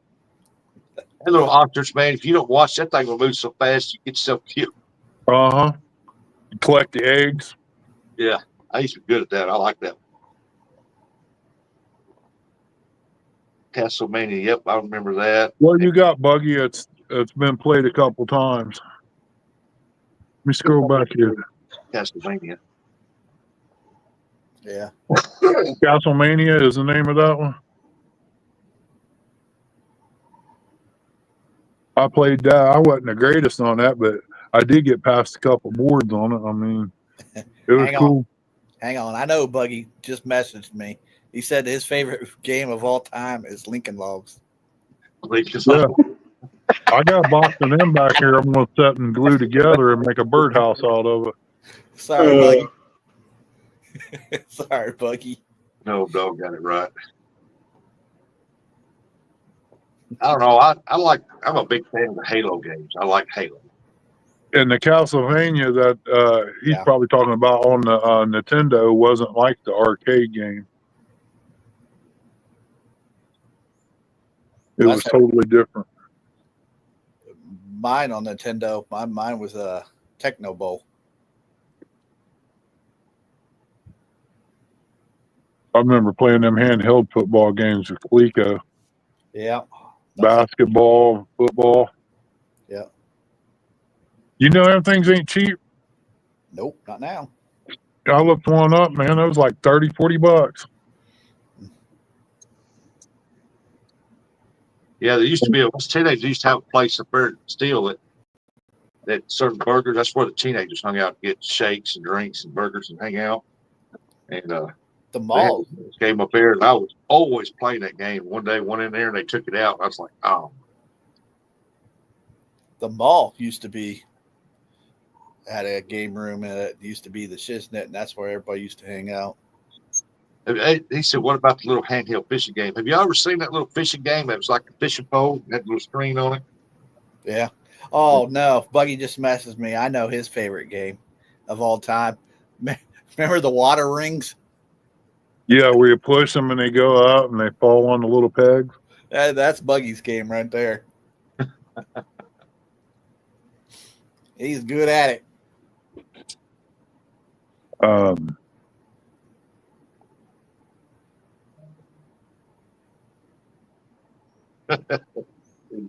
Speaker 1: That little ostrich, man. If you don't watch that thing, will move so fast you get yourself killed.
Speaker 4: You collect the eggs.
Speaker 1: Yeah, I used to be good at that. I like that. Castlevania. Yep, I remember that.
Speaker 4: Well, you got Buggy. It's been played a couple times. Let me scroll back here.
Speaker 1: Castlevania.
Speaker 2: Yeah.
Speaker 4: Castlemania is the name of that one. I played that. I wasn't the greatest on that, but I did get past a couple boards on it. I mean, it was cool.
Speaker 2: Hang on. I know Buggy just messaged me. He said his favorite game of all time is Lincoln Logs.
Speaker 4: Yeah. I got a box of them back here. I'm going to set and glue together and make a birdhouse out of it.
Speaker 2: Sorry, Buggy. Sorry, Buggy.
Speaker 1: No, dog got it right. I don't know. I'm a big fan of the Halo games. I like Halo.
Speaker 4: And the Castlevania that he's
Speaker 2: Yeah.
Speaker 4: probably talking about on the Nintendo wasn't like the arcade game. It
Speaker 2: Well,
Speaker 4: was totally different.
Speaker 2: mine on Nintendo. Mine was a Techno Bowl.
Speaker 4: I remember playing them handheld football games with Coleco.
Speaker 2: Yeah.
Speaker 4: Basketball, football.
Speaker 2: Yeah.
Speaker 4: You know, them things ain't cheap.
Speaker 2: Nope, not now.
Speaker 4: I looked one up, man. It was like $30-$40.
Speaker 1: Yeah, there used to be teenagers used to have a place up there in Steel that served burgers. That's where the teenagers hung out to get shakes and drinks and burgers and hang out. And
Speaker 2: The
Speaker 1: they had
Speaker 2: mall.
Speaker 1: this game up there, and I was always playing that game. One day, went in there and they took it out. I was like, oh,
Speaker 2: The mall used to be had a game room, and it used to be the Shiznit, and that's where everybody used to hang out.
Speaker 1: He said, what about the little handheld fishing game? Have you ever seen that little fishing game that was like a fishing pole, had a little screen on it?
Speaker 2: Yeah. Oh no, Buggy just messes me. I know his favorite game of all time. Remember the water rings?
Speaker 4: Yeah, where you push them and they go out and they fall on the little pegs.
Speaker 2: That's Buggy's game right there. He's good at it.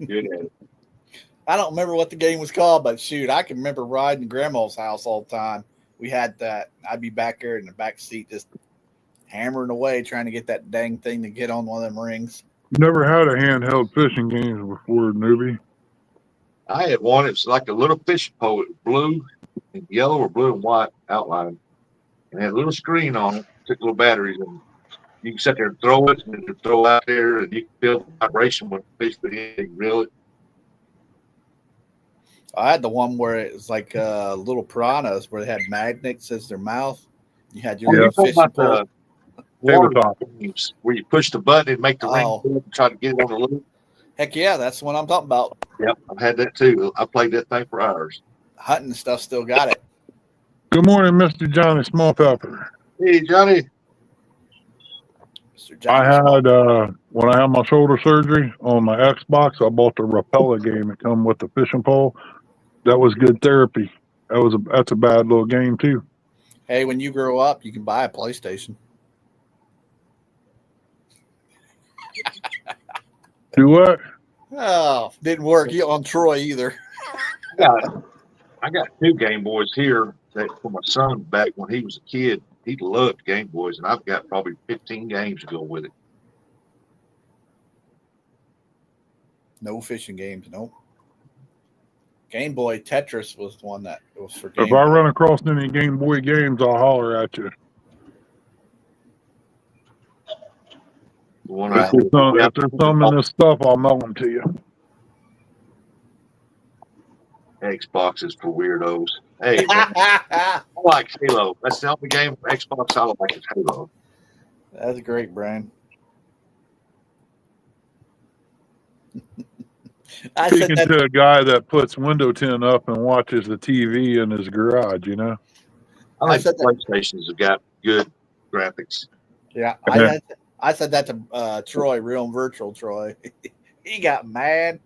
Speaker 1: Good at it.
Speaker 2: I don't remember what the game was called, but shoot, I can remember riding Grandma's house all the time. We had that. I'd be back there in the back seat just hammering away trying to get that dang thing to get on one of them rings.
Speaker 4: Never had a handheld fishing games before, newbie.
Speaker 1: I had one. It was like a little fishing pole. It was blue and yellow or blue and white outline. And had a little screen on it. Took little batteries and you can sit there and throw it and then throw out there and you can feel the vibration when the fish put in and reel it.
Speaker 2: I had the one where it was like little piranhas where they had magnets as their mouth. You had your
Speaker 4: Yeah.
Speaker 2: little fishing pole.
Speaker 4: Tabletop.
Speaker 1: Games where you push the button and make the ring
Speaker 2: Oh.
Speaker 1: and try to get it on the loop.
Speaker 2: Heck yeah, that's the one I'm talking about.
Speaker 1: Yep, I've had that too. I played that thing for hours.
Speaker 2: Hunting stuff still got it.
Speaker 4: Good morning, Mr. Johnny Smallpepper.
Speaker 1: Hey, Johnny.
Speaker 2: Mr. Johnny
Speaker 4: I had when I had my shoulder surgery on my Xbox, I bought the Rapella game that come with the fishing pole. That was good therapy. That's a bad little game too.
Speaker 2: Hey, when you grow up, you can buy a PlayStation.
Speaker 4: Do what?
Speaker 2: Oh, didn't work on Troy either.
Speaker 1: I got 2 Game Boys here that for my son back when he was a kid. He loved Game Boys, and I've got probably 15 games to go with it.
Speaker 2: No fishing games, no. Game Boy Tetris was the one that was for Game
Speaker 4: If I
Speaker 2: Boy.
Speaker 4: run across any Game Boy games, I'll holler at you.
Speaker 1: The one
Speaker 4: If there's some in this stuff, I'll mail them to you.
Speaker 1: Xbox is for weirdos. Hey, man, I like Halo. That's the only game for Xbox I like is Halo.
Speaker 2: That's great, Brian. I said
Speaker 4: Speaking
Speaker 2: that.
Speaker 4: to a guy that puts window tint up and watches the TV in his garage, you know.
Speaker 1: I like
Speaker 2: said
Speaker 1: the PlayStations have got good graphics.
Speaker 2: Yeah,
Speaker 4: Okay.
Speaker 2: I said that to Troy, real and virtual Troy. He got mad.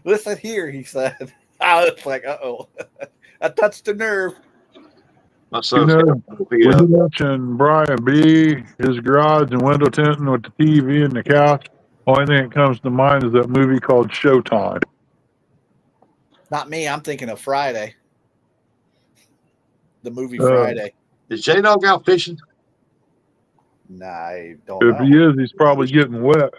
Speaker 2: Listen here, he said. I was like, uh-oh. I touched a nerve.
Speaker 1: My son's
Speaker 4: know,
Speaker 1: got
Speaker 4: When you mention Brian B, his garage and window tinting with the TV and the couch, only thing that comes to mind is that movie called Showtime.
Speaker 2: Not me. I'm thinking of Friday. The movie Friday.
Speaker 1: Is J-Dog out fishing?
Speaker 2: Nah, I don't
Speaker 4: If
Speaker 2: know.
Speaker 4: he is, he's probably getting wet.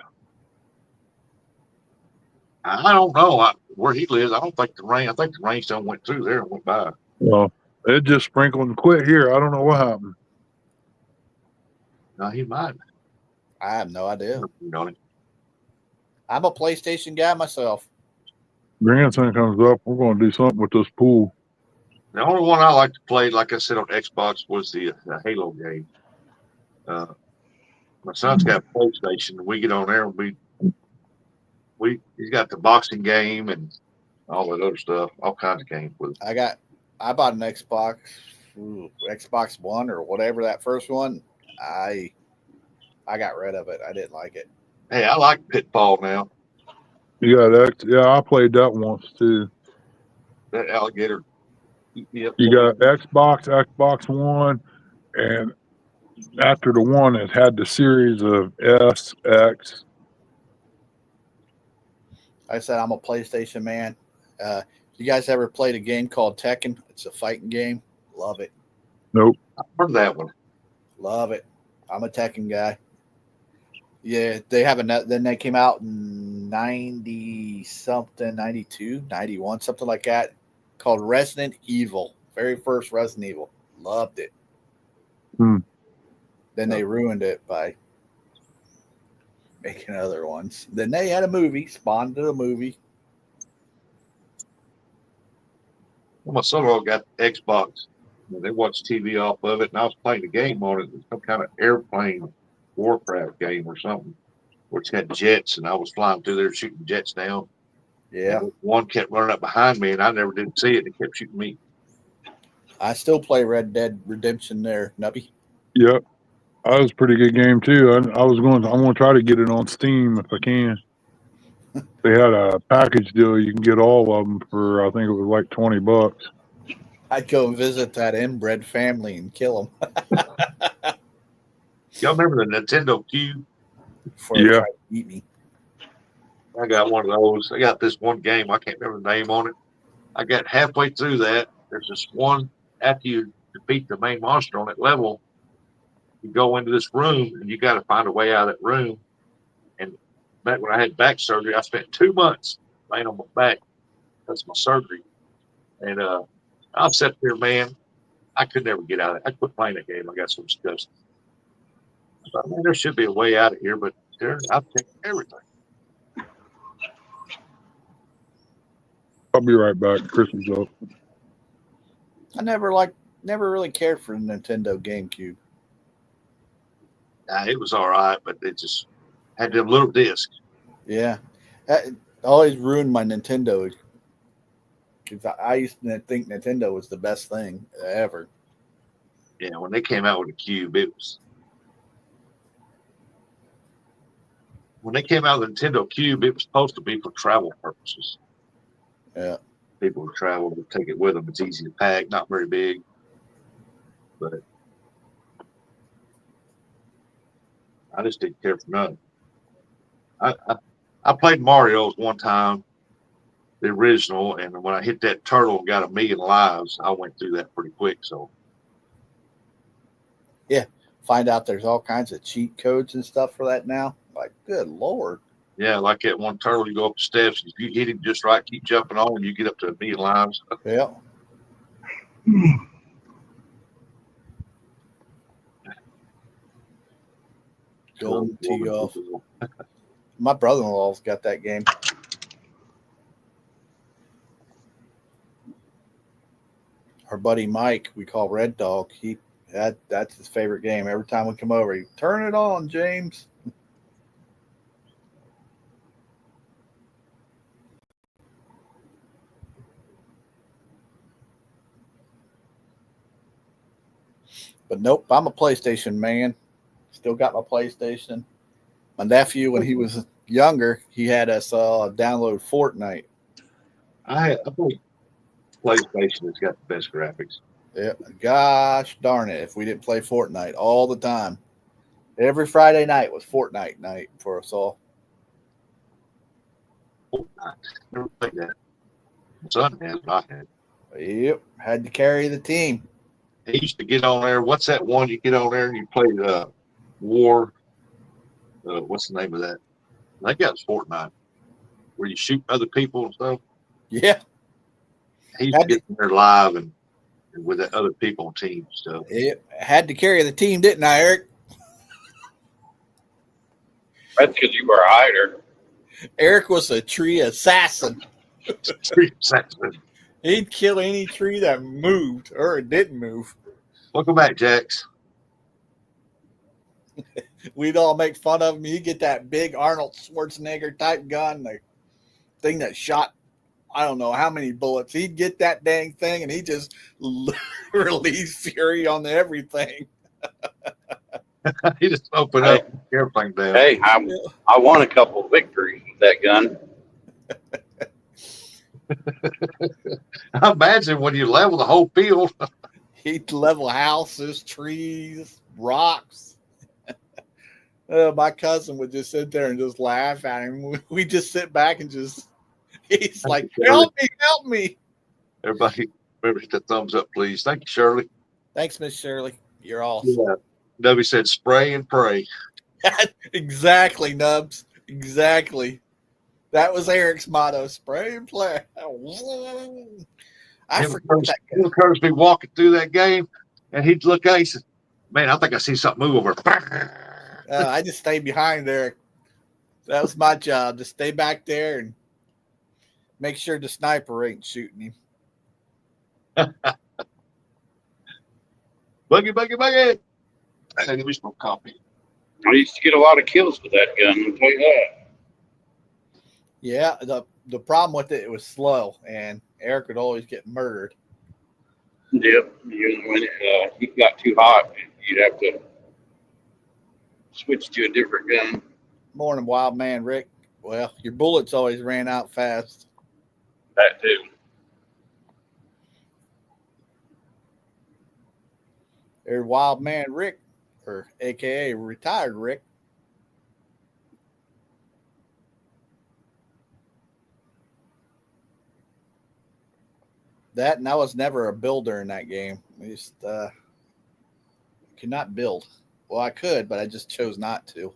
Speaker 1: I don't know where he lives. I don't think the rain. I think the rainstorm went through there and went by.
Speaker 4: Well, it just sprinkled and quit here. I don't know what happened.
Speaker 1: No, he might.
Speaker 2: I have no idea.
Speaker 1: You know,
Speaker 2: I'm a PlayStation guy myself.
Speaker 4: Grandson comes up, we're going to do something with this pool.
Speaker 1: the only one I like to play, like I said on Xbox, was the Halo game. My son's got a PlayStation. We get on there and he's got the boxing game and all that other stuff, all kinds of games with it.
Speaker 2: I bought an Xbox One or whatever, that first one. I got rid of it. I didn't like it.
Speaker 1: Hey, I like Pitfall now.
Speaker 4: You got X. Yeah, I played that once too.
Speaker 1: That alligator. Yep.
Speaker 4: You got Xbox One, and after the one, it had the series of S, X.
Speaker 2: Like I said, I'm a PlayStation man. You guys ever played a game called Tekken? It's a fighting game. Love it.
Speaker 4: Nope.
Speaker 1: I've heard that one.
Speaker 2: Love it. I'm a Tekken guy. Yeah, they have then they came out in 90 something, 92, 91, something like that, called Resident Evil. Very first Resident Evil. Loved it. Then they ruined it by making other ones. Then they had a movie, spawned a movie.
Speaker 1: Well, my son-in-law got Xbox. And they watched TV off of it, and I was playing the game on it. Some kind of airplane warcraft game or something, which had jets, and I was flying through there shooting jets down.
Speaker 2: Yeah.
Speaker 1: And one kept running up behind me, and I never did see it. It kept shooting me.
Speaker 2: I still play Red Dead Redemption there, Nubby.
Speaker 4: Yep. That was a pretty good game too. I'm going to try to get it on Steam if I can. They had a package deal. You can get all of them for, I think it was like $20.
Speaker 2: I'd go and visit that inbred family and kill them.
Speaker 1: Y'all remember the Nintendo Cube?
Speaker 2: Before they
Speaker 4: Yeah.
Speaker 2: try to eat me.
Speaker 1: I got one of those. I got this one game. I can't remember the name on it. I got halfway through that. There's this one, after you defeat the main monster on that level, you go into this room and you got to find a way out of that room. And back when I had back surgery, I spent 2 months laying on my back. That's my surgery. And I'm sitting there, man. I could never get out of it. I quit playing that game. I got so disgusted. I thought, man, there should be a way out of here, but I've taken everything.
Speaker 4: I'll be right back. Christmas up.
Speaker 2: I never really cared for the Nintendo GameCube.
Speaker 1: It was all right, but it just had them little discs.
Speaker 2: Yeah. That always ruined my Nintendo. 'Cause I used to think Nintendo was the best thing ever.
Speaker 1: Yeah, when they came out with the Cube, when they came out with the Nintendo Cube, it was supposed to be for travel purposes.
Speaker 2: Yeah.
Speaker 1: People would travel to take it with them. It's easy to pack, not very big, but I just didn't care for nothing. I played Mario's one time, the original, and when I hit that turtle and got 1,000,000 lives, I went through that pretty quick. So
Speaker 2: Find out there's all kinds of cheat codes and stuff for that now. Like, good Lord.
Speaker 1: yeah, like that one turtle, you go up the steps. If you hit him just right, keep jumping on, and you get up to 1,000,000 lives.
Speaker 2: Yeah. Golden tee off. My brother-in-law's got that game. Our buddy Mike, we call Red Dog. That's his favorite game. Every time we come over, he turn it on, James. But nope, I'm a PlayStation man. Still got my PlayStation. My nephew, when he was younger, he had us download Fortnite.
Speaker 1: I think PlayStation has got the best graphics.
Speaker 2: Yeah, gosh darn it! If we didn't play Fortnite all the time, every Friday night was Fortnite night for us all.
Speaker 1: Never played that. My son has, but I had.
Speaker 2: Yep, had to carry the team.
Speaker 1: He used to get on there. What's that one you get on there and you play War? What's the name of that? I think that was Fortnite, where you shoot other people and stuff.
Speaker 2: Yeah,
Speaker 1: He used to get in there live and with the other people on teams and stuff.
Speaker 2: it had to carry the team, didn't I, Eric?
Speaker 3: That's because you were a hider.
Speaker 2: Eric was a tree assassin. He'd kill any tree that moved or didn't move.
Speaker 1: Welcome back, Jax.
Speaker 2: We'd all make fun of him. He'd get that big Arnold Schwarzenegger type gun. Like, thing that shot I don't know how many bullets. He'd get that dang thing and he just release fury on everything.
Speaker 1: He just opened
Speaker 3: Hey.
Speaker 1: up everything down.
Speaker 3: Hey, I won a couple of victories with that gun.
Speaker 1: I imagine when you level the whole field.
Speaker 2: He'd level houses, trees, rocks. My cousin would just sit there and just laugh at him. We just sit back and he's like, help me.
Speaker 1: Everybody, remember hit the thumbs up, please. Thank you, Shirley.
Speaker 2: Thanks, Miss Shirley. You're awesome.
Speaker 1: Yeah. Debbie said, "Spray and pray."
Speaker 2: Exactly, Nubs. Exactly. That was Eric's motto: spray and play. I forgot that.
Speaker 1: Him and Curtis be walking through that game, and he'd look at. He said, "Man, I think I see something move over."
Speaker 2: I just stayed behind Eric. That was my job, to stay back there and make sure the sniper ain't shooting him.
Speaker 1: Buggy, buggy, buggy. I think we smoke coffee.
Speaker 3: I used to get a lot of kills with that gun, I'll tell you that.
Speaker 2: Yeah, the problem with it was slow, and Eric would always get murdered.
Speaker 3: Yep. When it got too hot, you'd have to switch to a different gun.
Speaker 2: Morning, wild man Rick. Well, your bullets always ran out fast.
Speaker 3: That too.
Speaker 2: There's wild man Rick, or AKA retired Rick. That, and I was never a builder in that game. I just could not build. Well, I could, but I just chose not to.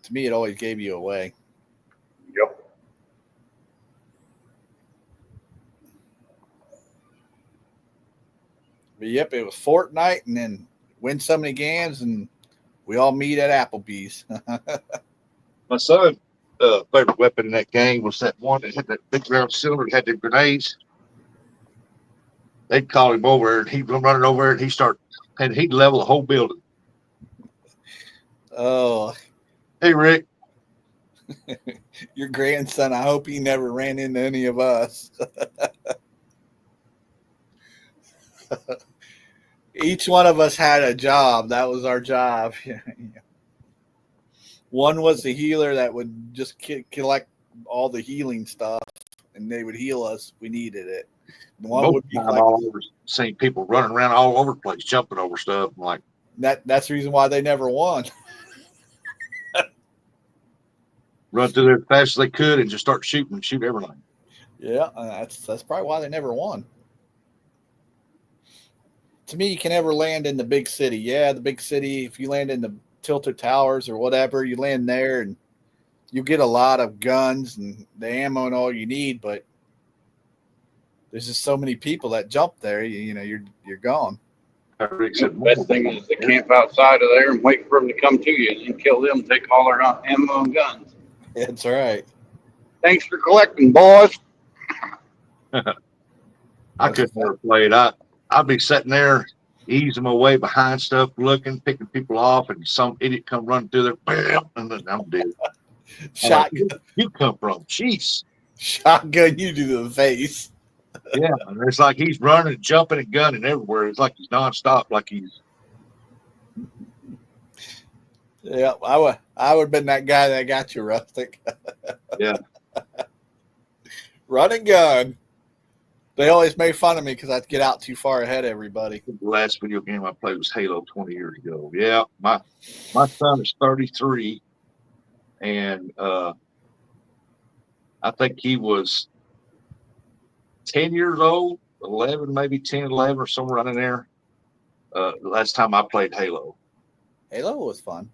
Speaker 2: To me, it always gave you away.
Speaker 3: Yep.
Speaker 2: But yep, it was Fortnite, and then win so many games, and we all meet at Applebee's.
Speaker 1: My son, favorite weapon in that game was that one that had that big round cylinder that had the grenades. They'd call him over, and he'd come running over, and he'd level the whole building.
Speaker 2: Oh,
Speaker 1: Hey, Rick.
Speaker 2: your grandson, I hope he never ran into any of us. Each one of us had a job. That was our job. One was the healer that would just collect all the healing stuff, and they would heal us if we needed it. One would be
Speaker 1: I've always seen people running around all over the place, jumping over stuff. I'm like,
Speaker 2: that's the reason why they never won.
Speaker 1: run through there as fast as they could and just start shooting and shoot everything.
Speaker 2: Yeah, that's probably why they never won. To me, you can never land in the big city. Yeah, the big city, if you land in the Tilted Towers or whatever, you land there and you get a lot of guns and the ammo and all you need, but there's just so many people that jump there, you're gone.
Speaker 1: Rick
Speaker 3: The
Speaker 1: said,
Speaker 3: best thing is to camp outside of there and wait for them to come to you and then kill them, take all their ammo and guns.
Speaker 2: That's right.
Speaker 3: Thanks for collecting, boys.
Speaker 1: I couldn't never play it. I'd be sitting there, easing my way behind stuff, looking, picking people off, and some idiot come running through there, bam, and then I'm dead.
Speaker 2: Shotgun,
Speaker 1: Like, you come from? Jeez.
Speaker 2: shotgun you to the face.
Speaker 1: Yeah, and it's like he's running, jumping, and gunning everywhere. It's like he's nonstop, like he's.
Speaker 2: Yeah, I would have been that guy that got you, Rustic.
Speaker 1: Yeah.
Speaker 2: Run and gun. They always made fun of me because I'd get out too far ahead of everybody.
Speaker 1: The last video game I played was Halo 20 years ago. Yeah, my son is 33, and I think he was 10 years old, 11, maybe 10, 11, or somewhere around in there. The last time I played Halo.
Speaker 2: Halo was fun.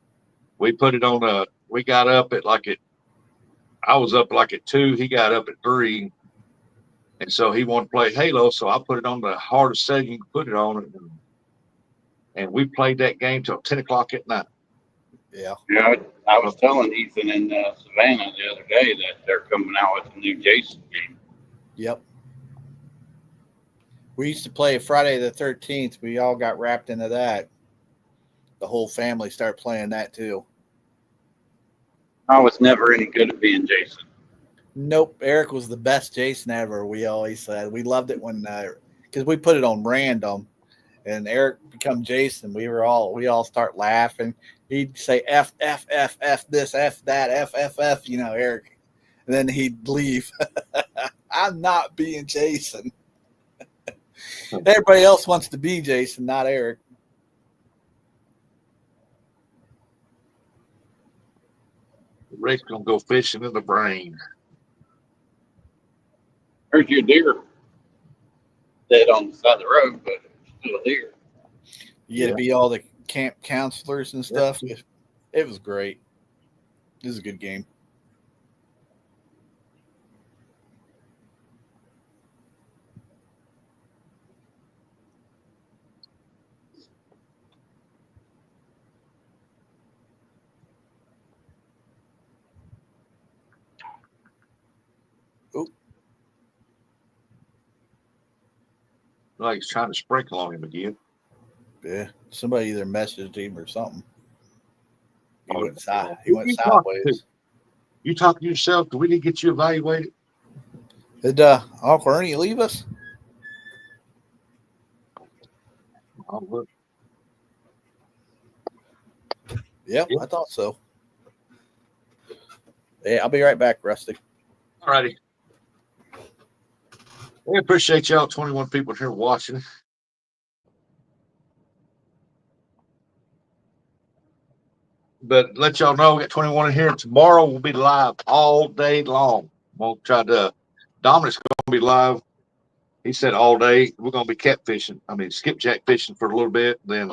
Speaker 1: We put it on we got up at I was up at 2, he got up at 3. And so he wanted to play Halo, so I put it on the hardest setting you can put it on. And we played that game till 10 o'clock at night.
Speaker 2: Yeah.
Speaker 3: Yeah, I was telling Ethan in Savannah the other day that they're coming out with a new Jason game.
Speaker 2: Yep. We used to play Friday the 13th. We all got wrapped into that. The whole family started playing that too.
Speaker 3: I was never any good at being Jason.
Speaker 2: Nope. Eric was the best Jason ever. We always said we loved it when because we put it on random, and Eric become Jason. We all start laughing. He'd say F F F F this F that F F F. You know, Eric, and then he'd leave. I'm not being Jason. Everybody else wants to be Jason, not Eric.
Speaker 1: Rick's gonna go fishing in the brain.
Speaker 3: There's your deer dead on the side of the road, but it's still a deer.
Speaker 2: You get to be all the camp counselors and stuff. It was great. This is a good game.
Speaker 1: Like he's trying to sprinkle on him again.
Speaker 2: Yeah, somebody either messaged him or something. He
Speaker 1: Oh,
Speaker 2: went,
Speaker 1: Who
Speaker 2: went
Speaker 1: you talking
Speaker 2: sideways.
Speaker 1: to? You talking to yourself? Do we need to get you evaluated?
Speaker 2: Did Uncle Ernie leave us?
Speaker 1: Oh, look.
Speaker 2: Yep,
Speaker 1: Yep.
Speaker 2: I thought so. Yeah, I'll be right back, Rusty.
Speaker 1: All righty. We appreciate y'all, 21 people here watching. But let y'all know we got 21 in here. Tomorrow we'll be live all day long. We'll try to. Dominic's going to be live. He said all day. We're going to be catfishing. I mean, skipjack fishing for a little bit. Then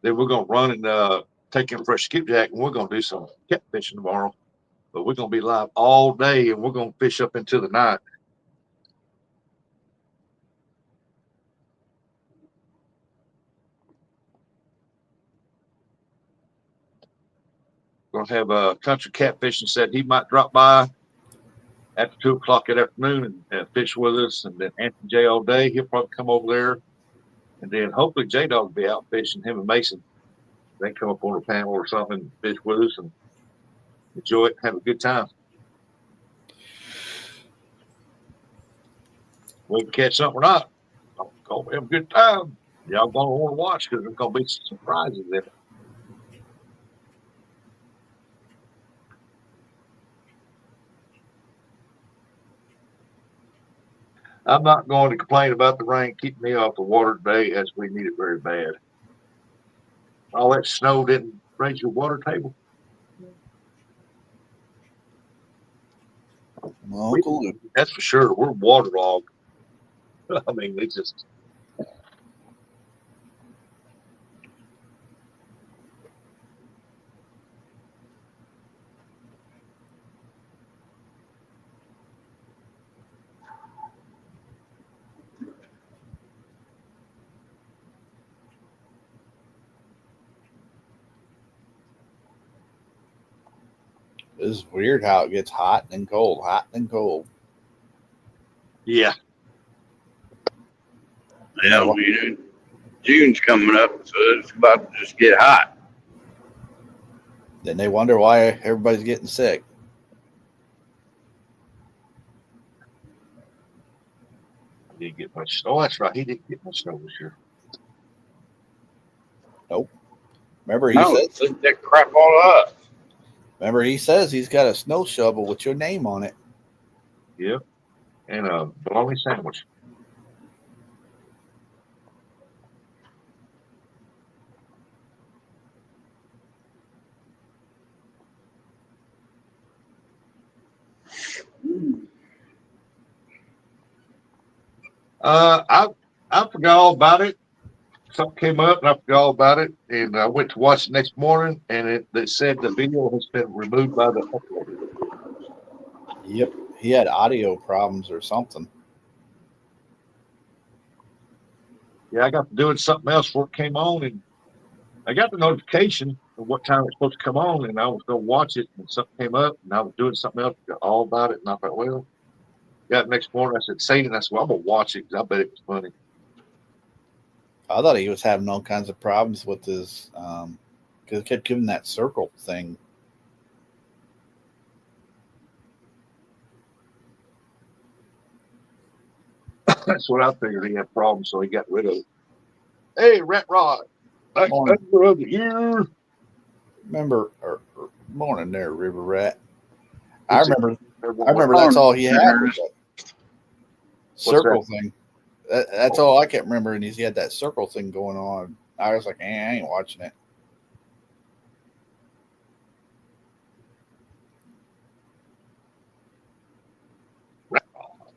Speaker 1: we're going to run and take in fresh skipjack, and we're going to do some catfishing tomorrow. But we're going to be live all day, and we're going to fish up into the night. We're going to have a country catfishing said he might drop by after 2 o'clock that afternoon and fish with us. And then Anthony J all day, he'll probably come over there. And then hopefully J Dog will be out fishing, him and Mason. They come up on a panel or something and fish with us and enjoy it, have a good time. We can catch something or not. Go have a good time. Y'all gonna want to watch because there's gonna be some surprises in it. I'm not going to complain about the rain keeping me off the water today, as we need it very bad. All that snow didn't raise your water table.
Speaker 2: Uncle Luke.
Speaker 1: That's for sure. We're waterlogged. I mean, it's just.
Speaker 2: It's weird how it gets hot and cold, hot and cold.
Speaker 1: Yeah.
Speaker 3: Yeah, June's coming up, so it's about to just get hot.
Speaker 2: Then they wonder why everybody's getting sick.
Speaker 1: He didn't get much snow. Oh, that's right. He didn't get much snow this year.
Speaker 2: Nope. Remember
Speaker 3: That crap all up.
Speaker 2: Remember he says he's got a snow shovel with your name on it.
Speaker 1: Yep. And a bologna sandwich. I forgot all about it. Something came up and I forgot all about it. And I went to watch the next morning and it said the video has been removed by the uploader.
Speaker 2: Yep. He had audio problems or something.
Speaker 1: Yeah, I got to doing something else before it came on and I got the notification of what time it's supposed to come on and I was going to watch it and something came up and I was doing something else, forgot all about it. And I thought, well, got next morning. I said, Satan, I said, well, I'm going to watch it because I bet it was funny.
Speaker 2: I thought he was having all kinds of problems with his, because it kept giving that circle thing.
Speaker 1: That's what I figured. He had problems, so he got rid of it. Hey, Rat Rod, back
Speaker 2: Morning.
Speaker 1: of the year.
Speaker 2: Remember, morning there, River Rat. I
Speaker 1: It's a-
Speaker 2: remember that's all he had was that circle thing. That's all I kept remembering is he had that circle thing going on. I was like, I ain't watching it.
Speaker 1: Rat Rod.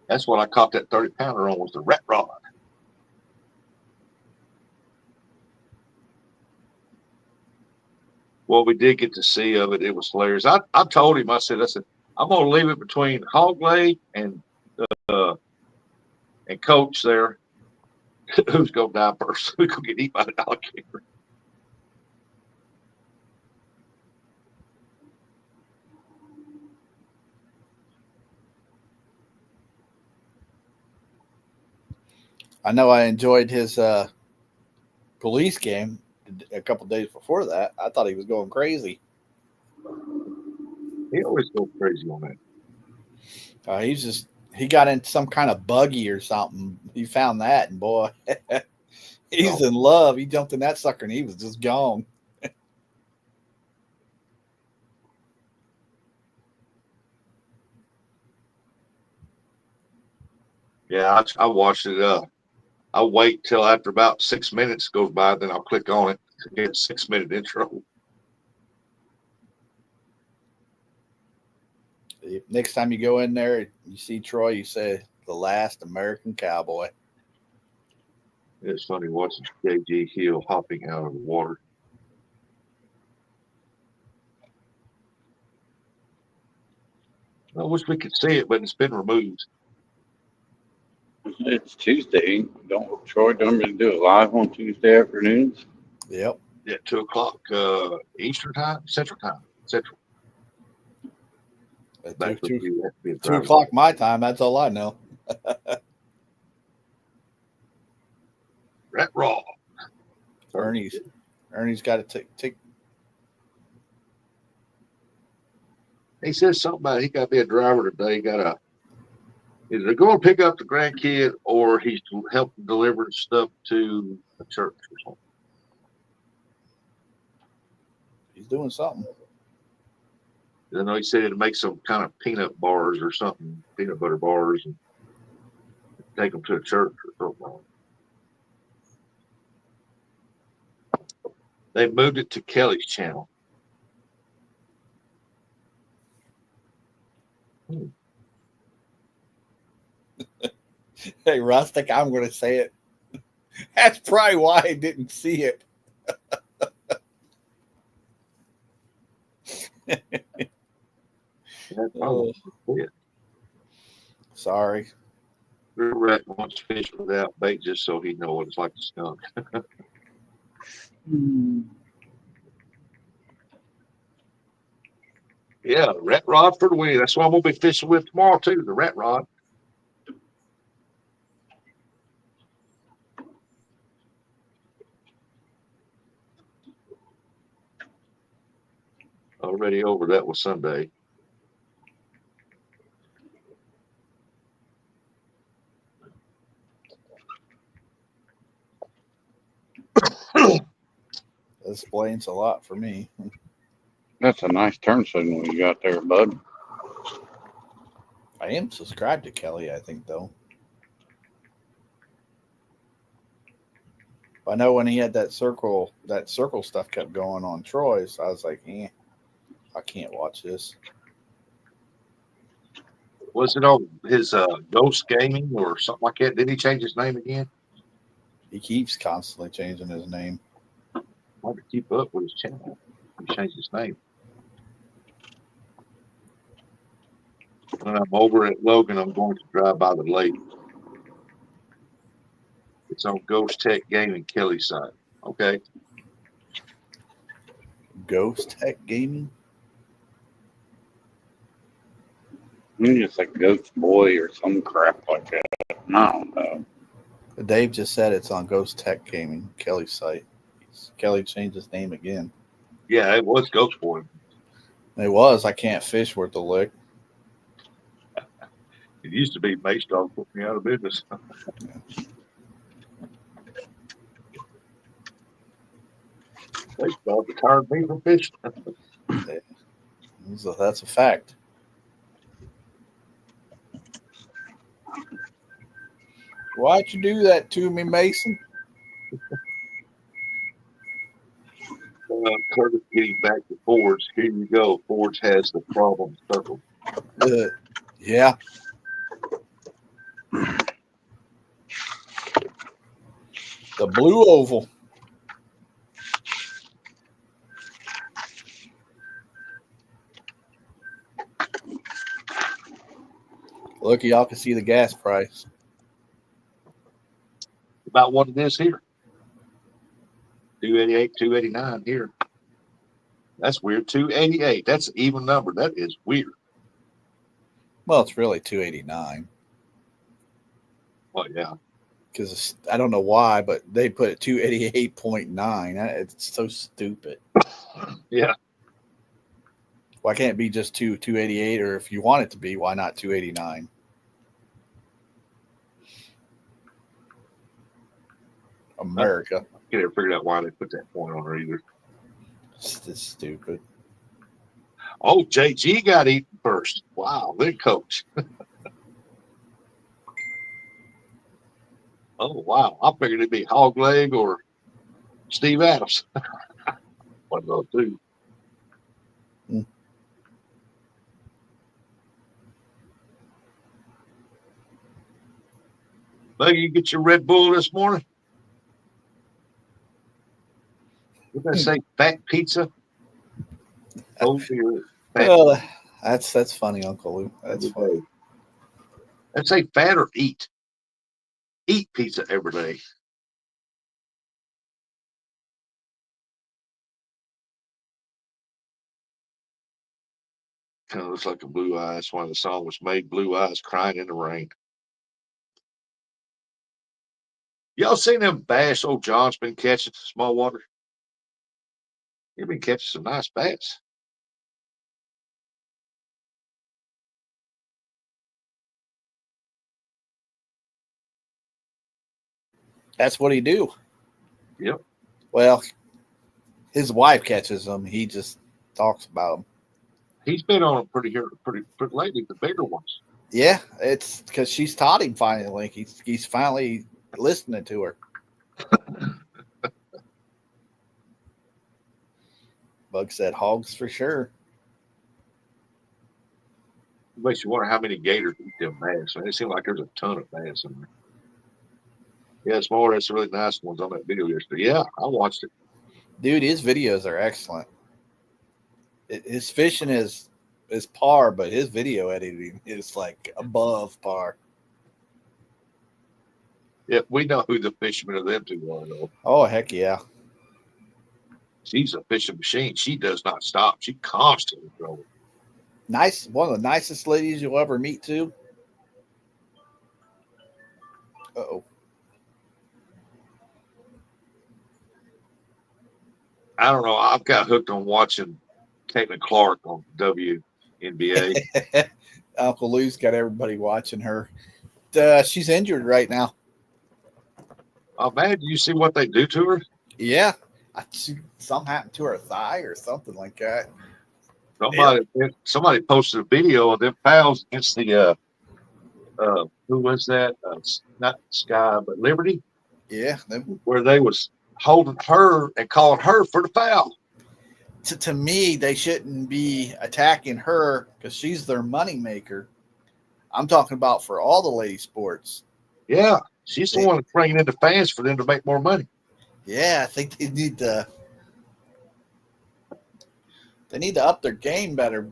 Speaker 1: That's what I caught that 30-pounder on, was the Rat Rod. Well, we did get to see of it. It was hilarious. I told him, I said, I'm going to leave it between Hog Leg and Coach there. Who's going to die first? Who's going to get eaten by the alligator?
Speaker 2: I know I enjoyed his police game a couple days before that. I thought he was going crazy.
Speaker 1: He always goes crazy on that.
Speaker 2: He got in some kind of buggy or something. He found that, and boy, he's in love. He jumped in that sucker, and he was just gone.
Speaker 1: Yeah, I watched it. I'll wait till after about 6 minutes goes by, then I'll click on it to get a 6-minute intro.
Speaker 2: Next time you go in there, you see Troy, you say, "The last American cowboy."
Speaker 1: It's funny watching J.G. Hill hopping out of the water. I wish we could see it, but it's been removed.
Speaker 3: It's Tuesday. Troy don't really do it live on Tuesday afternoons.
Speaker 2: Yep.
Speaker 1: Yeah, 2 o'clock Eastern time, Central time, Central.
Speaker 2: At
Speaker 1: Back with
Speaker 2: 2
Speaker 1: you, that'd be a
Speaker 2: 2
Speaker 1: drive.
Speaker 2: o'clock my time. That's all I know.
Speaker 1: Rat Raw.
Speaker 2: Ernie's got to take.
Speaker 1: He says something about he got to be a driver today. Either going to pick up the grandkid or he's helping deliver stuff to the church or something.
Speaker 2: He's doing something.
Speaker 1: I know he said to make some kind of peanut bars or something, peanut butter bars, and take them to a church or something. They moved it to Kelly's channel.
Speaker 2: Hey, Rustic, I'm going to say it. That's probably why I didn't see it. Oh, sorry.
Speaker 1: Rat wants fish without bait just so he know what it's like to skunk. Yeah, rat rod for the win. That's what I'm gonna be fishing with tomorrow too. The rat rod. Already over that was Sunday.
Speaker 2: That explains a lot for me.
Speaker 3: That's a nice turn signal you got there, bud.
Speaker 2: I am subscribed to Kelly, I think, though. I know when he had that circle stuff kept going on Troy, so I was like, I can't watch this.
Speaker 1: Was it on his Ghost Gaming or something like that? Did he change his name again?
Speaker 2: He keeps constantly changing his name.
Speaker 1: Hard to keep up with his channel. He changed his name. When I'm over at Logan, I'm going to drive by the lake. It's on Ghost Tech Gaming Kelly's side. Okay.
Speaker 2: Ghost Tech Gaming?
Speaker 3: It's like Ghost Boy or some crap like that. I don't know.
Speaker 2: Dave just said it's on Ghost Tech Gaming, Kelly's site. Kelly changed his name again.
Speaker 1: Yeah, it was Ghost Boy.
Speaker 2: It was. I can't fish worth a lick.
Speaker 1: It used to be Mace Dog put me out of business. Mace Dog retired me from fishing.
Speaker 2: So that's a fact. Why'd you do that to me, Mason?
Speaker 1: Curtis getting back to Ford's. Here you go. Ford's has the problem circled.
Speaker 2: Yeah. The blue oval. Look, y'all can see the gas price.
Speaker 1: About what it is here. 288, 289 here. That's weird. 288. That's an even number. That is weird.
Speaker 2: Well, it's really 289
Speaker 1: Oh yeah.
Speaker 2: because I don't know why, but they put it 288.9. It's so stupid.
Speaker 1: Yeah.
Speaker 2: Why can't it be just 288? Or if you want it to be, why not 289? America.
Speaker 1: I never figured out why they put that point on her either.
Speaker 2: It's stupid.
Speaker 1: Oh, JG got eaten first. Wow, good coach. Oh wow. I figured it'd be Hog Leg or Steve Adams. One of those two. Buggy, you get your Red Bull this morning? What did I say? Fat pizza? Oh, dear. Fat.
Speaker 2: Well, that's funny, Uncle Lou. That's funny.
Speaker 1: Let's say fat or eat. Eat pizza every day. Kind of looks like a Blue Eyes. One of the songs was made. Blue Eyes crying in the rain. Y'all seen them bass old John's been catching small water? He's been catching some nice bass.
Speaker 2: That's what he do.
Speaker 1: Yep.
Speaker 2: Well, his wife catches them. He just talks about them.
Speaker 1: He's been on them pretty lately, the bigger ones.
Speaker 2: Yeah, it's because she's taught him finally. He's finally listening to her. Bug said hogs for sure.
Speaker 1: It makes you wonder how many gators eat them bass. It seems like there's a ton of bass in there. Yeah, it's more. That's really nice ones on that video yesterday. Yeah, I watched it.
Speaker 2: Dude, his videos are excellent. His fishing is par, but his video editing is like above par.
Speaker 1: Yeah, we know who the fishermen of them two are, though.
Speaker 2: Oh, heck yeah.
Speaker 1: She's a fishing machine. She does not stop. She constantly throwing.
Speaker 2: Nice, one of the nicest ladies you'll ever meet, too. Uh-oh.
Speaker 1: I don't know. I've got hooked on watching Caitlin Clark on WNBA.
Speaker 2: Uncle Lou's got everybody watching her. She's injured right now.
Speaker 1: Oh man, do you see what they do to her?
Speaker 2: Yeah. Something happened to her thigh or something like that.
Speaker 1: Somebody posted a video of them fouls against the who was that? Not Sky, but Liberty.
Speaker 2: Yeah.
Speaker 1: Where they was holding her and calling her for the foul.
Speaker 2: To me, they shouldn't be attacking her because she's their money maker. I'm talking about for all the lady sports.
Speaker 1: Yeah, she's the one that's bringing in the fans for them to make more money.
Speaker 2: Yeah, I think they need to up their game better.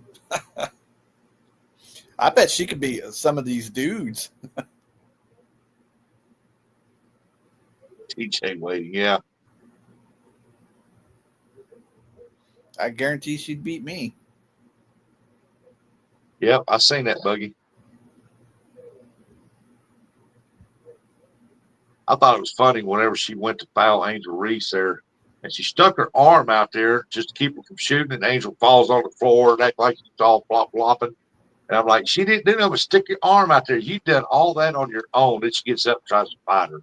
Speaker 2: I bet she could be some of these dudes.
Speaker 1: TJ waiting, yeah.
Speaker 2: I guarantee she'd beat me.
Speaker 1: Yep, I seen that, Buggy. I thought it was funny whenever she went to foul Angel Reese there, and she stuck her arm out there just to keep her from shooting, and Angel falls on the floor and act like she's all flopping. And I'm like, she didn't do nothing but stick your arm out there. You done all that on your own. Then she gets up and tries to fight her.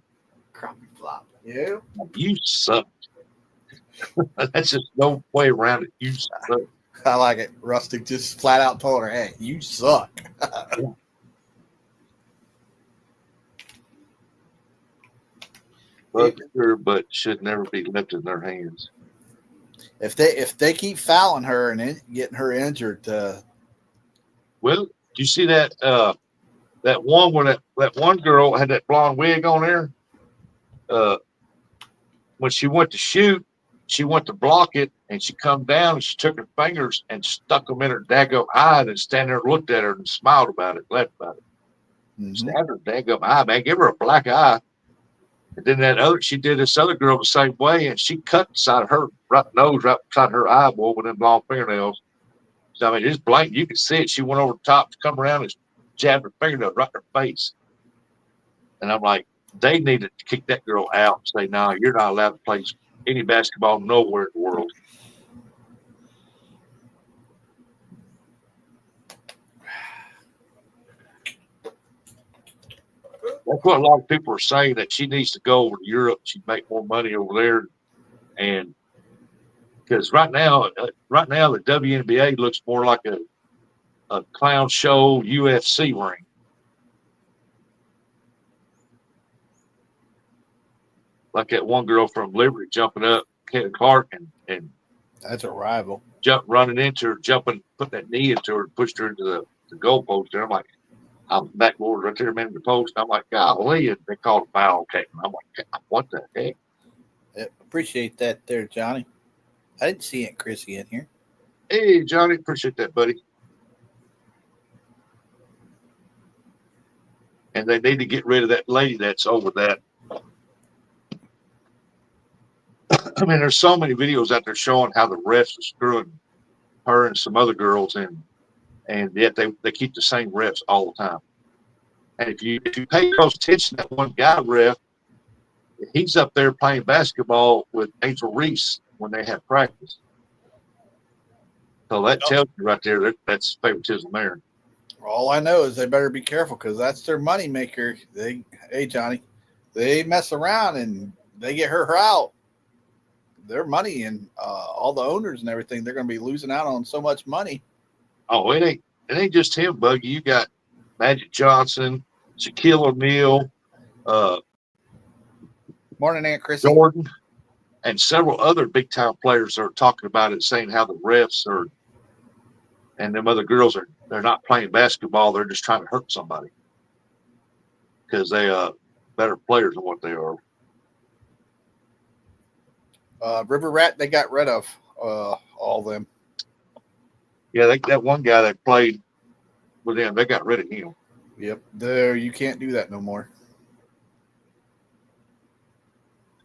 Speaker 2: Crappie flop. Yeah.
Speaker 1: You suck. That's just no way around it. You suck.
Speaker 2: I like it. Rustic just flat out told her, hey, you suck.
Speaker 1: But should never be left in their hands.
Speaker 2: If they keep fouling her and getting her injured,
Speaker 1: Well, do you see that that one where that one girl had that blonde wig on there? When she went to shoot, she went to block it, and she come down and she took her fingers and stuck them in her daggum eye, and then stand there and looked at her and smiled about it, laughed about it. Stabbed her daggum eye, man. Give her a black eye. And then she did this other girl the same way, and she cut the side of her nose right beside her eyeball with them long fingernails. So, I mean, just blank. You could see it. She went over the top to come around and jabbed her fingernail right in her face. And I'm like, they need to kick that girl out and say, no, you're not allowed to play any basketball nowhere in the world. That's what a lot of people are saying, that she needs to go over to Europe. She'd make more money over there. And because right now the WNBA looks more like a clown show UFC ring. Like that one girl from Liberty jumping up, Caitlin Clark, and
Speaker 2: that's a rival.
Speaker 1: Running into her, jumping, put that knee into her, pushed her into the goalpost. And I'm like, I'm backboard right there, man, the post. I'm like, golly, and they called a foul. Okay, I'm like, what the heck?
Speaker 2: Yeah, appreciate that, there, Johnny. I didn't see Aunt Chrissy in here.
Speaker 1: Hey, Johnny, appreciate that, buddy. And they need to get rid of that lady that's over that. I mean, there's so many videos out there showing how the refs are screwing her and some other girls, and yet they keep the same refs all the time. And if you pay close attention to that one guy ref, he's up there playing basketball with Angel Reese when they have practice. So that tells you right there that's favoritism there.
Speaker 2: All I know is they better be careful because that's their money maker. Hey, Johnny, they mess around and they get her out. Their money and all the owners and everything, they're going to be losing out on so much money.
Speaker 1: Oh, it ain't just him, Buggy. You got Magic Johnson, Shaquille O'Neal,
Speaker 2: Morning, Aunt Chrissy.
Speaker 1: Jordan, and several other big time players are talking about it, saying how the refs are and them other girls they're not playing basketball, they're just trying to hurt somebody because they better players than what they are.
Speaker 2: River Rat, they got rid of all of them.
Speaker 1: Yeah, that one guy that played with them, they got rid of him.
Speaker 2: Yep, there you can't do that no more.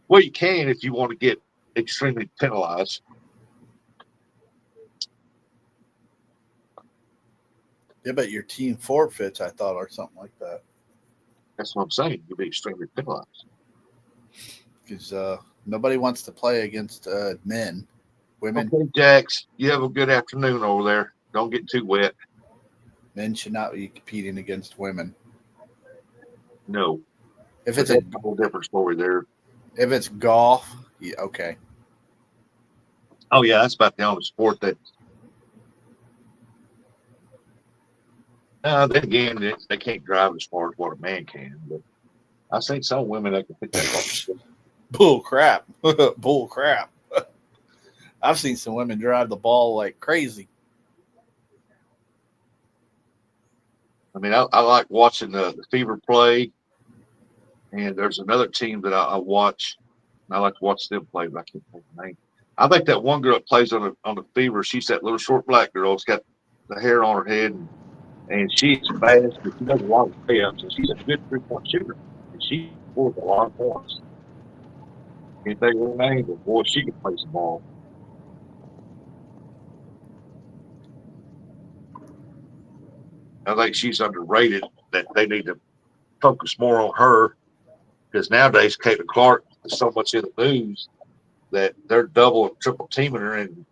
Speaker 1: Well, you can if you want to get extremely penalized.
Speaker 2: Yeah, but your team forfeits, I thought, or something like that.
Speaker 1: That's what I'm saying. You'll be extremely penalized.
Speaker 2: Because nobody wants to play against men. Women.
Speaker 1: Okay, Jax, you have a good afternoon over there. Don't get too wet.
Speaker 2: Men should not be competing against women.
Speaker 1: No.
Speaker 2: If it's a
Speaker 1: whole different story there.
Speaker 2: If it's golf, yeah, okay.
Speaker 1: Oh yeah, that's about the only sport that. Then again, they can't drive as far as what a man can. But I've seen some women that can pick that up.
Speaker 2: Bull crap. Bull crap. I've seen some women drive the ball like crazy.
Speaker 1: I mean, I like watching the Fever play, and there's another team that I watch, and I like to watch them play, but I can't think of the name. I think that one girl that plays on the Fever, she's that little short black girl. It's got the hair on her head, and she's fast, but she does a lot of layups, and she's a good three-point shooter, and she scores a lot of points. Can't think of her name, but boy, she can play some ball. I think she's underrated, that they need to focus more on her, because nowadays Caitlin Clark is so much in the news that they're double and triple teaming her and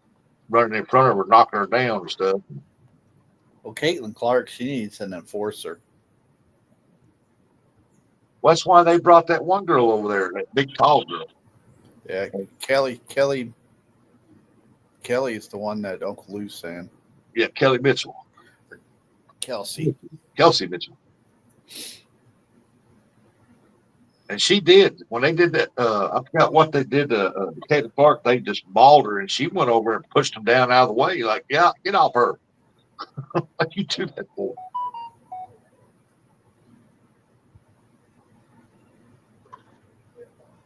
Speaker 1: running in front of her, knocking her down and stuff.
Speaker 2: Well, Caitlin Clark, she needs an enforcer.
Speaker 1: Well, that's why they brought that one girl over there, that big tall girl.
Speaker 2: Yeah, Kelly is the one that Uncle Lou's saying.
Speaker 1: Yeah, Kelly Mitchell.
Speaker 2: Kelsey.
Speaker 1: Kelsey Mitchell. And she did when they did that. I forgot what they did to Caitlin Clark. They just mauled her, and she went over and pushed him down out of the way. Like, yeah, get off her. What you do that for?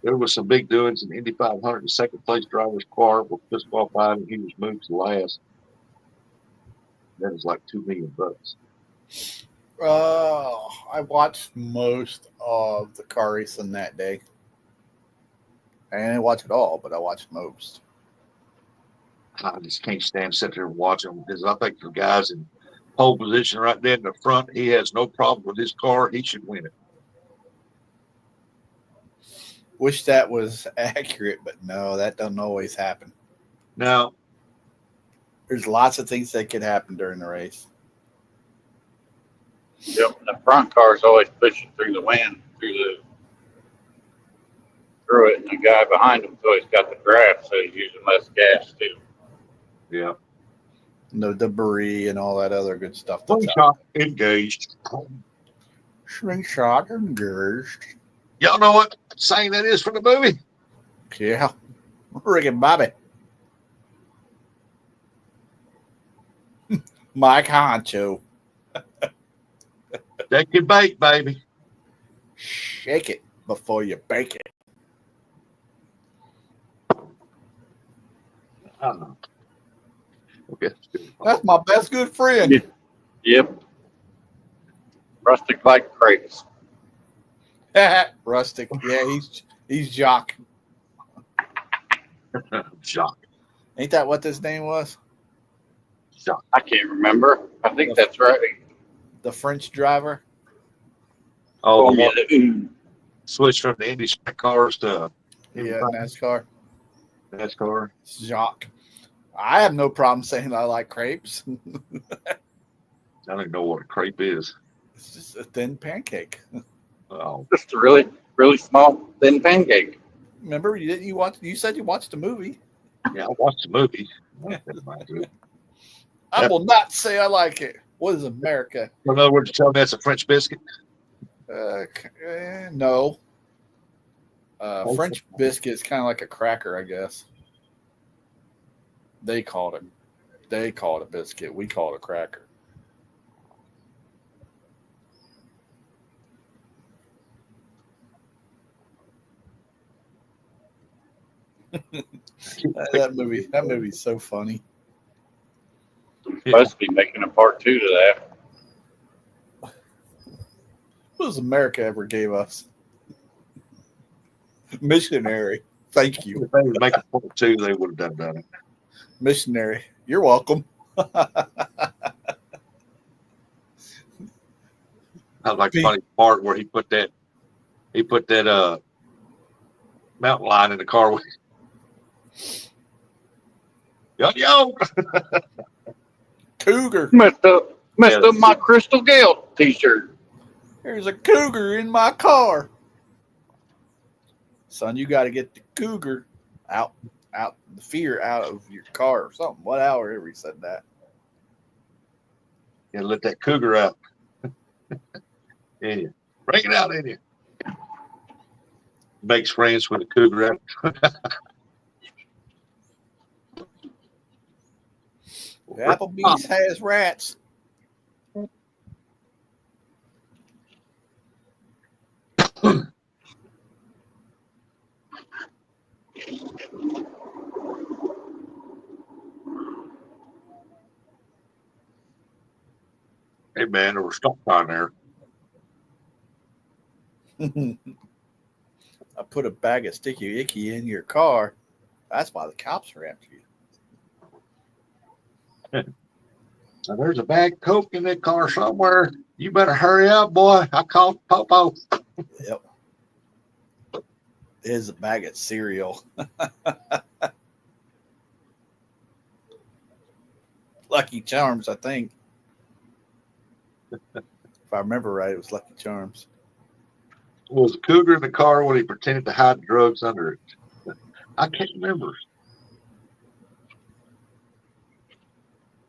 Speaker 1: There was some big doings in Indy 500. The second place driver's car was disqualified, and he was moved to last. That was like $2 million.
Speaker 2: I watched most of the car racing that day. I didn't watch it all, but I watched most.
Speaker 1: I just can't stand sitting there and watch him because I think the guy's in pole position right there in the front. He has no problem with his car. He should win it.
Speaker 2: Wish that was accurate, but no, that doesn't always happen.
Speaker 1: Now,
Speaker 2: There's lots of things that could happen during the race.
Speaker 3: Yep, the front car's always pushing through the wind, through it, and the guy behind him's always got the draft, so he's using less gas too.
Speaker 1: yeah.
Speaker 2: No debris and all that other good stuff. That's
Speaker 1: Slingshot engaged.
Speaker 2: Shrink shot engaged.
Speaker 1: Y'all know what saying that is from the movie?
Speaker 2: Yeah. Rick and Bobby. Mike Honcho.
Speaker 1: Take your bait, baby.
Speaker 2: Shake it before you bake it.
Speaker 1: I don't know. Okay.
Speaker 2: That's my best good friend.
Speaker 3: Yep. Rustic like crepes.
Speaker 2: Rustic. Yeah, he's Jock.
Speaker 1: Shock.
Speaker 2: Ain't that what his name was?
Speaker 1: Shock.
Speaker 3: I can't remember. I think that's right.
Speaker 2: The French driver?
Speaker 1: Oh,
Speaker 3: yeah,
Speaker 1: switch from the Indy sprint cars to
Speaker 2: Yeah, NASCAR.
Speaker 1: NASCAR.
Speaker 2: Jock. I have no problem saying I like crepes.
Speaker 1: I don't even know what a crepe is.
Speaker 2: It's just a thin pancake.
Speaker 1: Oh,
Speaker 3: just a really, really small, thin pancake.
Speaker 2: Remember, you said you watched the movie.
Speaker 1: yeah, I watched the movie. Never mind, dude.
Speaker 2: I
Speaker 1: Yeah.
Speaker 2: will not say I like it. What is America?
Speaker 1: In other words, you tell me that's a French biscuit?
Speaker 2: No. French biscuit is kind of like a cracker, I guess. They called it a biscuit. We call it a cracker. That movie's so funny.
Speaker 3: Supposed to be making a part 2 to that.
Speaker 2: What does America ever gave us? Missionary. Thank you.
Speaker 1: If they would make a part 2, they would have done it.
Speaker 2: Missionary. You're welcome.
Speaker 1: I like the funny part where he put that mountain lion in the car with yo.
Speaker 2: Cougar.
Speaker 3: Messed up
Speaker 1: Yeah.
Speaker 3: my Crystal Gale t-shirt.
Speaker 2: There's a cougar in my car. Son, you got to get the cougar out, the fear out of your car or something. What hour he said that?
Speaker 1: Yeah, let that cougar out. Yeah. Bring it out in you. Makes friends with the cougar out.
Speaker 2: Applebee's has rats.
Speaker 1: Hey man, there was stop sign there.
Speaker 2: I put a bag of sticky icky in your car. That's why the cops are after you.
Speaker 1: Now, there's a bag of Coke in that car somewhere. You better hurry up, boy. I called Popo.
Speaker 2: Yep. There's a bag of cereal. Lucky Charms, I think. If I remember right, it was Lucky Charms.
Speaker 1: Was the cougar in the car when he pretended to hide drugs under it? I can't remember.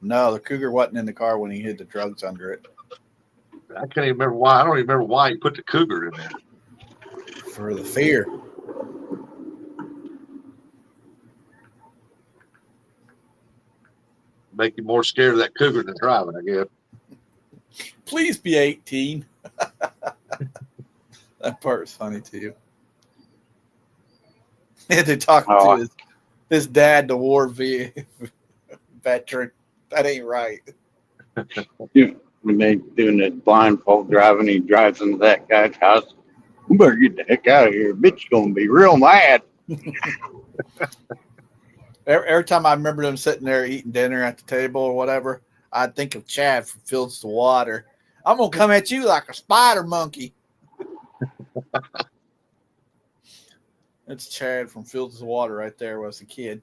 Speaker 2: No, the cougar wasn't in the car when he hid the drugs under it.
Speaker 1: I can't even remember why. I don't even remember why he put the cougar in there.
Speaker 2: For the fear.
Speaker 1: Make you more scared of that cougar than driving, I guess.
Speaker 2: Please be 18. That part's funny too. They're talking to his dad, the war veteran. That ain't right.
Speaker 3: When they doing that blindfold driving, he drives into that guy's house. You better get the heck out of here. Bitch gonna be real mad.
Speaker 2: Every time I remember them sitting there eating dinner at the table or whatever, I think of Chad from Fields to Water. I'm gonna come at you like a spider monkey. That's Chad from Fields to Water right there. Was a kid.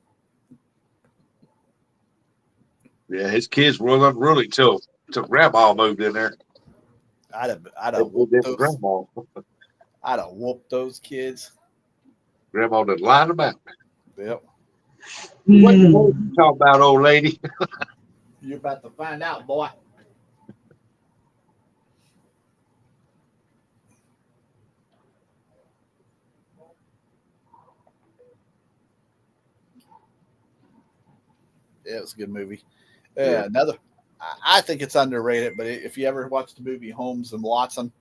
Speaker 1: Yeah, his kids were unruly till grandma moved in there.
Speaker 2: I'd have
Speaker 1: Grandma
Speaker 2: whooped those kids.
Speaker 1: Grandma did line them out.
Speaker 2: Yep.
Speaker 1: What the hell you talking about, old lady?
Speaker 2: You're about to find out, boy. Yeah, it was a good movie. Yeah. Another. I think it's underrated, but if you ever watched the movie Holmes and Watson,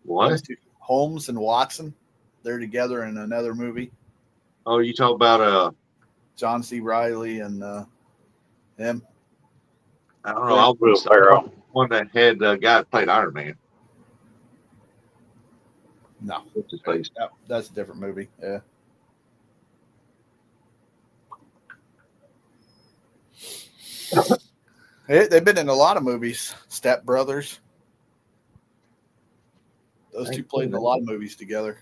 Speaker 1: What?
Speaker 2: Holmes and Watson, they're together in another movie.
Speaker 1: Oh, you talk about
Speaker 2: John C. Riley and him.
Speaker 1: I don't know. I was the one that had the guy that played Iron Man.
Speaker 2: No,
Speaker 1: What's his face?
Speaker 2: that's a different movie. Yeah. They've been in a lot of movies. Step Brothers. Those two played in a lot of movies together.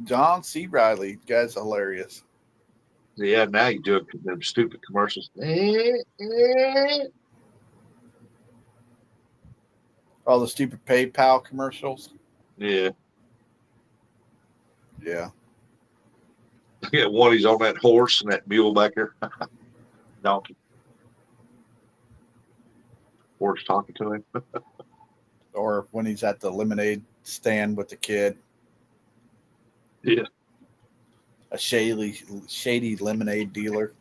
Speaker 2: John C. Riley, guy's hilarious.
Speaker 1: Yeah, now you do them stupid commercials.
Speaker 2: All the stupid PayPal commercials.
Speaker 1: Yeah.
Speaker 2: Yeah.
Speaker 1: Yeah, one he's on that horse and that mule back there. Donkey. Horse talking to him.
Speaker 2: Or when he's at the lemonade stand with the kid.
Speaker 1: Yeah.
Speaker 2: A shady lemonade dealer.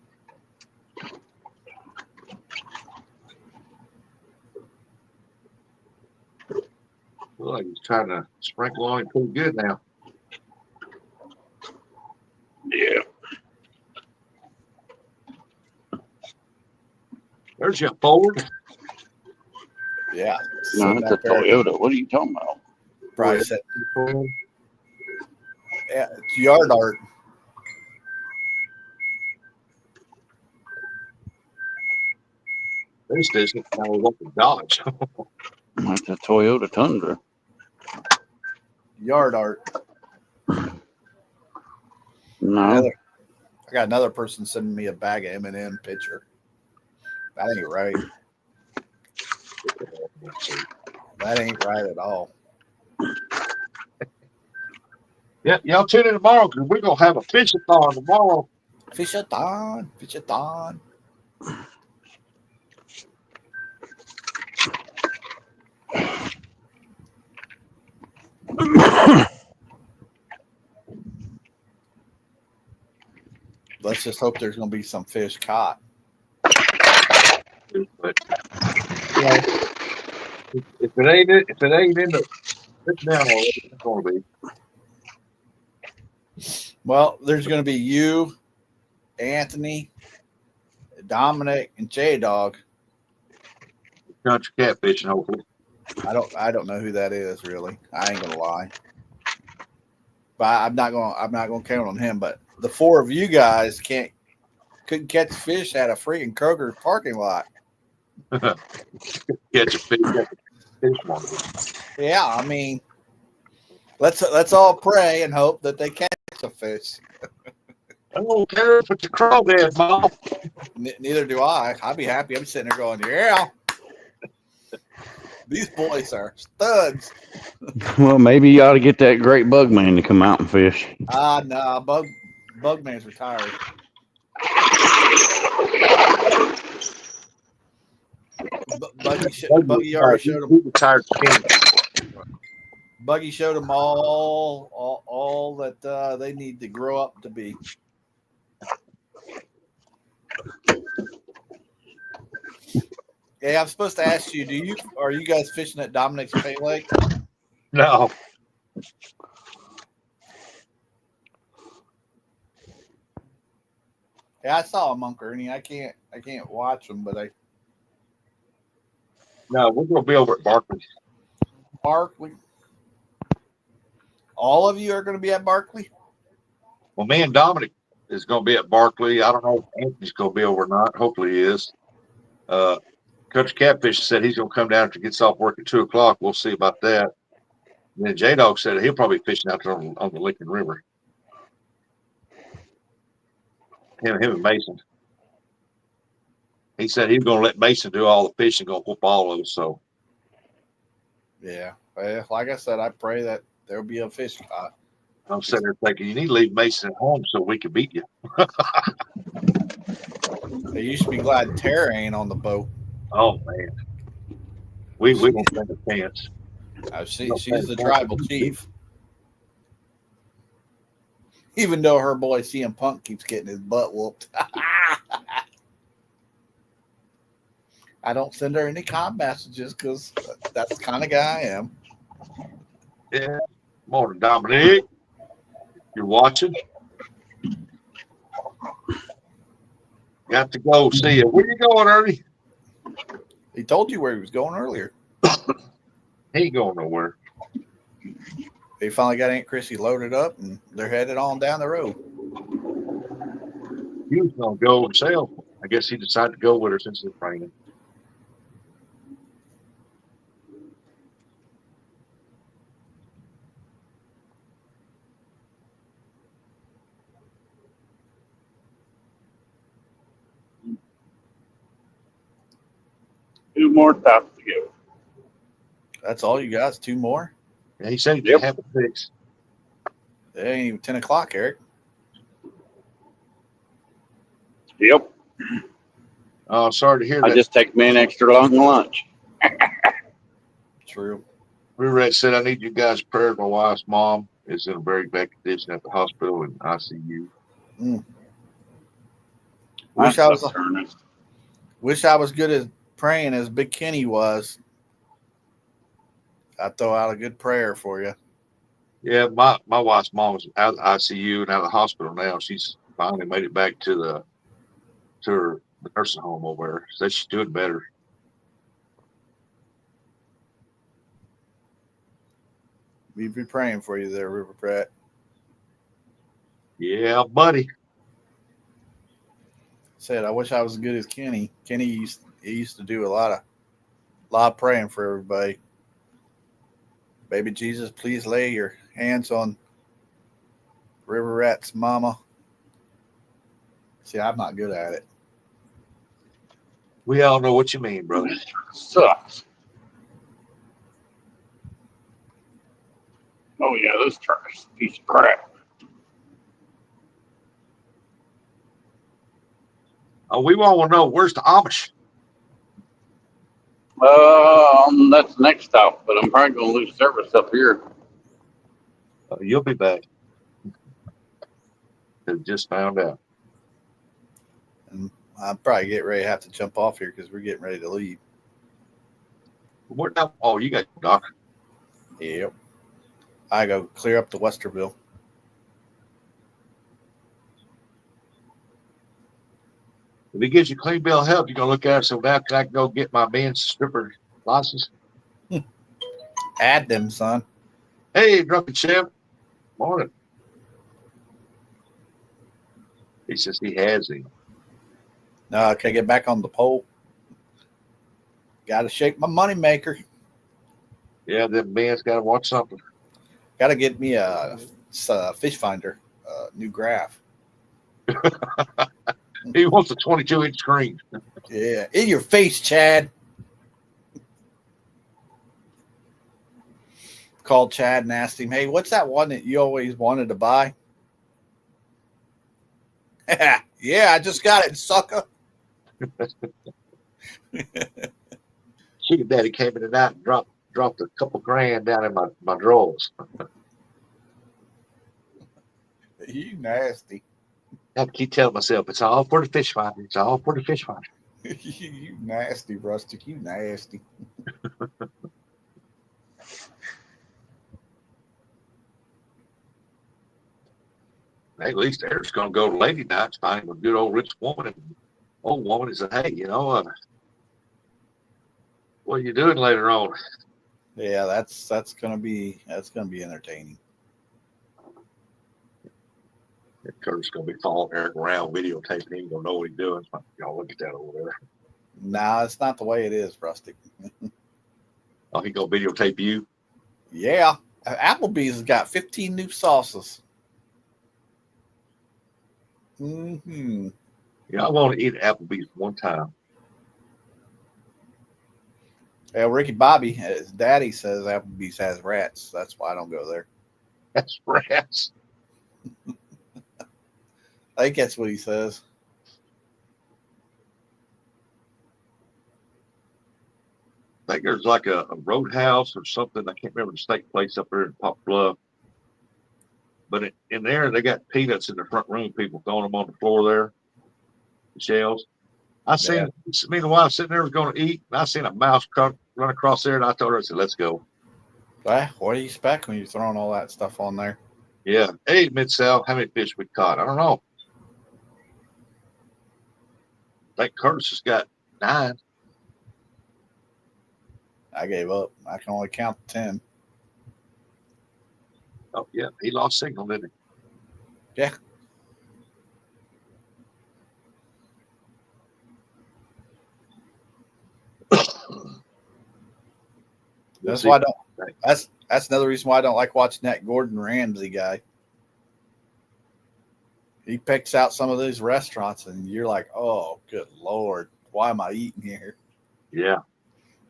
Speaker 1: Well, like he's trying to sprinkle on him pretty good now.
Speaker 3: Yeah.
Speaker 1: There's your Ford.
Speaker 2: Yeah.
Speaker 3: No, it's a Toyota. What are you talking about?
Speaker 2: Probably said, yeah, it's yard art.
Speaker 1: This isn't now what the Dodge.
Speaker 3: That's a Toyota Tundra.
Speaker 2: Yard art.
Speaker 3: No.
Speaker 2: I got another person sending me a bag of M&M picture. That ain't right. That ain't right at all.
Speaker 1: Yeah, y'all tune in tomorrow because we're gonna have a fish-a-thon tomorrow.
Speaker 2: Fish-a-thon, fish-a-thon. Let's just hope there's going to be some fish caught.
Speaker 1: But you know, if it ain't in the sit down already, it's gonna be.
Speaker 2: Well, there's going to be you, Anthony, Dominic, and J-Dog.
Speaker 1: Country catfishing, hopefully.
Speaker 2: I don't know who that is really. I ain't gonna lie, but I'm not gonna count on him. But the four of you guys couldn't catch fish at a freaking Kroger parking lot.
Speaker 1: Catch a fish market.
Speaker 2: Yeah, I mean, let's all pray and hope that they catch a fish.
Speaker 1: I don't care if it's a crawdad, Mom.
Speaker 2: Neither do I. I'd be happy. I'm sitting there going, yeah. These boys are studs.
Speaker 3: Well, maybe you ought to get that great bug man to come out and fish.
Speaker 2: Nah, Bugman's retired. Buggy already showed him.
Speaker 1: He retired king.
Speaker 2: Buggy showed them all that they need to grow up to be. Hey, I'm supposed to ask you, are you guys fishing at Dominic's Pay Lake?
Speaker 1: No.
Speaker 2: Yeah, I saw him, Uncle Ernie. I can't watch him, but
Speaker 1: No, we're gonna be over at Barkley.
Speaker 2: Barkley. All of you are going to be at Barkley?
Speaker 1: Well, me and Dominic is gonna be at Barkley. I don't know if Anthony's gonna be over or not. Hopefully he is. Country Catfish said he's gonna come down after he gets off work at 2:00. We'll see about that. And then J Dog said he'll probably be fishing out there on the Lincoln River. Him and Mason. He said he's gonna let Mason do all the fishing, gonna whoop all of us. So
Speaker 2: Yeah. Well, like I said, I pray that there'll be a fish caught.
Speaker 1: I'm sitting there thinking you need to leave Mason at home so we can beat you.
Speaker 2: You should be glad Tara ain't on the boat.
Speaker 1: Oh man, we don't stand a chance.
Speaker 2: She's the tribal chief. Even though her boy CM Punk keeps getting his butt whooped. I don't send her any com messages because that's the kind of guy I am.
Speaker 1: Yeah. Morning, Dominic. You're watching. Got to go. See you. Where you going, Ernie?
Speaker 2: He told you where he was going earlier.
Speaker 1: He ain't going nowhere.
Speaker 2: They finally got Aunt Chrissy loaded up and they're headed on down the road.
Speaker 1: He was going to go himself. I guess he decided to go with her since it's raining.
Speaker 3: Two more tops to go.
Speaker 2: That's all you guys? 2 more?
Speaker 1: Yeah, he said he didn't have it fixed.
Speaker 2: It ain't even 10 o'clock, Eric.
Speaker 3: Yep.
Speaker 1: Oh, sorry to hear that.
Speaker 3: I just take me an extra long lunch.
Speaker 2: True.
Speaker 1: Red said, I need you guys' prayers. My wife's mom is in a very bad condition at the hospital in ICU.
Speaker 2: Wish I was good at praying as Big Kenny was. I'd throw out a good prayer for you.
Speaker 1: Yeah, my wife's mom is out of the ICU and out of the hospital now. She's finally made it back to the nursing home over there. Said she's doing better.
Speaker 2: We'd be praying for you there, River Pratt.
Speaker 1: Yeah, buddy.
Speaker 2: Said I wish I was as good as Kenny. Kenny used to do a lot of praying for everybody. Baby Jesus, please lay your hands on River Rat's mama. See, I'm not good at it.
Speaker 1: We all know what you mean, brother.
Speaker 3: Sucks. Oh yeah, this truck is a piece of crap.
Speaker 1: We want to know, where's the Amish?
Speaker 3: That's the next stop, but I'm probably gonna lose service up here.
Speaker 1: You'll be back. Just found out.
Speaker 2: And I'll probably get ready to have to jump off here because we're getting ready to leave.
Speaker 1: What now? Oh, you got Doc.
Speaker 2: Yep. I go clear up to Westerville.
Speaker 1: If he gives you clean bill of health, you're gonna look at it. So now can I go get my men's stripper license?
Speaker 2: Add them, son.
Speaker 1: Hey, drunken champ. Morning. He says he has him.
Speaker 2: No, can I get back on the pole? Got to shake my money maker.
Speaker 1: Yeah, that man's got to watch something.
Speaker 2: Got to get me a fish finder, new graph.
Speaker 1: He wants a 22-inch screen.
Speaker 2: Yeah, in your face, Chad. called Chad and asked him, "Hey, what's that one that you always wanted to buy?" Yeah, I just got it, sucker.
Speaker 1: Sugar Daddy came in tonight and dropped a couple grand down in my drawers.
Speaker 2: You nasty.
Speaker 1: I have to keep telling myself it's all for the fish finder. It's all for the fish finder.
Speaker 2: You nasty, Rustic. You nasty.
Speaker 1: At least they're just going to go to lady nights, finding a good old rich woman and old woman and say, "Hey, what are you doing later on?"
Speaker 2: Yeah, that's gonna be entertaining.
Speaker 1: Kurt's going to be following Eric around, videotaping him. Don't know what he's doing. Y'all look at that over there.
Speaker 2: Nah, it's not the way it is, Rustic.
Speaker 1: Oh, he going to videotape you?
Speaker 2: Yeah, Applebee's has got 15 new sauces. Mm-hmm.
Speaker 1: Yeah, I want to eat at Applebee's one time.
Speaker 2: Yeah, Ricky Bobby, his daddy says Applebee's has rats. That's why I don't go there.
Speaker 1: That's rats.
Speaker 2: I think that's what he says.
Speaker 1: I think there's like a roadhouse or something. I can't remember the steak place up there in Pop Bluff. But in there, they got peanuts in the front room. People throwing them on the floor there, the shells. I seen me and the wife sitting there was going to eat, and I seen a mouse run across there, and I told her, I said, "Let's go."
Speaker 2: What do you expect when you're throwing all that stuff on there?
Speaker 1: Yeah. Hey, Mid-South, how many fish we caught? I don't know. I think Curtis has got 9.
Speaker 2: I gave up. I can only count 10.
Speaker 1: Oh, yeah. He lost signal, didn't he?
Speaker 2: Yeah. That's why I don't. That's another reason why I don't like watching that Gordon Ramsay guy. He picks out some of these restaurants, and you're like, "Oh, good Lord, why am I eating here?"
Speaker 1: Yeah.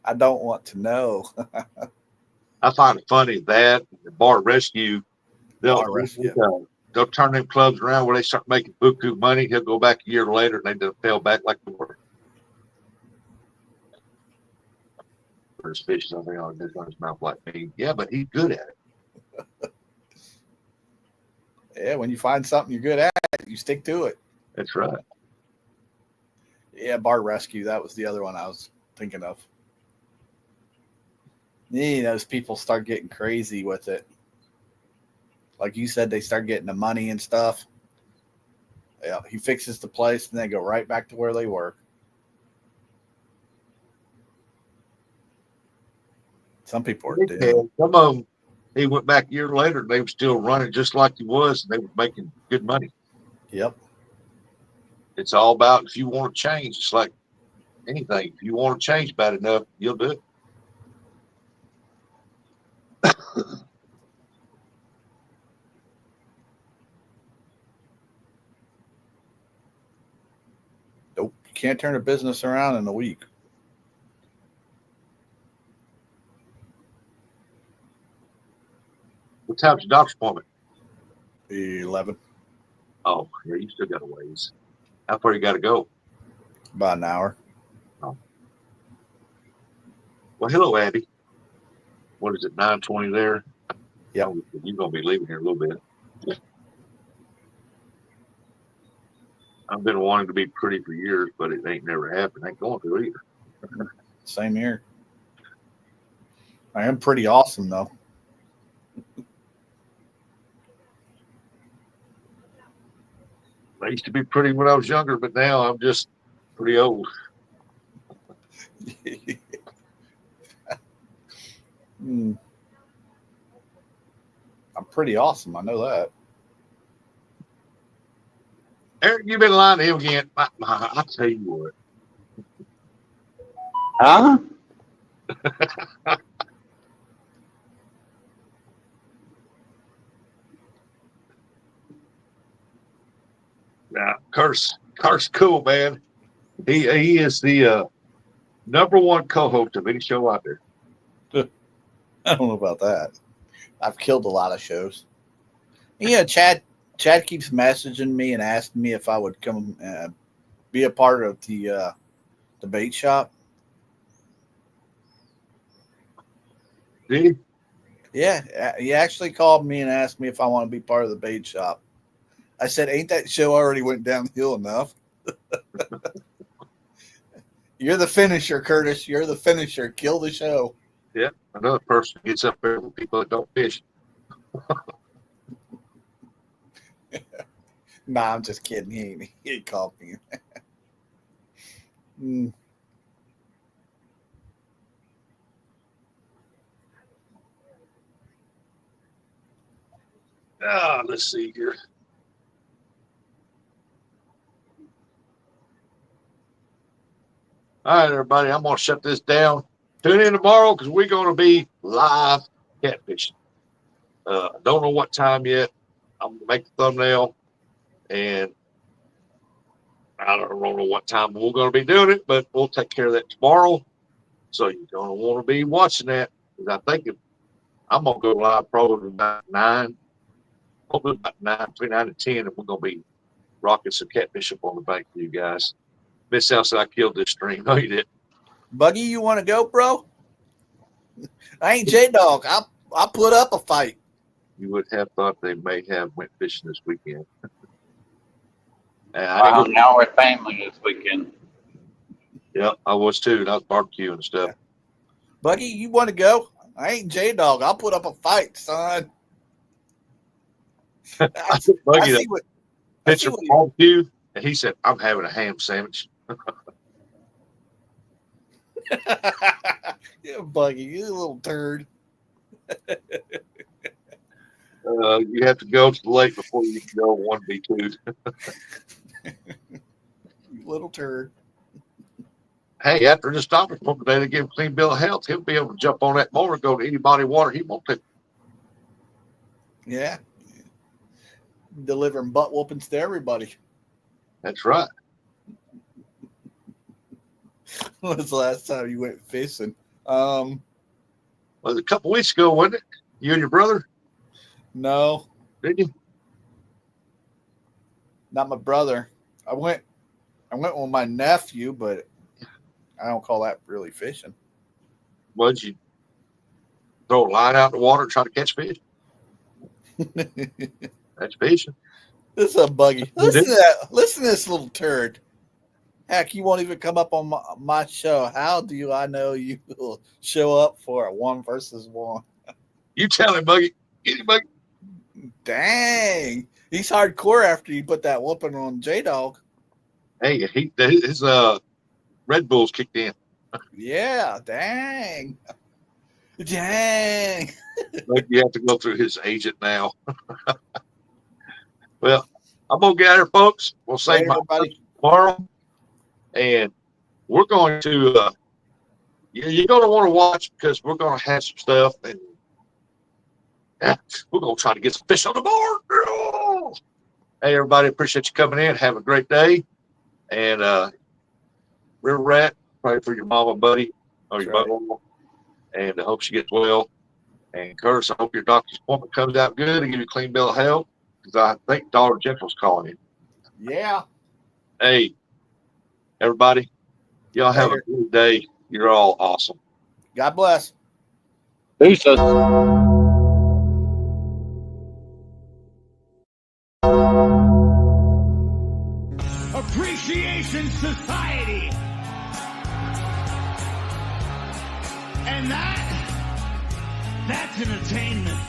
Speaker 2: I don't want to know.
Speaker 1: I find it funny that the bar rescue, they'll turn them clubs around where they start making buku money. He'll go back a year later and they done fell back like they were. There's fish, something on his mouth like me. Yeah, but he's good at it.
Speaker 2: Yeah, when you find something you're good at, you stick to it.
Speaker 1: That's right.
Speaker 2: Yeah, bar rescue. That was the other one I was thinking of. Those people start getting crazy with it. Like you said, they start getting the money and stuff. Yeah, he fixes the place and they go right back to where they were. Some people are doomed.
Speaker 1: Some of them, he went back a year later and they were still running just like he was, and they were making good money.
Speaker 2: Yep.
Speaker 1: It's all about if you want to change. It's like anything. If you want to change bad enough, you'll do it.
Speaker 2: Nope. You can't turn a business around in a week.
Speaker 1: What time's your doctor's appointment?
Speaker 2: 11.
Speaker 1: Oh, yeah, you still got a ways. How far you got to go?
Speaker 2: About an hour.
Speaker 1: Oh. Well, hello, Abby. What is it, 9:20 there?
Speaker 2: Yeah.
Speaker 1: You're going to be leaving here a little bit. I've been wanting to be pretty for years, but it ain't never happened. Ain't going to either.
Speaker 2: Same here. I am pretty awesome, though.
Speaker 1: I used to be pretty when I was younger, but now I'm just pretty old.
Speaker 2: I'm pretty awesome. I know that.
Speaker 1: Eric, you've been lying to him again. I'll tell you what.
Speaker 3: Huh?
Speaker 1: Now, Curse cool, man. He is the #1 co-host of any show out there.
Speaker 2: I don't know about that. I've killed a lot of shows. Yeah, Chad keeps messaging me and asking me if I would come be a part of the bait shop.
Speaker 1: Did he?
Speaker 2: Yeah, he actually called me and asked me if I want to be part of the bait shop. I said, ain't that show already went downhill enough? You're the finisher, Curtis. You're the finisher. Kill the show.
Speaker 1: Yeah, another person gets up there with people that don't fish.
Speaker 2: Nah, I'm just kidding. He ain't called me.
Speaker 1: Let's see here. All right, everybody, I'm going to shut this down. Tune in tomorrow because we're going to be live catfishing. Don't know what time yet. I'm going to make the thumbnail, and I don't know what time we're going to be doing it, but we'll take care of that tomorrow. So you're going to want to be watching that because I think I'm going to go live probably about 9, probably about 9, between 9 and 10, and we're going to be rocking some catfish up on the bank for you guys. Miss Al said I killed this stream. No, you didn't.
Speaker 2: Buggy, you want to go, bro? I ain't J-Dog. I'll put up a fight.
Speaker 1: You would have thought they may have went fishing this weekend. And
Speaker 3: Wow, now we're family this weekend.
Speaker 1: Yeah, I was too. And I was barbecuing and stuff.
Speaker 2: Buggy, you want to go? I ain't J-Dog. I'll put up a fight, son. I
Speaker 1: took Buggy
Speaker 2: see
Speaker 1: to
Speaker 2: what-
Speaker 1: picture
Speaker 2: what he-
Speaker 1: barbecue, and he said, "I'm having a ham sandwich."
Speaker 2: Yeah, Buggy, you little turd.
Speaker 1: You have to go to the lake before you can go 1v2.
Speaker 2: You little turd.
Speaker 1: Hey, after the stopping point today, they give him a clean bill of health. He'll be able to jump on that motor, go to any body of water he wants to.
Speaker 2: Yeah. Delivering butt whoopings to everybody.
Speaker 1: That's right.
Speaker 2: When was the last time you went fishing?
Speaker 1: Well, a couple weeks ago, wasn't it? You and your brother,
Speaker 2: No,
Speaker 1: didn't you?
Speaker 2: not my brother. I went with my nephew, but I don't call that really fishing.
Speaker 1: Was you throw a line out in the water and try to catch fish? That's fishing.
Speaker 2: This is a Buggy. Listen to that. Listen to this little turd. Heck, you won't even come up on my show. How do I know you will show up for a 1-versus-1?
Speaker 1: You tell him, Buggy. Get him, Buggy.
Speaker 2: Dang. He's hardcore after you put that whooping on J-Dog.
Speaker 1: Hey, his Red Bulls kicked in.
Speaker 2: Yeah, dang. Dang.
Speaker 1: Like you have to go through his agent now. Well, I'm gonna get out here, folks. We'll save my
Speaker 2: Everybody.
Speaker 1: tomorrow, and we're going to. You're going to want to watch because we're going to have some stuff, and we're going to try to get some fish on the board. Oh! Hey, everybody, appreciate you coming in. Have a great day, and River Rat, pray for your mama, buddy, or your
Speaker 2: That's right.
Speaker 1: mother, and I hope she gets well. And Curtis, I hope your doctor's appointment comes out good and give you a clean bill of health. Because I think Dollar General's calling you.
Speaker 2: Yeah.
Speaker 1: Hey, everybody, y'all have a good day. You're all awesome.
Speaker 2: God bless.
Speaker 3: Peace.
Speaker 6: Appreciation Society. And that's entertainment.